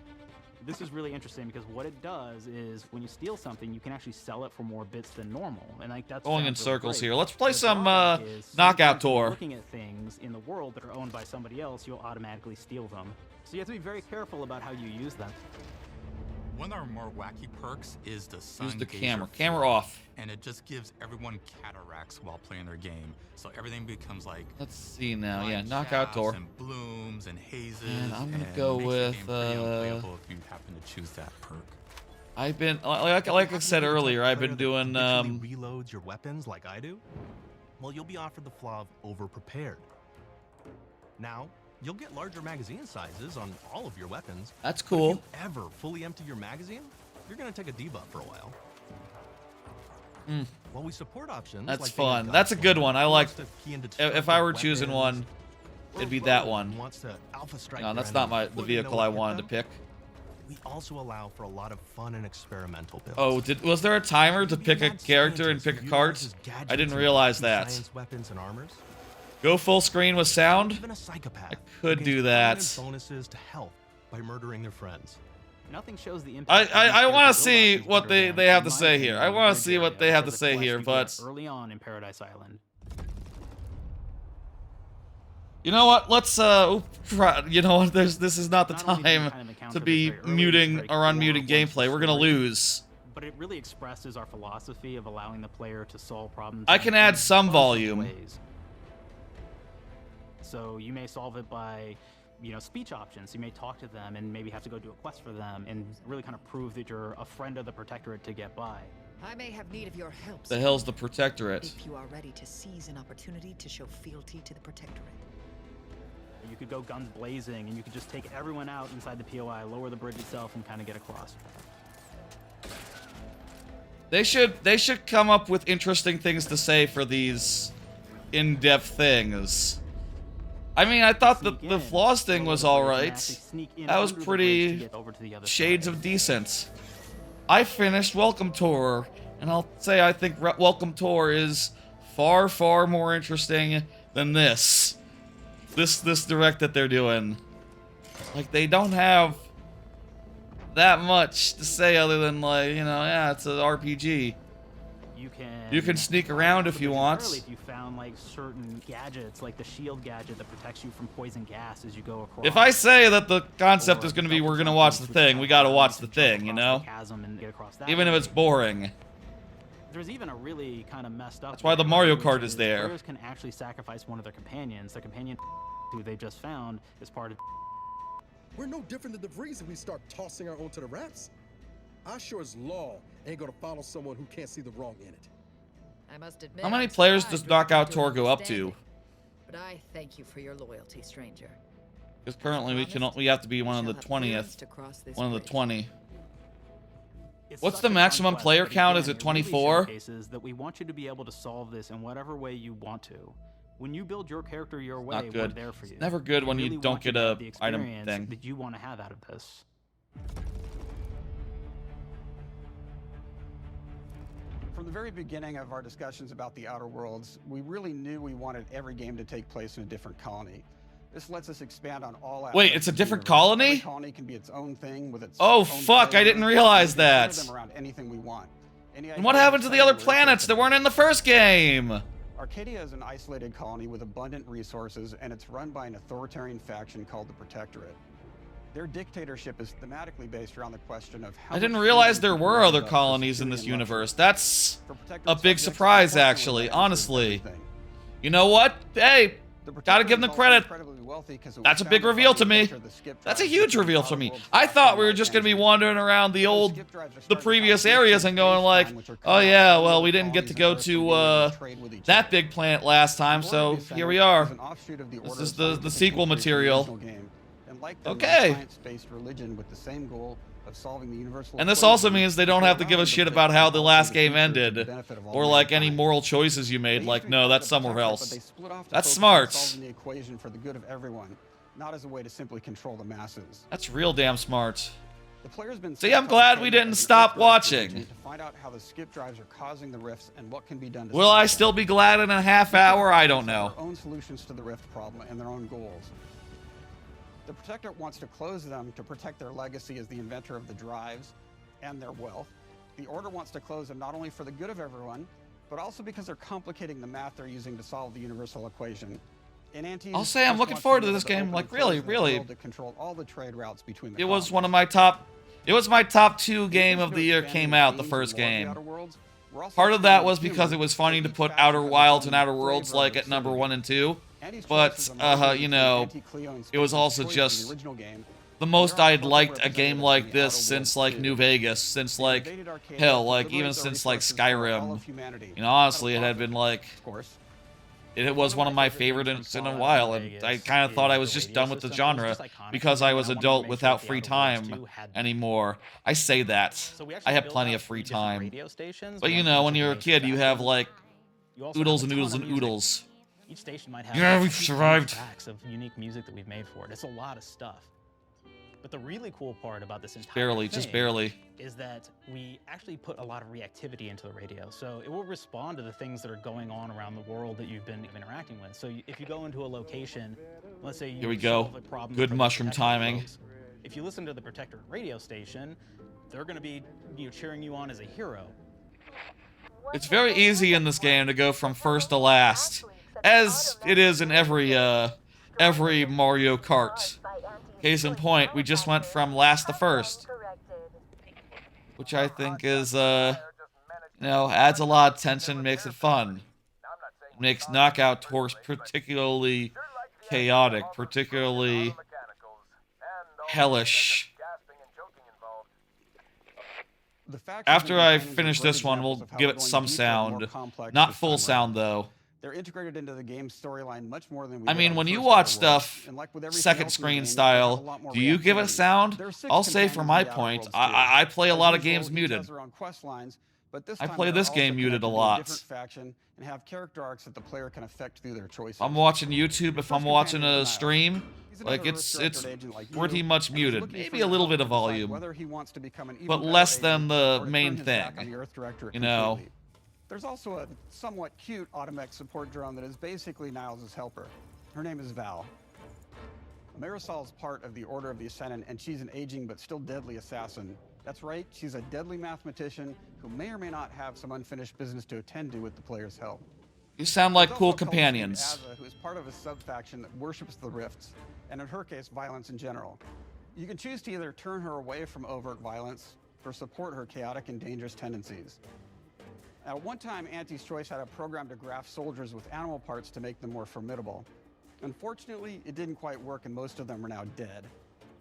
This is really interesting because what it does is when you steal something, you can actually sell it for more bits than normal, and like that's Going in sounds really circles great. here. Let's play The some drawback is knockout sometimes when you're tour. Looking at things in the world that are owned by somebody else, you'll automatically steal them. So you have to be very careful about how you use them. One of our more wacky perks is the sun Use the gauger camera. flow, Camera off. and it just gives everyone cataracts while playing their game. So everything becomes like Let's see now. Yeah, light knockout shafts tour. and blooms and hazes. And I'm gonna and go makes the with, game pretty unplayable if you happen to choose that perk. I've been like I said earlier. I've been doing reloads your weapons like I do. Well, you'll be offered the flaw of over-prepared. Now, you'll get larger magazine sizes on all of your weapons. That's but cool. If you ever fully empty your magazine, you're gonna take a debuff for a while. Mm. While we support options, That's like being fun. a That's a good one. I like. wants to key into If I were destructive choosing weapons, one, it'd be or that rogue one. wants to alpha strike No, your that's not enemy the before you know vehicle what I hit wanted to them. pick. We also allow for a lot of fun and experimental builds. Oh, was there a timer to pick a character and pick a cart? I didn't realize that. Science weapons and armors. Go full screen with sound? Even a psychopath I could who do gains that. permanent bonuses to health by murdering their friends. Nothing shows the impact. I want to see what they have to say here. I want to see what they have to say here, but early on in Paradise Island. you know what? Let's you know what? This is not the time to be muting or unmuting gameplay. We're gonna lose. but it really expresses our philosophy of allowing the player to solve problems. I can add some volume. Ways. So you may solve it by, speech options. You may talk to them and maybe have to go do a quest for them and really kind of prove that you're a friend of the Protectorate to get by. I may have need of your help. The hell's the Protectorate? If you are ready to seize an opportunity to show fealty to the Protectorate. You could go guns blazing and you could just take everyone out inside the POI, lower the bridge itself, and kind of get across. They should come up with interesting things to say for these in-depth things. I mean, I thought the flaws thing was alright. That was pretty shades of decent. I finished Welcome Tour, and I'll say I think Welcome Tour is far, far more interesting than this. This direct that they're doing. Like, they don't have that much to say other than, like, yeah, it's an RPG. You can sneak around if you want. If you found like certain gadgets, like the shield gadget that protects you from poison gas as you go across. If I say that the concept is going to be we're going to watch the thing, we got to watch the thing, Even if it's boring. There's even a really kind of messed up. That's why the Mario Kart is there. Players can actually sacrifice one of their companions. Their companion, who they just found, is part of. We're no different than the Vrees if we start tossing our own to the rats. I sure as law ain't gonna follow someone who can't see the wrong in it. I must admit, How many players does Knockout Tour go up to? But I thank you for your loyalty, stranger. Because currently we have to be one of the 20th. One of the 20. What's the maximum player count? Is it 24? That we want you to be able to solve this in whatever way you want to. When you build your character your way, Not good. we're there for you. It's never good when you don't get a item thing. That you want to have out of this. From the very beginning of our discussions about the Outer Worlds, we really knew we wanted every game to take place in a different colony. This lets us expand on all aspects. Wait, it's a different colony? Every colony can be its own thing with its Oh own fuck, I flavor. didn't realize We can that. center them around anything we want. And what happened to the other planets that weren't in the first game? Arcadia is an isolated colony with abundant resources, and it's run by an authoritarian faction called the Protectorate. Their dictatorship is thematically based around the question of how I didn't much realize freedom there people were give other up for colonies in security this and luxury. universe. That's For Protectorate a big subjects, surprise, unfortunately, actually, that honestly. includes everything. You know what? Hey, The gotta Protectorate give them is also credit. incredibly wealthy 'cause it was That's a big founded by reveal the to me. inventor of the skip That's a drive, huge which reveal is to me. Outer I Worlds thought we were light just gonna be engine. wandering around the previous areas and going like, oh yeah, well we didn't get to go to that big planet last time, so here we are. This is the sequel material. Okay. Science-based religion with the same goal of solving the universal And this also means they don't have to give a shit about how the last game ended, or like any moral choices you made. Like, no, that's somewhere else. That's smart. Solving the equation for the good of everyone, not as a way to simply control the masses. That's real damn smart. The player's been See, I'm glad we didn't stop watching. to find out how the skip drives are causing the rifts and what can be done to Will solve I them. still be glad in a half hour? I don't know. Their own solutions to the rift problem and their own goals. The Protectorate wants to close them to protect their legacy as the inventor of the drives and their wealth. The Order wants to close them not only for the good of everyone, but also because they're complicating the math they're using to solve the universal equation. I'll say I'm looking forward to this game. Like, really. To control all the trade routes between the It was one of my top... It was my top 2 game of the year came out, the first game. Part of that was because it was funny to put Outer Wilds and Outer Worlds like at number 1 and 2. But, you know, it was also just the most I'd liked a game like this since, like, New Vegas, since, like, hell, like, even since, like, Skyrim. You know, honestly, it had been, like, it was one of my favorites in a while, and I kind of thought I was just done with the genre because I was adult without free time anymore. I say that. I have plenty of free time. But, you know, when you're a kid, you have, like, oodles and oodles and oodles. Each station might have Yeah, we've a few survived. tracks of unique music that we've made for it. It's a lot of stuff. But the really cool part about this entire Barely, thing just barely. is that we actually put a lot of reactivity into the radio. So it will respond to the things that are going on around the world that you've been interacting with. So if you go into a location, let's say you Here we solve go. a problem Good for the mushroom Protectorate timing. folks, if you listen to the Protectorate radio station, they're going to be cheering you on as a hero. It's very easy in this game to go from first to last, as it is in every Mario Kart. Case in point, we just went from last to first. which I think is, adds a lot of tension, makes it fun. Makes Knockout Tours particularly chaotic, particularly hellish. After I finish this one, we'll give it some sound. Not full sound, though. They're integrated into the game's storyline much more than we I did mean, on when the you first watch Outer Worlds. stuff And like with everything second else in the screen game, it has a style, lot more do you give it reactivity. sound? There are 6 I'll say for companions my in the Outer point, Worlds I play a As lot of usual, games each muted. has their own quest lines, but this I time play they're this also game muted a connected to lot. different faction and have character arcs that the player can affect through their choices. I'm watching YouTube, if I'm watching companion a is stream, He's like another it's Earth-directed agent like pretty you, much and he's muted. looking for Maybe a your little help bit to of decide volume, whether he wants to become an even but better less than agent the or to main turn his thing. back on the Earth Directorate You know. completely. There's also a somewhat cute automech support drone that is basically Niles' helper. Her name is Val. Marisol's part of the Order of the Ascendant, and she's an aging but still deadly assassin. That's right, she's a deadly mathematician who may or may not have some unfinished business to attend to with the player's help. You sound like There's cool also a cult named companions. Azza, who is part of a sub-faction that worships the rifts, and in her case, violence in general. You can choose to either turn her away from overt violence or support her chaotic and dangerous tendencies. At one time, Auntie's Choice had a program to graft soldiers with animal parts to make them more formidable. Unfortunately, it didn't quite work, and most of them are now dead.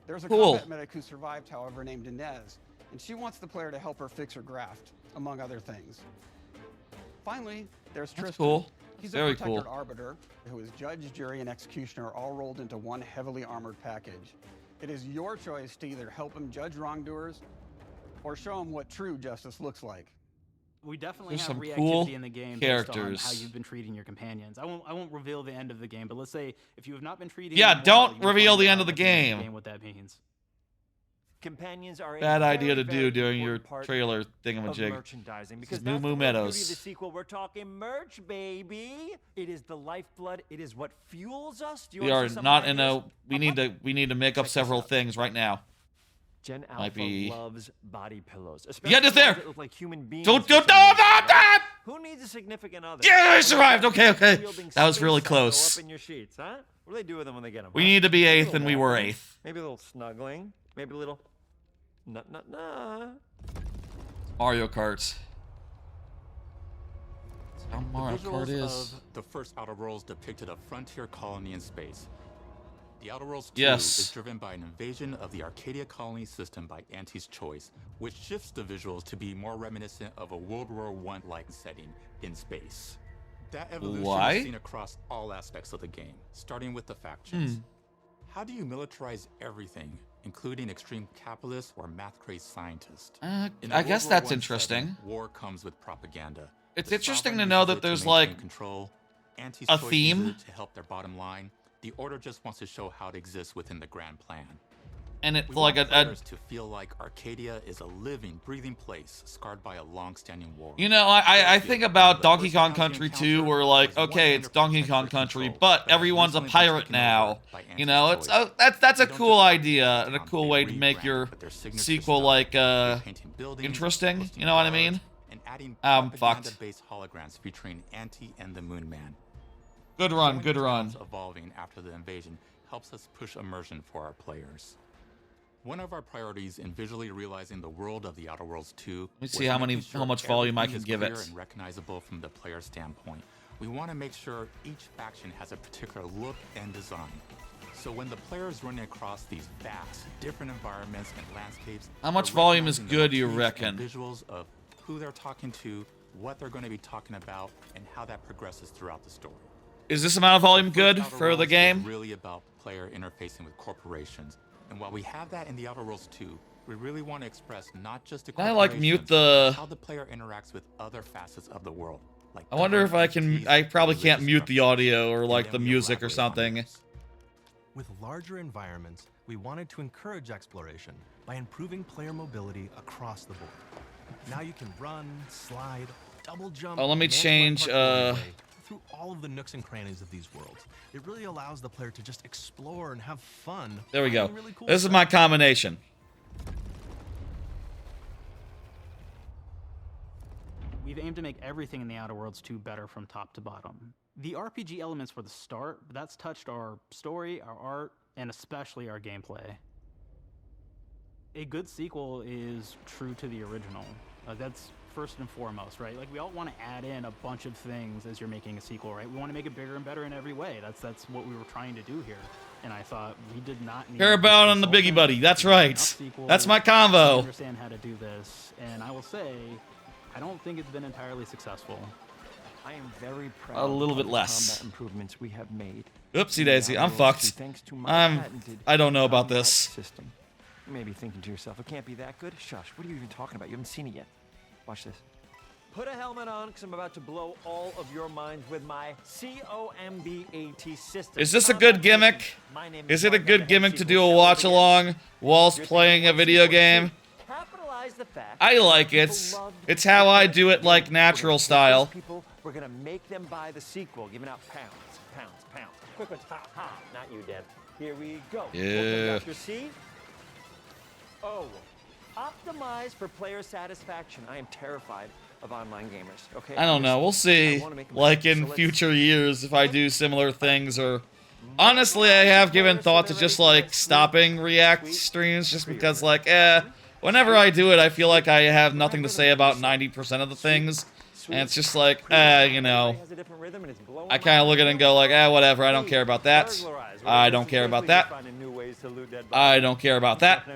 There's a combat medic who survived, however, named Inez, and she wants the player to help her fix her graft, among other things. Finally, there's That's Tristan. cool. He's Very a protected cool. arbiter who is judge, jury, and executioner all rolled into one heavily armored package. It is your choice to either help him judge wrongdoers or show him what true justice looks like. We definitely There's have some reactivity cool in the game characters. based on how you've been treating your companions. I won't reveal the end of the game, but let's say if you have not been treating Yeah, them well, don't you'll reveal find the out end of the at end game. what that means. Companions are a Bad idea very, to very do during your important part trailer of thingamajig. merchandising, This because is Moo that's Moo the real beauty of Meadows. the sequel. We're talking merch, baby. It is the lifeblood. It is what fuels us. Do you We wanna are see some not in ideas? a. We need to make up several things right now. Gen Might Alpha be. loves body pillows. Yeah, just especially there. ones that look like human beings Don't for some no, reason, no, right? no. Who needs a significant other? Yeah, I When you survived. got Okay, okay. wielding That was space really psycho close. Up in your sheets, huh? What do they do with them when they get them? We huh? need to be Maybe a eighth, little and we were walking, eighth. Maybe a little snuggling. Maybe a little. Nah. Mario Kart. That's how Mario The Kart visuals is. of the first Outer Worlds depicted a frontier colony in space. The Outer Worlds 2 Yes. is driven by an invasion of the Arcadia colony system by Auntie's Choice, which shifts the visuals to be more reminiscent of a World War I-like setting in space. That evolution Why? is seen across all aspects of the game, starting with the factions. How do you militarize everything, including extreme capitalists or math-crazed scientists? In a I World guess War that's I interesting. setting, war comes with propaganda. It's The interesting sovereign to know uses that it to there's, maintain like, control. Auntie's a Choice theme. uses it to help their bottom line. The Order just wants to show how it exists within the grand plan. And it's We like want a. players to feel like Arcadia is a living, breathing place scarred by a long-standing war. You know, I think about Donkey Kong Country 2, where like, okay, it's Donkey Kong Country, but everyone's a pirate now. You know, it's that's a cool idea and a cool way to make your sequel like interesting. You know what I mean? And adding Fucked. propaganda-based holograms featuring Auntie and the Moon Man. Good run, Showing good the run. towns evolving after the invasion helps us push immersion for our players. One of our priorities in visually realizing the world of the Outer Worlds 2 Let me see how much volume I can give it. and recognizable from the player standpoint. We want to make sure each faction has a particular look and design. So when the player is running across these vast, different environments and landscapes, How much they're volume is recognizing the good, you motifs reckon? and visuals of who they're talking to, what they're going to be talking about, and how that progresses throughout the story. Is this amount of volume The first good Outer for the Worlds game? is really about player interfacing with corporations. And while we have that in the Outer Worlds 2, we really want to express not just the Can I, like, mute corporations, the- but how the player interacts with other facets of the world. Like I wonder if I can. government I probably entities, can't mute the audio or and like then the we music or elaborate on something. those. With larger environments, we wanted to encourage exploration by improving player mobility across the board. Now you can run, slide, double jump, Oh, let me maneuver and change, parkour your way through all of the nooks and crannies of these worlds. It really allows the player to just explore and have fun. There we go. finding really cool This is stuff. my combination. We've aimed to make everything in the Outer Worlds 2 better from top to bottom. The RPG elements were the start, but that's touched our story, our art, and especially our gameplay. a good sequel is true to the original. That's first and foremost, right? Like, we all want to add in a bunch of things as you're making a sequel, right? We want to make it bigger and better in every way. That's what we were trying to do here. And I thought we did not need Paramount on the Biggie Buddy. That's right. That's my I combo. understand how to do this, and I will say, I don't think it's been entirely successful. I am very proud A little of bit the less. combat improvements we have made. Oopsie daisy, I'm fucked. Thanks to my I don't know about combat this. System. You may be thinking to yourself, it can't be that good. Shush, what are you even talking about? You haven't seen it yet. Watch this. Put a helmet on, because I'm about to blow all of your minds with my COMBAT system. Is this a good gimmick? Is it a good gimmick to do a watch along whilst playing a video game? Capitalize the fact I like it. It's how I do it, like natural style. People, we're gonna make them buy the sequel, giving out pounds. Quick ones, ha ha. Not you, Deb. Here we go. Yeah. Dr. C. Oh, optimize for player satisfaction. I am terrified of online gamers. Okay. I don't know. We'll see. Like in future years, if I do similar things, or honestly, I have given thought to just like stopping React streams, just because like, whenever I do it, I feel like I have nothing to say about 90% of the things, and it's just like, you know, I kind of look at it and go like, whatever. I don't care about that. I don't care about that. I don't care about that.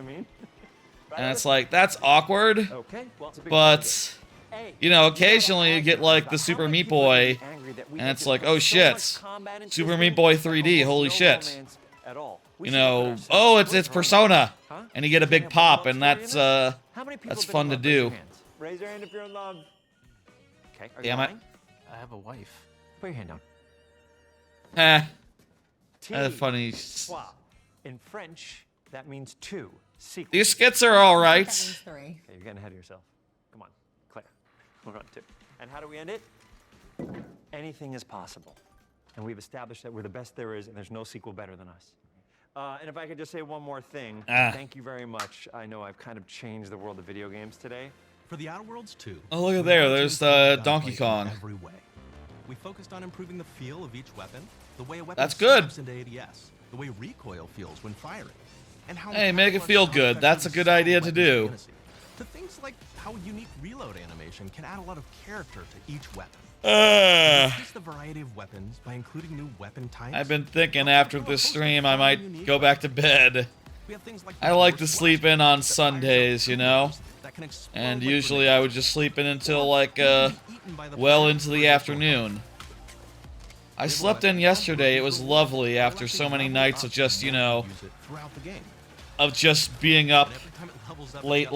And it's like, that's awkward. But you know, occasionally you get like the Super Meat Boy, and it's like, oh shit, Super Meat Boy 3D, holy shit. You know, oh, it's Persona, and you get a big pop, and that's fun to do. Raise your hand if you're in love. Okay. Damn it. I have a wife. Put your hand down. That's funny. In French, that means two. Sequel. These skits are alright. Okay, you're getting ahead of yourself. Come on, Claire. We're on two. And how do we end it? Anything is possible. And we've established that we're the best there is, and there's no sequel better than us. And if I could just say one more thing, thank you very much. I know I've kind of changed the world of video games today. For the Outer Worlds 2. Oh, look at there. There's Donkey Kong. Every way. We focused on improving the feel of each weapon, the way a weapon That's good. snaps into ADS, the way recoil feels when firing, and how hey, make it feel good. That's a good idea to do. To things like how unique reload animation can add a lot of character to each weapon. Increase the variety of weapons by including new weapon types. I've been thinking after this stream I might go back to bed. I like to sleep in on Sundays, you know? And usually I would just sleep in until like, well into the afternoon. I slept in yesterday. It was lovely after so many nights of just, you know, of just being up late.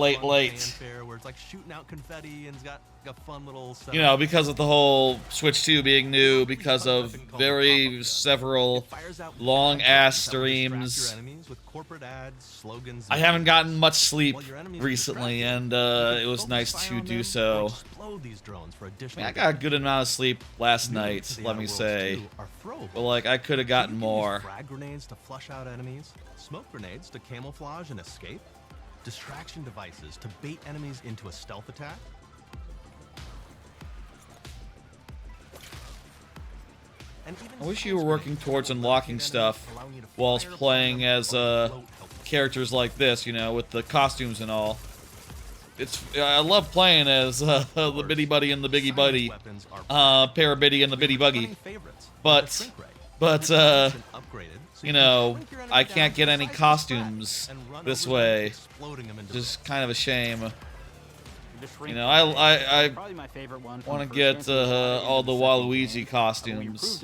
You know, because of the whole Switch 2 being new, because of several long-ass streams. I haven't gotten much sleep recently, and it was nice to do so. I mean, I got a good amount of sleep last night, let me say. But, like, I could have gotten more. Frag grenades to flush out enemies, smoke grenades to camouflage and escape, distraction devices to bait enemies into a stealth attack. I wish you were working towards unlocking stuff whilst playing as characters like this, you know, with the costumes and all. I love playing as the Bitty Buddy and the Biggie Buddy, Parabitty and the Bitty Buggy, but you know, I can't get any costumes this way. Just kind of a shame. You know, I want to get all the Waluigi costumes.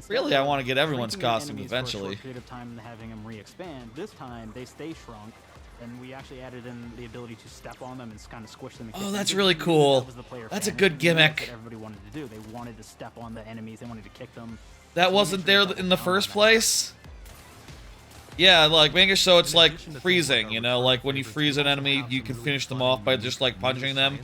Really, I want to get everyone's costume eventually. Time having them re-expand. This time they stay shrunk, and we actually added in the ability to step on them and kind of squish them. Oh, that's really cool. That's a good gimmick. That's what everybody wanted to do. They wanted to step on the enemies. They wanted to kick them. That wasn't there in the first place? Yeah, like, making it so it's like freezing, you know? Like, when you freeze an enemy, you can finish them off by just, like, punching them.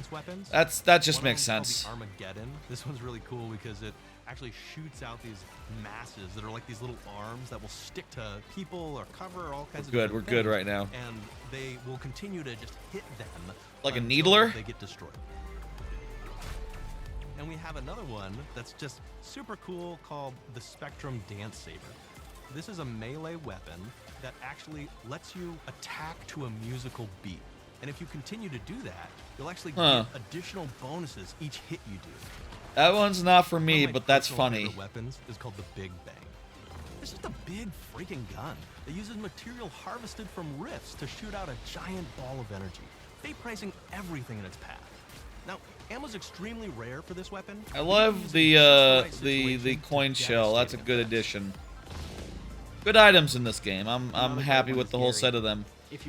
That just makes sense. Armageddon. This one's really cool because it actually shoots out these masses that are like these little arms that will stick to people or cover or all kinds of We're good right now. And they will continue to just hit them. Like a needler? They get destroyed. And we have another one that's just super cool called the Spectrum Dance Saber. This is a melee weapon that actually lets you attack to a musical beat. And if you continue to do that, you'll actually get additional bonuses each hit you do. That one's not for me, One of my but that's personal funny. favorite weapons is called the Big Bang. It's just a big freaking gun that uses material harvested from rifts to shoot out a giant ball of energy, vaporizing everything in its path. Now, ammo's extremely rare for this weapon. I love the coin shell. That's a good addition. Good items in this game. I'm happy with the whole set of them.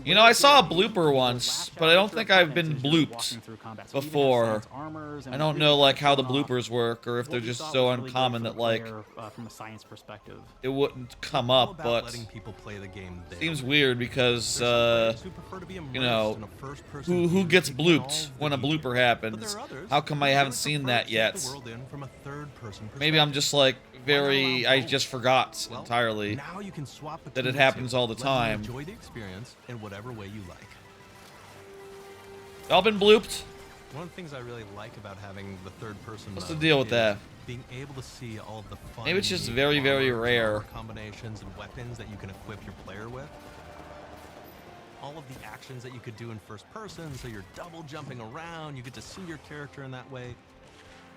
You know, I saw a blooper once, but I don't think I've been blooped before. I don't know like how the bloopers work, or if they're just so uncommon that like from a science perspective, it wouldn't come up. But seems weird because you know, who gets blooped when a blooper happens? How come I haven't seen that yet? Maybe I'm just like I just forgot entirely that it happens all the time. Enjoy the experience in whatever way you like. Y'all been blooped? One of the things I really like about having the third-person What's the mode deal with is that? being able to see all of the fun, Maybe it's just unique very, very armor, rare. combinations and weapons that you can equip your player with. All of the actions that you could do in first person, so you're double jumping around, you get to see your character in that way.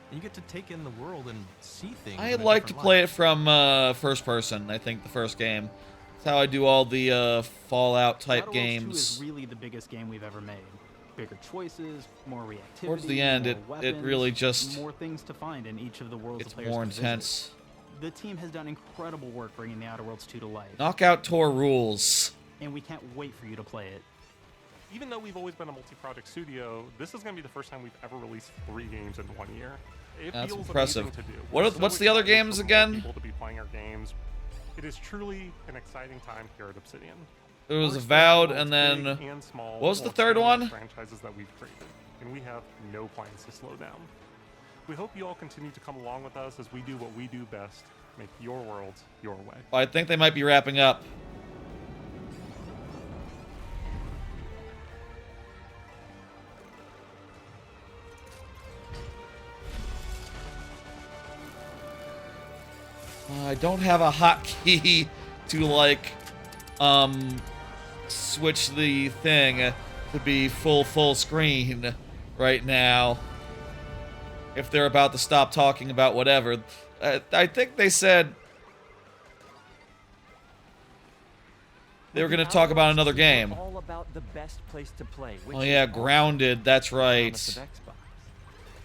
And you get to take in the world and see things. I'd like to play it from first person. I think the first game. That's how I do all the Fallout type Outer Worlds 2 games. is really the biggest game we've ever made. Bigger choices, more reactivity. Towards the end, more it really weapons, just more things to find in each of the worlds. it's the players more can visit. intense. The team has done incredible work bringing the Outer Worlds 2 to life, Knockout Tour rules. and we can't wait for you to play it. Even though we've always been a multi-project studio, this is going to be the first time we've ever released 3 games in 1 year. It That's feels impressive. amazing to do. What's the other games for more again? People to be playing our games. It is truly an exciting time here at Obsidian. There was We're Avowed, exploring and both then big and small what was the while third expanding one? Franchises that we've created, and we have no plans to slow down. We hope you all continue to come along with us as we do what we do best: make your world your way. I think they might be wrapping up. I don't have a hotkey to like switch the thing to be full screen right now. If they're about to stop talking about whatever. I think they said they were going to talk about another game. All about the best place to play. Oh yeah, Grounded, that's right.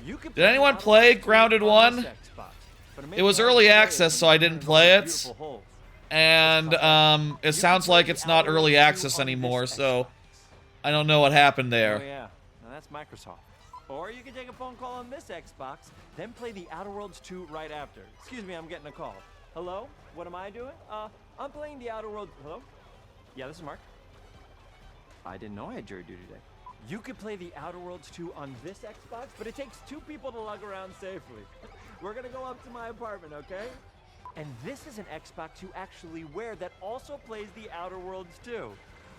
Did Did anyone play Grounded 1? It was early access, so I didn't play it. And it sounds like it's not early access anymore, so I don't know what happened Oh there. yeah, now that's Microsoft. Or you can take a phone call on this Xbox, then play the Outer Worlds 2 right after. Excuse me, I'm getting a call. Hello? What am I doing? I'm playing the Outer Worlds. Hello? Yeah, this is Mark. I didn't know I had jury duty today. You could play the Outer Worlds 2 on this Xbox, but it takes 2 people to lug around safely. We're gonna go up to my apartment, okay? And this is an Xbox you actually wear that also plays the Outer Worlds 2.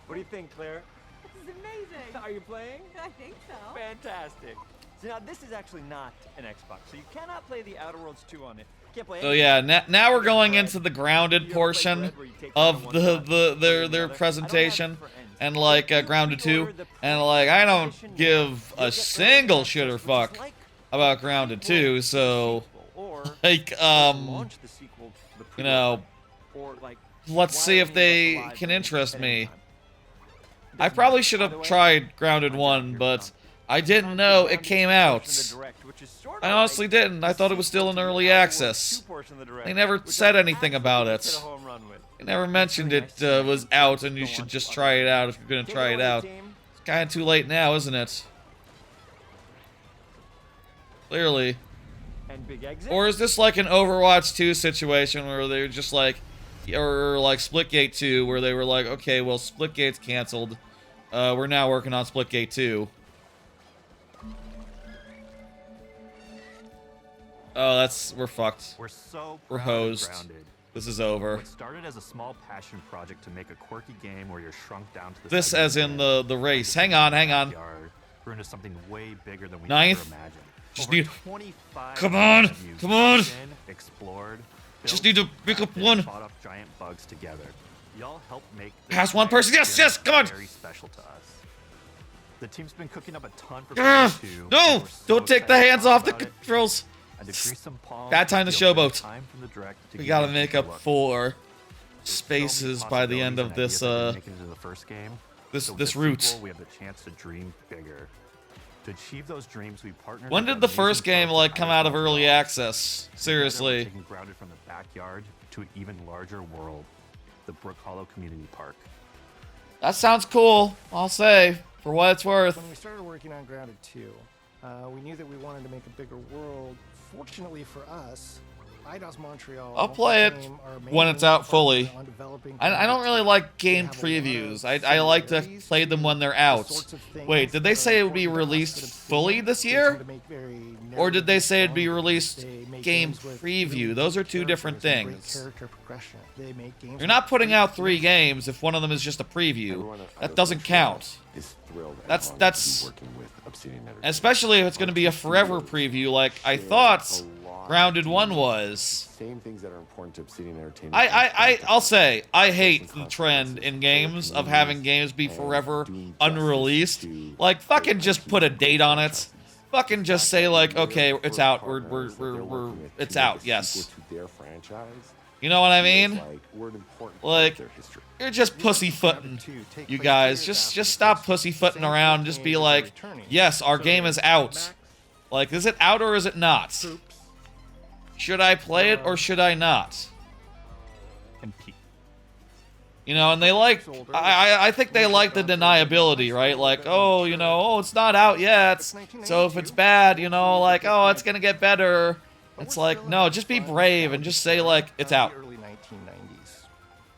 What do you think, Claire? This is amazing. Are you playing? I think so. Fantastic. So now this is actually not an Xbox, so you cannot play the Outer Worlds 2 on it. Can't play So anything. yeah, now we're going into the Grounded portion of their presentation, and like Grounded 2, and like I don't give a single shit or fuck about Grounded 2, so like you know, let's see if they can interest me. I probably should have tried Grounded 1, but I didn't know it came out. I honestly didn't. I thought it was still in early access. They never said anything about it. They never mentioned it was out and you should just try it out if you're going to try it out. It's kind of too late now, isn't it? Clearly. Or is this like an Overwatch 2 situation where they're just like, or like Splitgate 2, where they were like, okay, well, Splitgate's canceled. We're now working on Splitgate 2. Oh, we're fucked. We're hosed. This is over. What started as a small passion project to make a quirky game where you're shrunk down to the This as in the race. Hang on. Grew into something way bigger than we Ninth. ever imagined. Just Over need. 25 Come on. games Come on. explored. Just built, need to pick up one. fought up giant bugs together. Y'all help make the Pass one entire person. Yes, yes, come on. very special to us. The team's been cooking up a ton for Ah, Phase 2. no! We're so Don't take the excited to hands talk off the about it. controls. And to grease some palms, Bad time to steal a bit of showboat. time from the direct to We give gotta you a make deeper up look. 4 There's so spaces many by the end of possibilities this and ideas that didn't make it into the first game. this So with this the route. sequel, we have the chance to dream bigger. To achieve those dreams, we partnered When with did the amazing first game folks at like come out of Mario Kart early World. access? Together, we're Seriously. taking Grounded from the backyard to an even larger world, the Brook Hollow Community Park. That sounds cool, I'll say, for what it's worth. When we started working on Grounded 2, we knew that we wanted to make a bigger world. Fortunately for us, IDOS Montreal I'll play it became our main when it's out fully. on developing I don't really like game previews. I like to play them when they're out. Wait, did they say it would be released fully this year? Or did they say it'd be released game preview? Those are two different things. character progression. They make games You're not putting out 3 games if one of them is just a preview. That doesn't count. That's especially if it's going to be a forever preview like I thought Grounded 1 was. Same things that are important to Obsidian Entertainment. I'll say I hate the trend in games of having games be forever unreleased. Like fucking just put a date on it. Fucking just say like, okay, it's out. It's out. Yes. You know what I mean? Like, you're just pussyfooting, you guys. Just stop pussyfooting around. Just be like, yes, our game is out. Like, is it out or is it not? Should I play it or should I not? You know, and they like, I think they like the deniability, right? Like, oh, you know, oh, it's not out yet. So if it's bad, you know, like, oh, it's gonna get better. It's like, no, just be brave and just say, like, it's out. Early 1990s.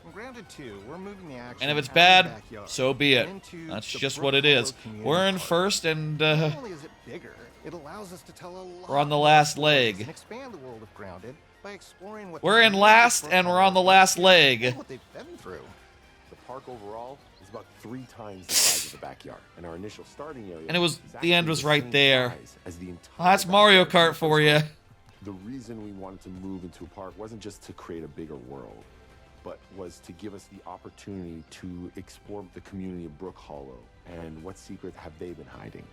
In Grounded 2, we're moving the action And if it's out of the bad, backyard so be it. into That's the just Brook what it Hollow is. Community We're in Park. first and, Not only is it bigger, it allows us to tell a lot we're on the more last stories leg. and expand the world of Grounded by exploring what We're in the last Brook and we're Hollow on the last is leg. and what they've been through. The park overall is about 3 times the size of the backyard, and our initial starting area. And it was, is the actually end was the right same there. size as the entire Well, that's Mario backyard Kart for you. The reason we wanted to move into a park wasn't just to create a bigger world, but was to give us the opportunity to explore the community of Brook Hollow and what secrets have they been hiding.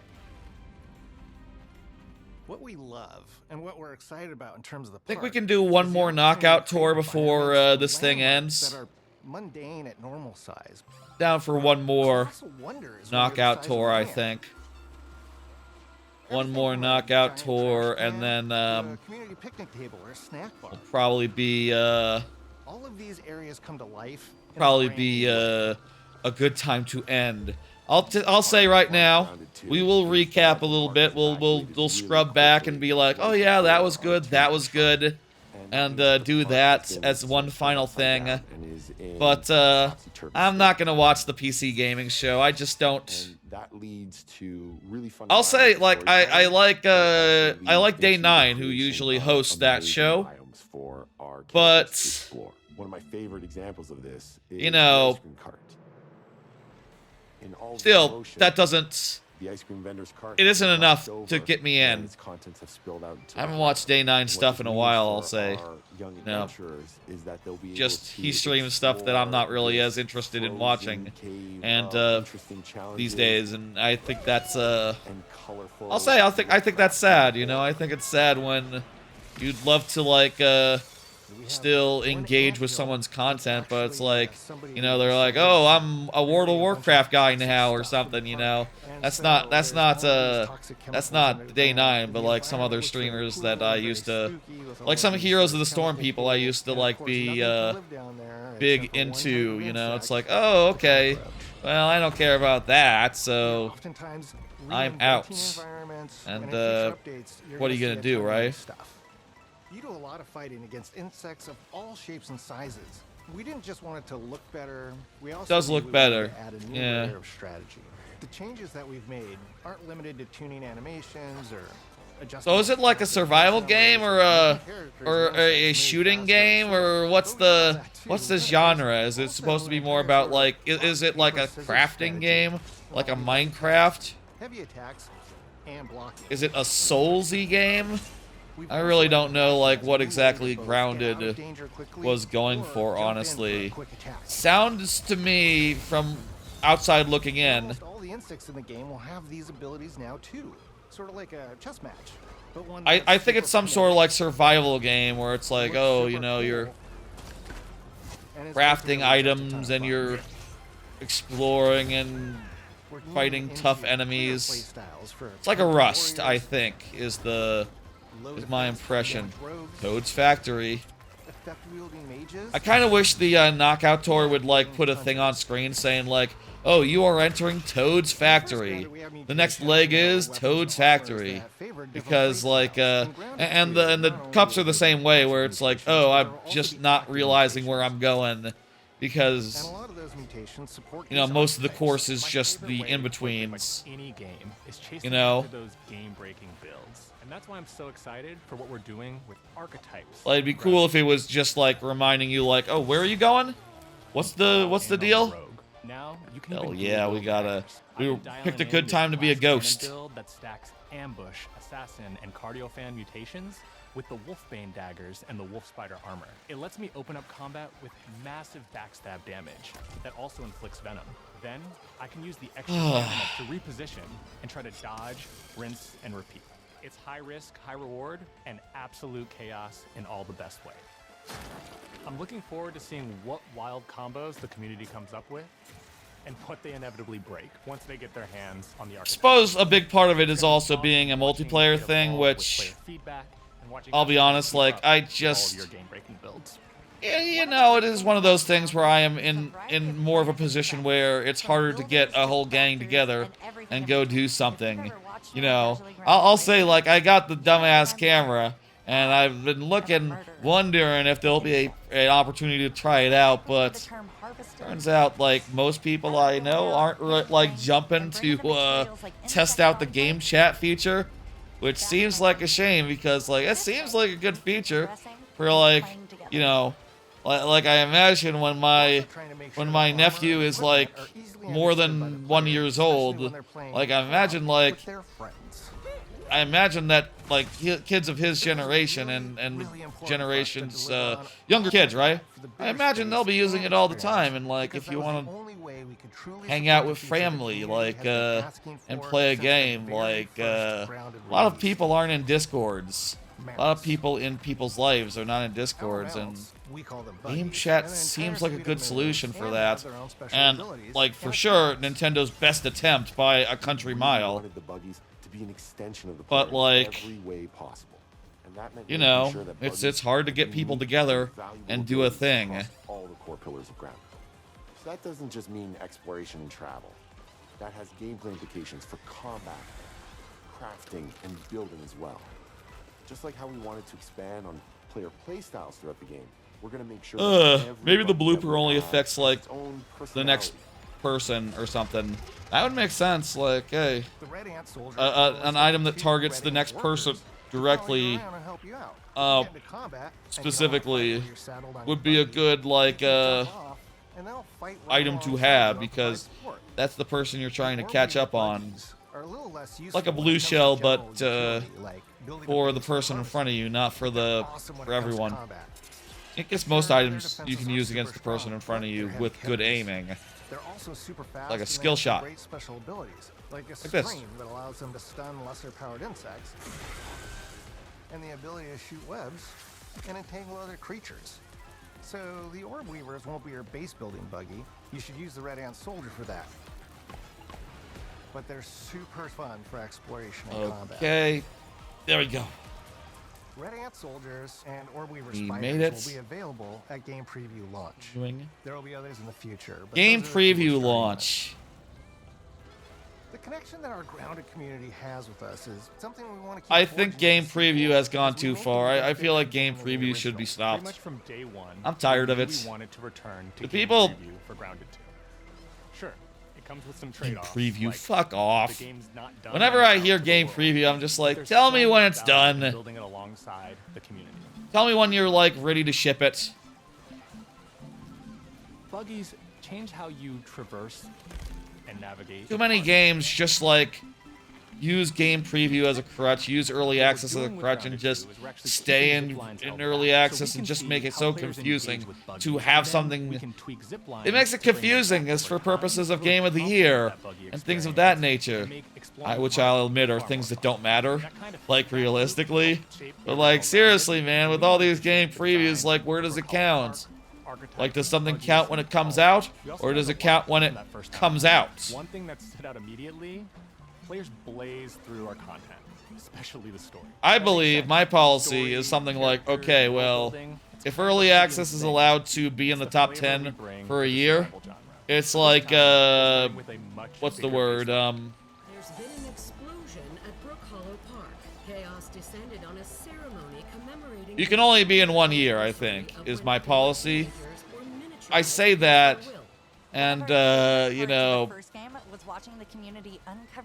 What we love and what we're excited about in terms of the I think we park can do is one the more opportunity knockout to create tour before environments this and thing landmarks ends. that are mundane at normal size. Down for one more Also wonders when you're the knockout size of tour, a I man. think. One more knockout tour, and then A community picnic table or a snack bar. will probably be All of these areas come to life. in a probably brand be new way. a good time to end. I'll say right now, we will recap a little bit. We'll scrub back and be like, oh yeah, that was good, and do that as one final thing. But I'm not gonna watch the PC gaming show. I just don't. That leads to really fun. I'll say like I like Day 9, who usually hosts that show. But one of my favorite examples of this is you know, the ice cream cart. In all still the motion, that doesn't. the ice cream vendor's cart It isn't is enough knocked to over get me and in. its contents have spilled out into I haven't the watched Day 9 What stuff this in a means while, I'll for say. our young No. adventurers is that they'll be Just able he to streams stuff that I'm not really explore as interested in frozen watching, cave and of interesting these challenges days, and I think that's and colorful. I'll say I think that's sad. You know, I think it's sad when you'd love to like still engage with someone's content, but it's like, you know, they're like, oh, I'm a World of Warcraft guy now or something. You know, that's not Day 9, but like some other streamers that I used to, like some Heroes of the Storm people I used to like be big into. You know, it's like, oh, okay, well, I don't care about that, so I'm out. And what are you gonna do, right? You do a lot of fighting against insects of all shapes and sizes. We didn't just want it to look better. We also Does knew look we better. wanted to add a new Yeah. layer of strategy. The changes that we've made aren't limited to tuning animations or adjusting. So is it like a survival game or a shooting game, or what's the genre? Is it supposed to be more about like is it like a crafting game, like a Minecraft? Heavy attacks and blocking. Is it a Soulsy game? I really don't know like what exactly Grounded was going for, honestly. Sounds to me, from outside looking in, Almost all the insects in the game will have these abilities now too. Sort of like a chess match. But one I think it's some sort of like survival game where it's like, oh, you know, you're crafting items and you're exploring and fighting tough enemies. It's like a Rust, I think, is my impression. Toad's Factory. I kind of wish the Knockout Tour would like put a thing on screen saying like, oh, you are entering Toad's Factory. The next leg is Toad's Factory. Because like and the cups are the same way, where it's like, oh, I'm just not realizing where I'm going because you know, most of the course is just the in-betweens. You know? Those game-breaking builds. And that's why I'm so excited for what we're doing with archetypes. Like, it'd be cool if it was just like reminding you like, oh, where are you going? What's the deal? Now, you can Hell yeah, we picked a good time to be a ghost. Build that stacks ambush, assassin, and cardio fan mutations with the Wolfbane daggers and the Wolf Spider armor. It lets me open up combat with massive backstab damage that also inflicts venom. Then, I can use the extra stamina to reposition and try to dodge, rinse, and repeat. It's high risk, high reward, and absolute chaos in all the best way. I'm looking forward to seeing what wild combos the community comes up with and what they inevitably break once they get their hands on the archetype. Suppose a big part of it is also being a multiplayer thing, which I'll be honest, like I just yeah, you know, it is one of those things where I am in more of a position where it's harder to get a whole gang together and go do something. You know, I'll say like I got the dumbass camera and I've been looking, wondering if there'll be an opportunity to try it out, but turns out like most people I know aren't like jumping to test out the game chat feature, which seems like a shame because like it seems like a good feature for like, you know, like I imagine when my nephew is like more than 1 year old, like I imagine that like kids of his generation and generations younger kids, right? I imagine they'll be using it all the time, and like if you want to hang out with family like and play a game, like a lot of people aren't in Discords. A lot of people in people's lives are not in Discords, and game chat seems like a good solution for that. And like for sure, Nintendo's best attempt by a country mile. But like, you know, it's hard to get people together and do a thing. All the core pillars of Grounded. So that doesn't just mean exploration and travel. That has gameplay implications for combat, crafting, and building as well. Just like how we wanted to expand on player playstyles throughout the game, we're gonna make sure that maybe the blooper only affects like the next person or something. That would make sense. Like, hey, an item that targets the next person directly, specifically, would be a good like item to have, because that's the person you're trying to catch up on. Like a blue shell, but for the person in front of you, not for everyone. I guess most items you can use against the person in front of you with good aiming. They're also super fast, like a skill shot. Great special abilities, like a this. scream that allows them to stun lesser-powered insects, and the ability to shoot webs and entangle other creatures. So the Orb Weavers won't be your base building buggy. You should use the Red Ant Soldier for that. But they're super fun for exploration and combat. Okay, there we go. Red Ant Soldiers and Orb Weaver We Spiders made it. will be available at Game Preview launch. There will be others in the future. But Game those are the two Preview we're starting launch. with. The connection that our Grounded community has with us is something we want to keep. I think Game Preview has gone too far. I feel like Game Preview should be stopped. Pretty much from day one, I'm tired of it. We wanted to return to The Game people- Preview for Grounded 2. Sure, it comes with some Game trade-offs. Preview, like fuck off. the game's not done Whenever I hear Game Preview, I'm just like, tell me when it's done. Building it alongside the community. Tell me when you're like ready to ship it. Buggies change how you traverse and navigate. Too many games just like use game preview as a crutch, use early access as a crutch, and just stay in early access and just make it so confusing to have something. It makes it confusing as for purposes of Game of the Year and things of that nature, which I'll admit are things that don't matter, like realistically. But like seriously, man, with all these game previews, like where does it count? Like, does something count when it comes out, or does it count when it comes out? One thing that stood out immediately, players blaze through our content, especially the story. I believe my policy is something like, okay, well, if early access is allowed to be in the top 10 for a year, it's like, what's the word, There's been an explosion at Brook Hollow Park. Chaos descended on a ceremony commemorating... You can only be in 1 year, I think, is my policy. I say that, and, you know,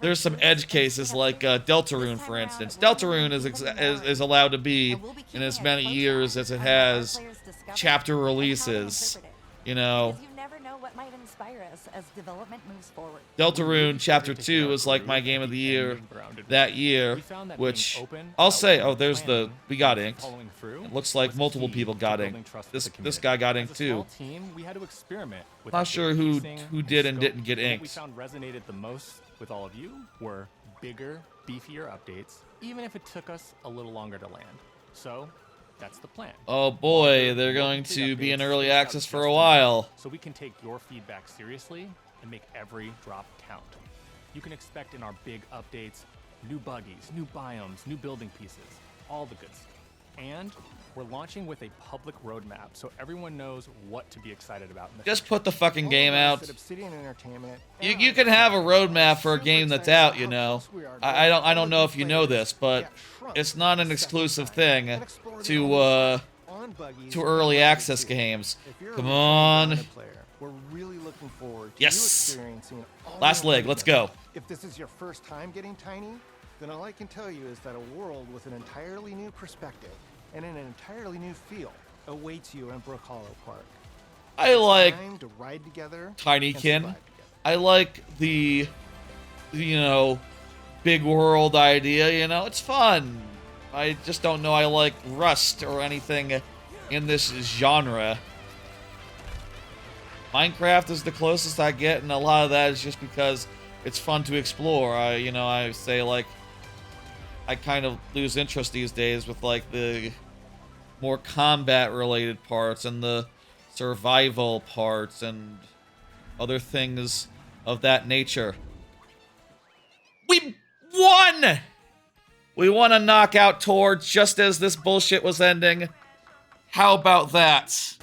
there's some edge cases like Deltarune, for instance. Deltarune is allowed to be in as many years as it has chapter releases, you know. As development moves forward. Deltarune Chapter 2 is like my game of the year that year, which I'll say, oh, there's the, we got inked. It looks like multiple people got inked. This guy got inked too. Not sure who did and didn't get inked. What we found resonated the most with all of you were bigger, beefier updates, even if it took us a little longer to land. So that's the plan. Oh boy, they're going to be in early access for a while. So we can take your feedback seriously and make every drop count. You can expect in our big updates, new buggies, new biomes, new building pieces, all the good stuff. And we're launching with a public roadmap so everyone knows what to be excited about. Just put the fucking game out. You can have a roadmap for a game that's out, you know. I don't know if you know this, but it's not an exclusive thing to early access games. Come on. We're really looking forward to yes. experiencing Last leg, let's go. If this is your first time getting Tiny, then all I can tell you is that a world with an entirely new perspective and an entirely new feel awaits you in Brook Hollow Park. I like time to ride together Tinykin. I like the, you know, big world idea, you know, it's fun. I just don't know I like Rust or anything in this genre. Minecraft is the closest I get, and a lot of that is just because it's fun to explore. I say, like, I kind of lose interest these days with, like, the more combat-related parts and the survival parts and other things of that nature. We won! We won a knockout tour just as this bullshit was ending. How about that?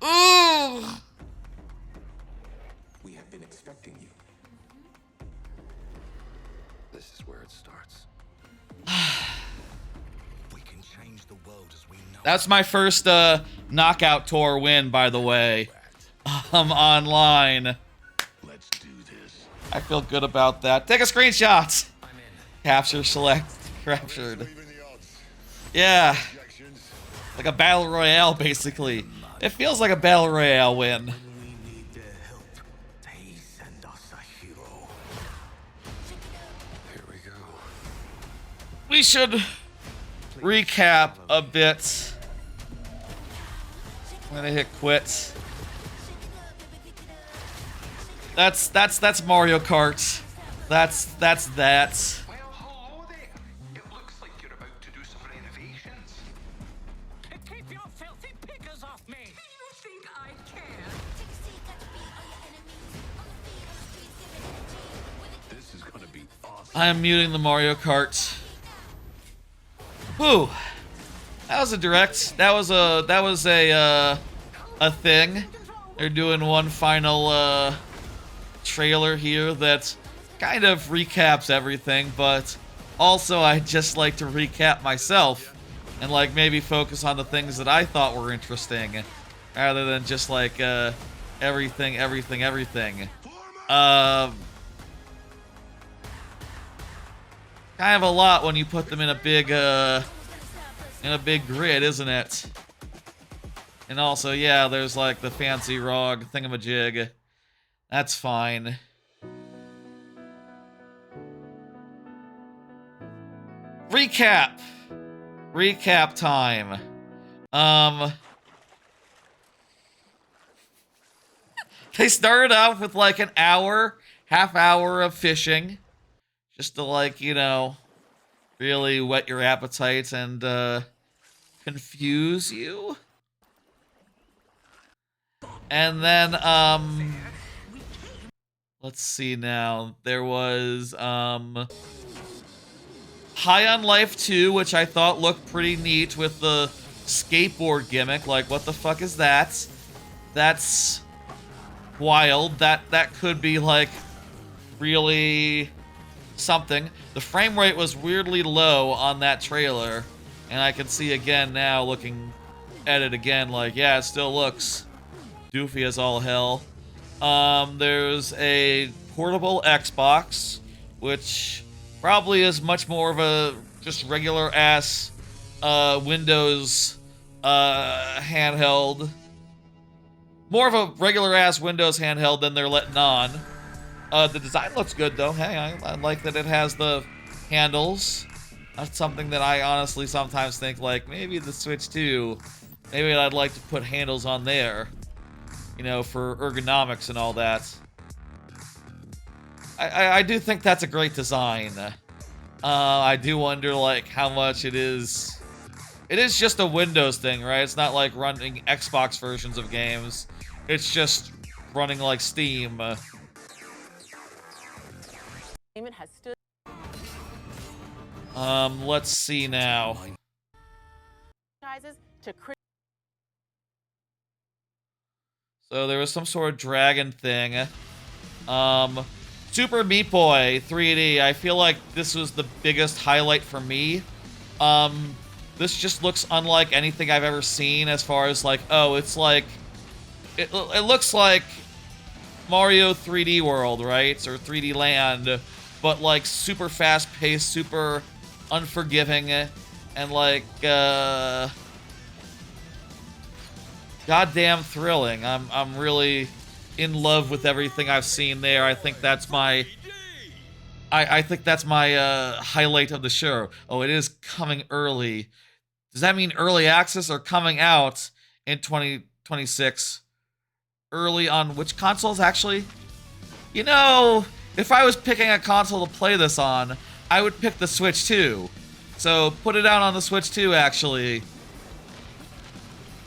Ooh! We have been expecting you. This is where it starts. We can change the world as we know. That's my first knockout tour win, by the way. Online. Let's do this. I feel good about that. Take a screenshot. Capture, select, captured. Yeah. Like a battle royale, basically. It feels like a battle royale win. We should recap a bit. I'm gonna hit quit. That's Mario Kart. That's that. Keep your filthy pickers off me! You think I care? This is gonna be awesome. I am muting the Mario Kart. Whew. That was a direct. That was a thing. They're doing one final trailer here that kind of recaps everything, but also I'd just like to recap myself and like maybe focus on the things that I thought were interesting rather than just like everything. Kind of a lot when you put them in a big grid, isn't it? And also, yeah, there's like the fancy ROG thingamajig. That's fine. Recap time. They started out with like an half hour of fishing, just to like, you know, really whet your appetite and confuse you. And then let's see now. There was High on Life 2, which I thought looked pretty neat with the skateboard gimmick. Like, what the fuck is that? That's wild. That could be like really something. The frame rate was weirdly low on that trailer, and I can see again now looking at it again, like, yeah, it still looks goofy as all hell. There's a portable Xbox, which probably is much more of a just regular ass Windows handheld. More of a regular ass Windows handheld than they're letting on. The design looks good though. Hey, I like that it has the handles. That's something that I honestly sometimes think, like, maybe the Switch 2, maybe I'd like to put handles on there, you know, for ergonomics and all that. I do think that's a great design. I do wonder, like, how much it is. It is just a Windows thing, right? It's not like running Xbox versions of games. It's just running like Steam. Let's see now. So there was some sort of dragon thing. Super Meat Boy 3D. I feel like this was the biggest highlight for me. This just looks unlike anything I've ever seen as far as like, oh, it's like, it looks like Mario 3D World, right? Or 3D Land, but like super fast paced, super unforgiving, and like, goddamn thrilling. I'm really in love with everything I've seen there. I think that's my highlight of the show. Oh, it is coming early. Does that mean early access or coming out in 2026? Early on which consoles, actually? You know, if I was picking a console to play this on, I would pick the Switch 2. So put it out on the Switch 2, actually.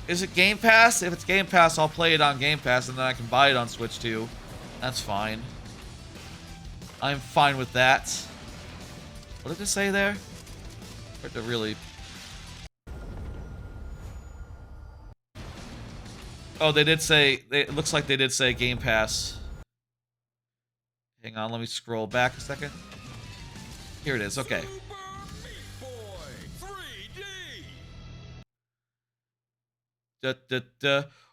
Is it Game Pass? If it's Game Pass, I'll play it on Game Pass, and then I can buy it on Switch 2. That's fine. I'm fine with that. What did it say there? Hard to really... Oh, they did say... It looks like they did say Game Pass. Hang on, let me scroll back a second. Here it is, okay.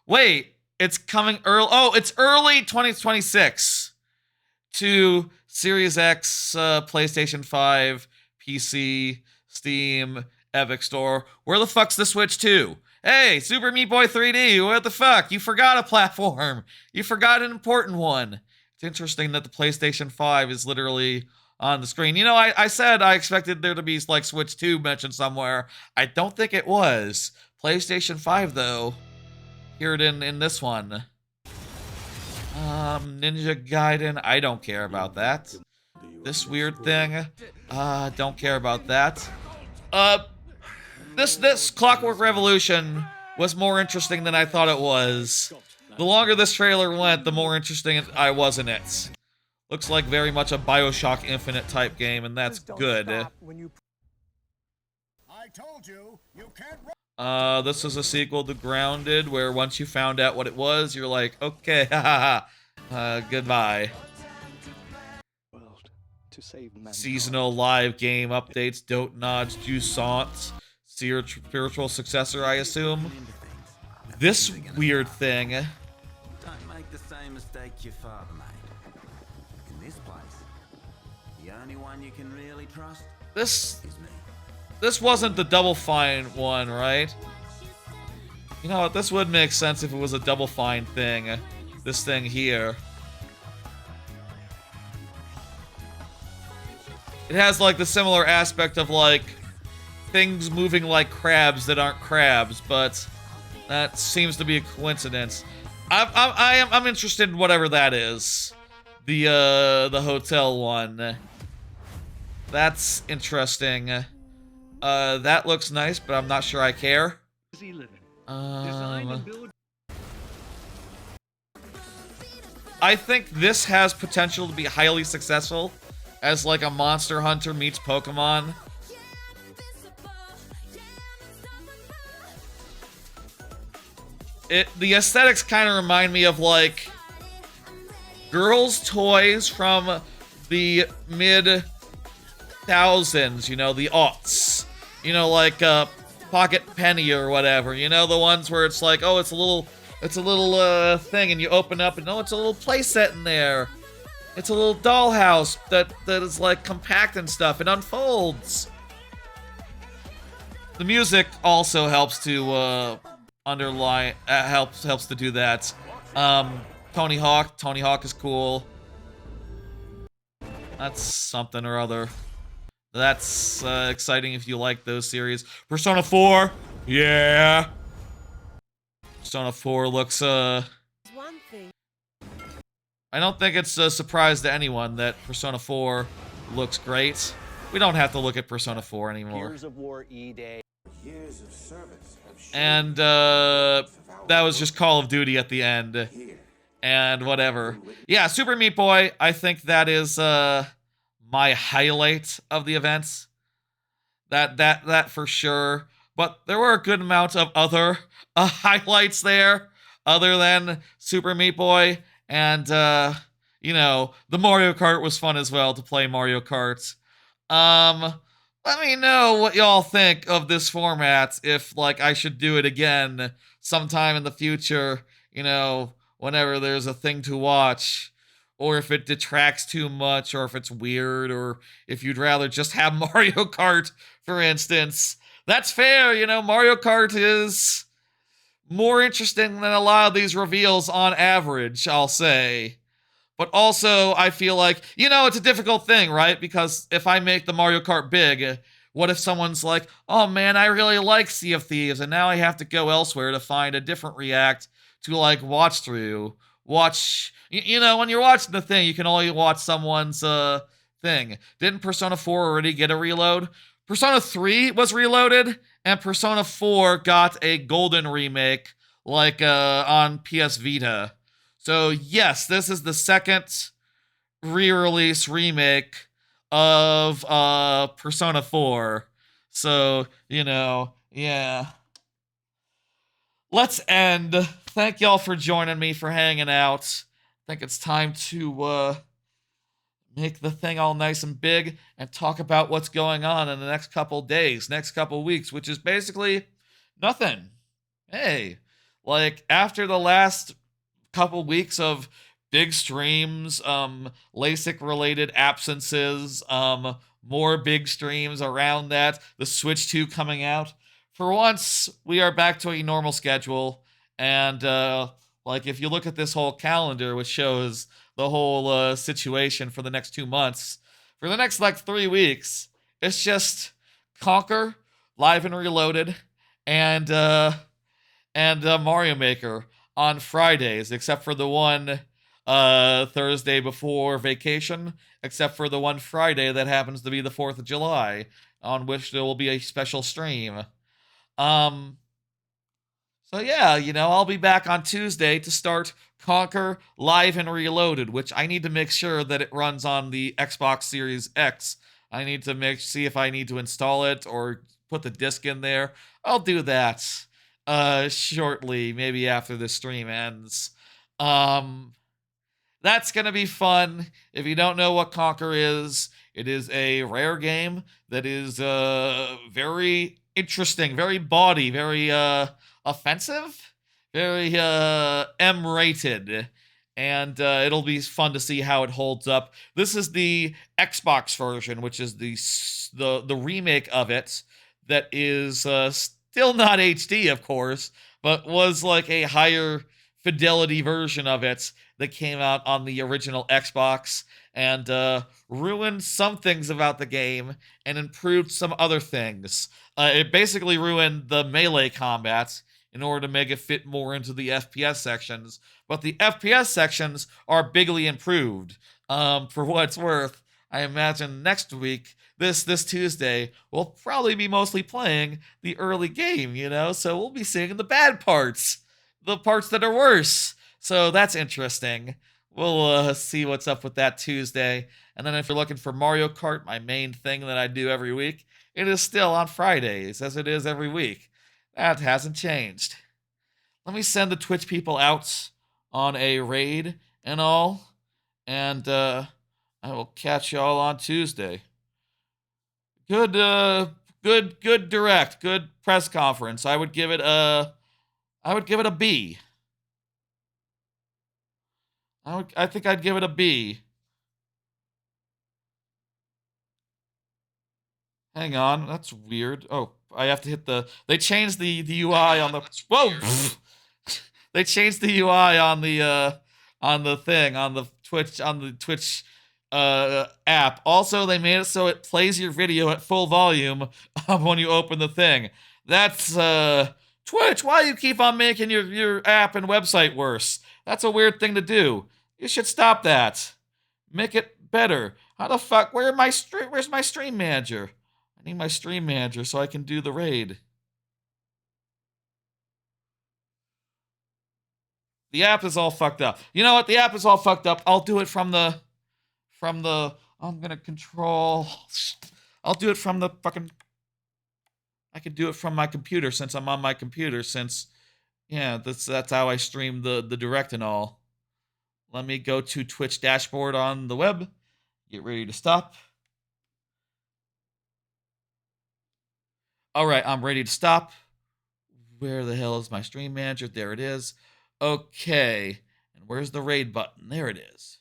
Wait, it's coming early. Oh, it's early 2026 to Series X, PlayStation 5, PC, Steam, Epic Store. Where the fuck's the Switch 2? Hey, Super Meat Boy 3D, what the fuck? You forgot a platform. You forgot an important one. It's interesting that the PlayStation 5 is literally on the screen. You know, I said I expected there to be like Switch 2 mentioned somewhere. I don't think it was. PlayStation 5, though. Hear it in this one. Ninja Gaiden. I don't care about that. This weird thing. Don't care about that. This Clockwork Revolution was more interesting than I thought it was. The longer this trailer went, the more interesting I was in it. Looks like very much a BioShock Infinite type game, and that's good. I told you, you can't... This is a sequel to Grounded, where once you found out what it was, you're like, okay, haha, goodbye. Seasonal live game updates, Dote Nods, Jusant, spiritual successor, I assume. This weird thing. Don't make the same mistake your father made. In this place, the only one you can really trust is me. This wasn't the Double Fine one, right? You know what, this would make sense if it was a Double Fine thing. This thing here. It has like the similar aspect of like things moving like crabs that aren't crabs, but that seems to be a coincidence. I'm interested in whatever that is. The hotel one. That's interesting. That looks nice, but I'm not sure I care. I think this has potential to be highly successful as like a Monster Hunter meets Pokemon. The aesthetics kind of remind me of like girls' toys from the mid-thousands, you know, the aughts. You know, like Pocket Penny or whatever. You know, the ones where it's like, oh, it's a little thing, and you open up and oh, it's a little playset in there. It's a little dollhouse that is like compact and stuff. It unfolds. The music also helps to underline helps to do that. Tony Hawk is cool. That's something or other. That's exciting if you like those series. Persona 4, yeah. Persona 4 looks I don't think it's a surprise to anyone that Persona 4 looks great. We don't have to look at Persona 4 anymore. Years of war, E-Day. Years of service have shown And that was just Call of Duty at the end. And whatever. Yeah, Super Meat Boy, I think that is my highlight of the events. That for sure. But there were a good amount of other highlights there, other than Super Meat Boy. And, you know, the Mario Kart was fun as well to play Mario Kart. Let me know what y'all think of this format, if, like, I should do it again sometime in the future, you know, whenever there's a thing to watch. Or if it detracts too much, or if it's weird, or if you'd rather just have Mario Kart, for instance. That's fair, you know, Mario Kart is more interesting than a lot of these reveals on average, I'll say. But also, I feel like, you know, it's a difficult thing, right? Because if I make the Mario Kart big, what if someone's like, oh man, I really like Sea of Thieves, and now I have to go elsewhere to find a different react to, like, watch through. You know, when you're watching the thing, you can only watch someone's thing. Didn't Persona 4 already get a reload? Persona 3 was reloaded, and Persona 4 got a golden remake, like on PS Vita. So yes, this is the second re-release remake of Persona 4. So, you know, yeah. Let's end. Thank y'all for joining me, for hanging out. I think it's time to make the thing all nice and big and talk about what's going on in the next couple days, next couple weeks, which is basically nothing. Hey, like after the last couple weeks of big streams, LASIK related absences, more big streams around that, the Switch 2 coming out. For once, we are back to a normal schedule, and like if you look at this whole calendar, which shows the whole situation for the next 2 months, for the next like 3 weeks, it's just Conquer, Live and Reloaded, and Mario Maker on Fridays, except for the one Thursday before vacation, except for the one Friday that happens to be the 4th of July, on which there will be a special stream. So yeah, you know, I'll be back on Tuesday to start Conquer Live and Reloaded, which I need to make sure that it runs on the Xbox Series X. I need to see if I need to install it or put the disc in there. I'll do that shortly, maybe after the stream ends. That's gonna be fun. If you don't know what Conquer is, it is a Rare game that is very interesting, very bawdy, very offensive, very M-rated, and it'll be fun to see how it holds up. This is the Xbox version, which is the remake of it that is still not HD, of course, but was like a higher fidelity version of it that came out on the original Xbox and ruined some things about the game and improved some other things. It basically ruined the melee combat in order to make it fit more into the FPS sections, but the FPS sections are bigly improved. For what it's worth, I imagine next week, this Tuesday, we'll probably be mostly playing the early game, so we'll be seeing the bad parts, the parts that are worse. So that's interesting. We'll see what's up with that Tuesday. And then if you're looking for Mario Kart, my main thing that I do every week, it is still on Fridays, as it is every week. That hasn't changed. Let me send the Twitch people out on a raid and all, and I will catch y'all on Tuesday. Good direct, good press conference. I would give it a B. I think I'd give it a B. Hang on, that's weird. Oh, I have to hit they changed the UI on the whoa. They changed the UI on the thing on the Twitch app. Also, they made it so it plays your video at full volume when you open the thing. That's Twitch. Why do you keep on making your app and website worse? That's a weird thing to do. You should stop that. Make it better. How the fuck? Where's my stream manager? I need my stream manager so I can do the raid. The app is all fucked up. You know what? The app is all fucked up. I'll do it from the I'm gonna control. I'll do it from the fucking. I could do it from my computer since I'm on my computer. Since, yeah, that's how I stream the direct and all. Let me go to Twitch dashboard on the web. Get ready to stop. All right, I'm ready to stop. Where the hell is my stream manager? There it is. Okay, and where's the raid button? There it is.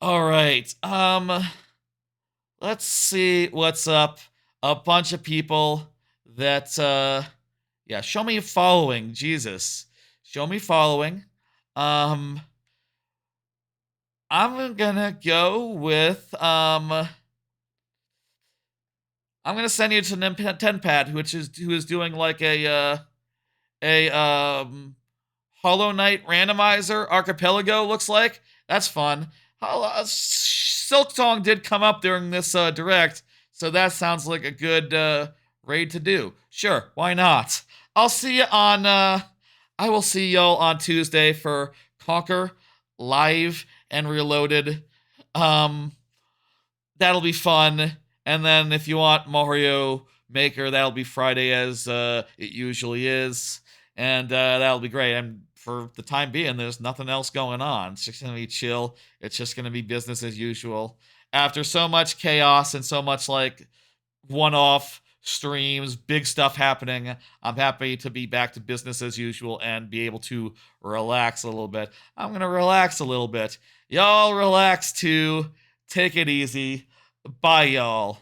All right, let's see what's up. A bunch of people that, yeah, show me following, Jesus. Show me following. I'm gonna go with, I'm gonna send you to Tenpad, who is doing like a Hollow Knight randomizer archipelago, looks like. That's fun. Silk Song did come up during this direct, so that sounds like a good raid to do. Sure, why not? I'll see you on I will see y'all on Tuesday for Conquer Live and Reloaded. That'll be fun. And then if you want Mario Maker, that'll be Friday as it usually is. And that'll be great. And for the time being, there's nothing else going on. It's just going to be chill. It's just going to be business as usual. After so much chaos and so much like one-off streams, big stuff happening, I'm happy to be back to business as usual and be able to relax a little bit. I'm going to relax a little bit. Y'all relax too. Take it easy. Bye, y'all.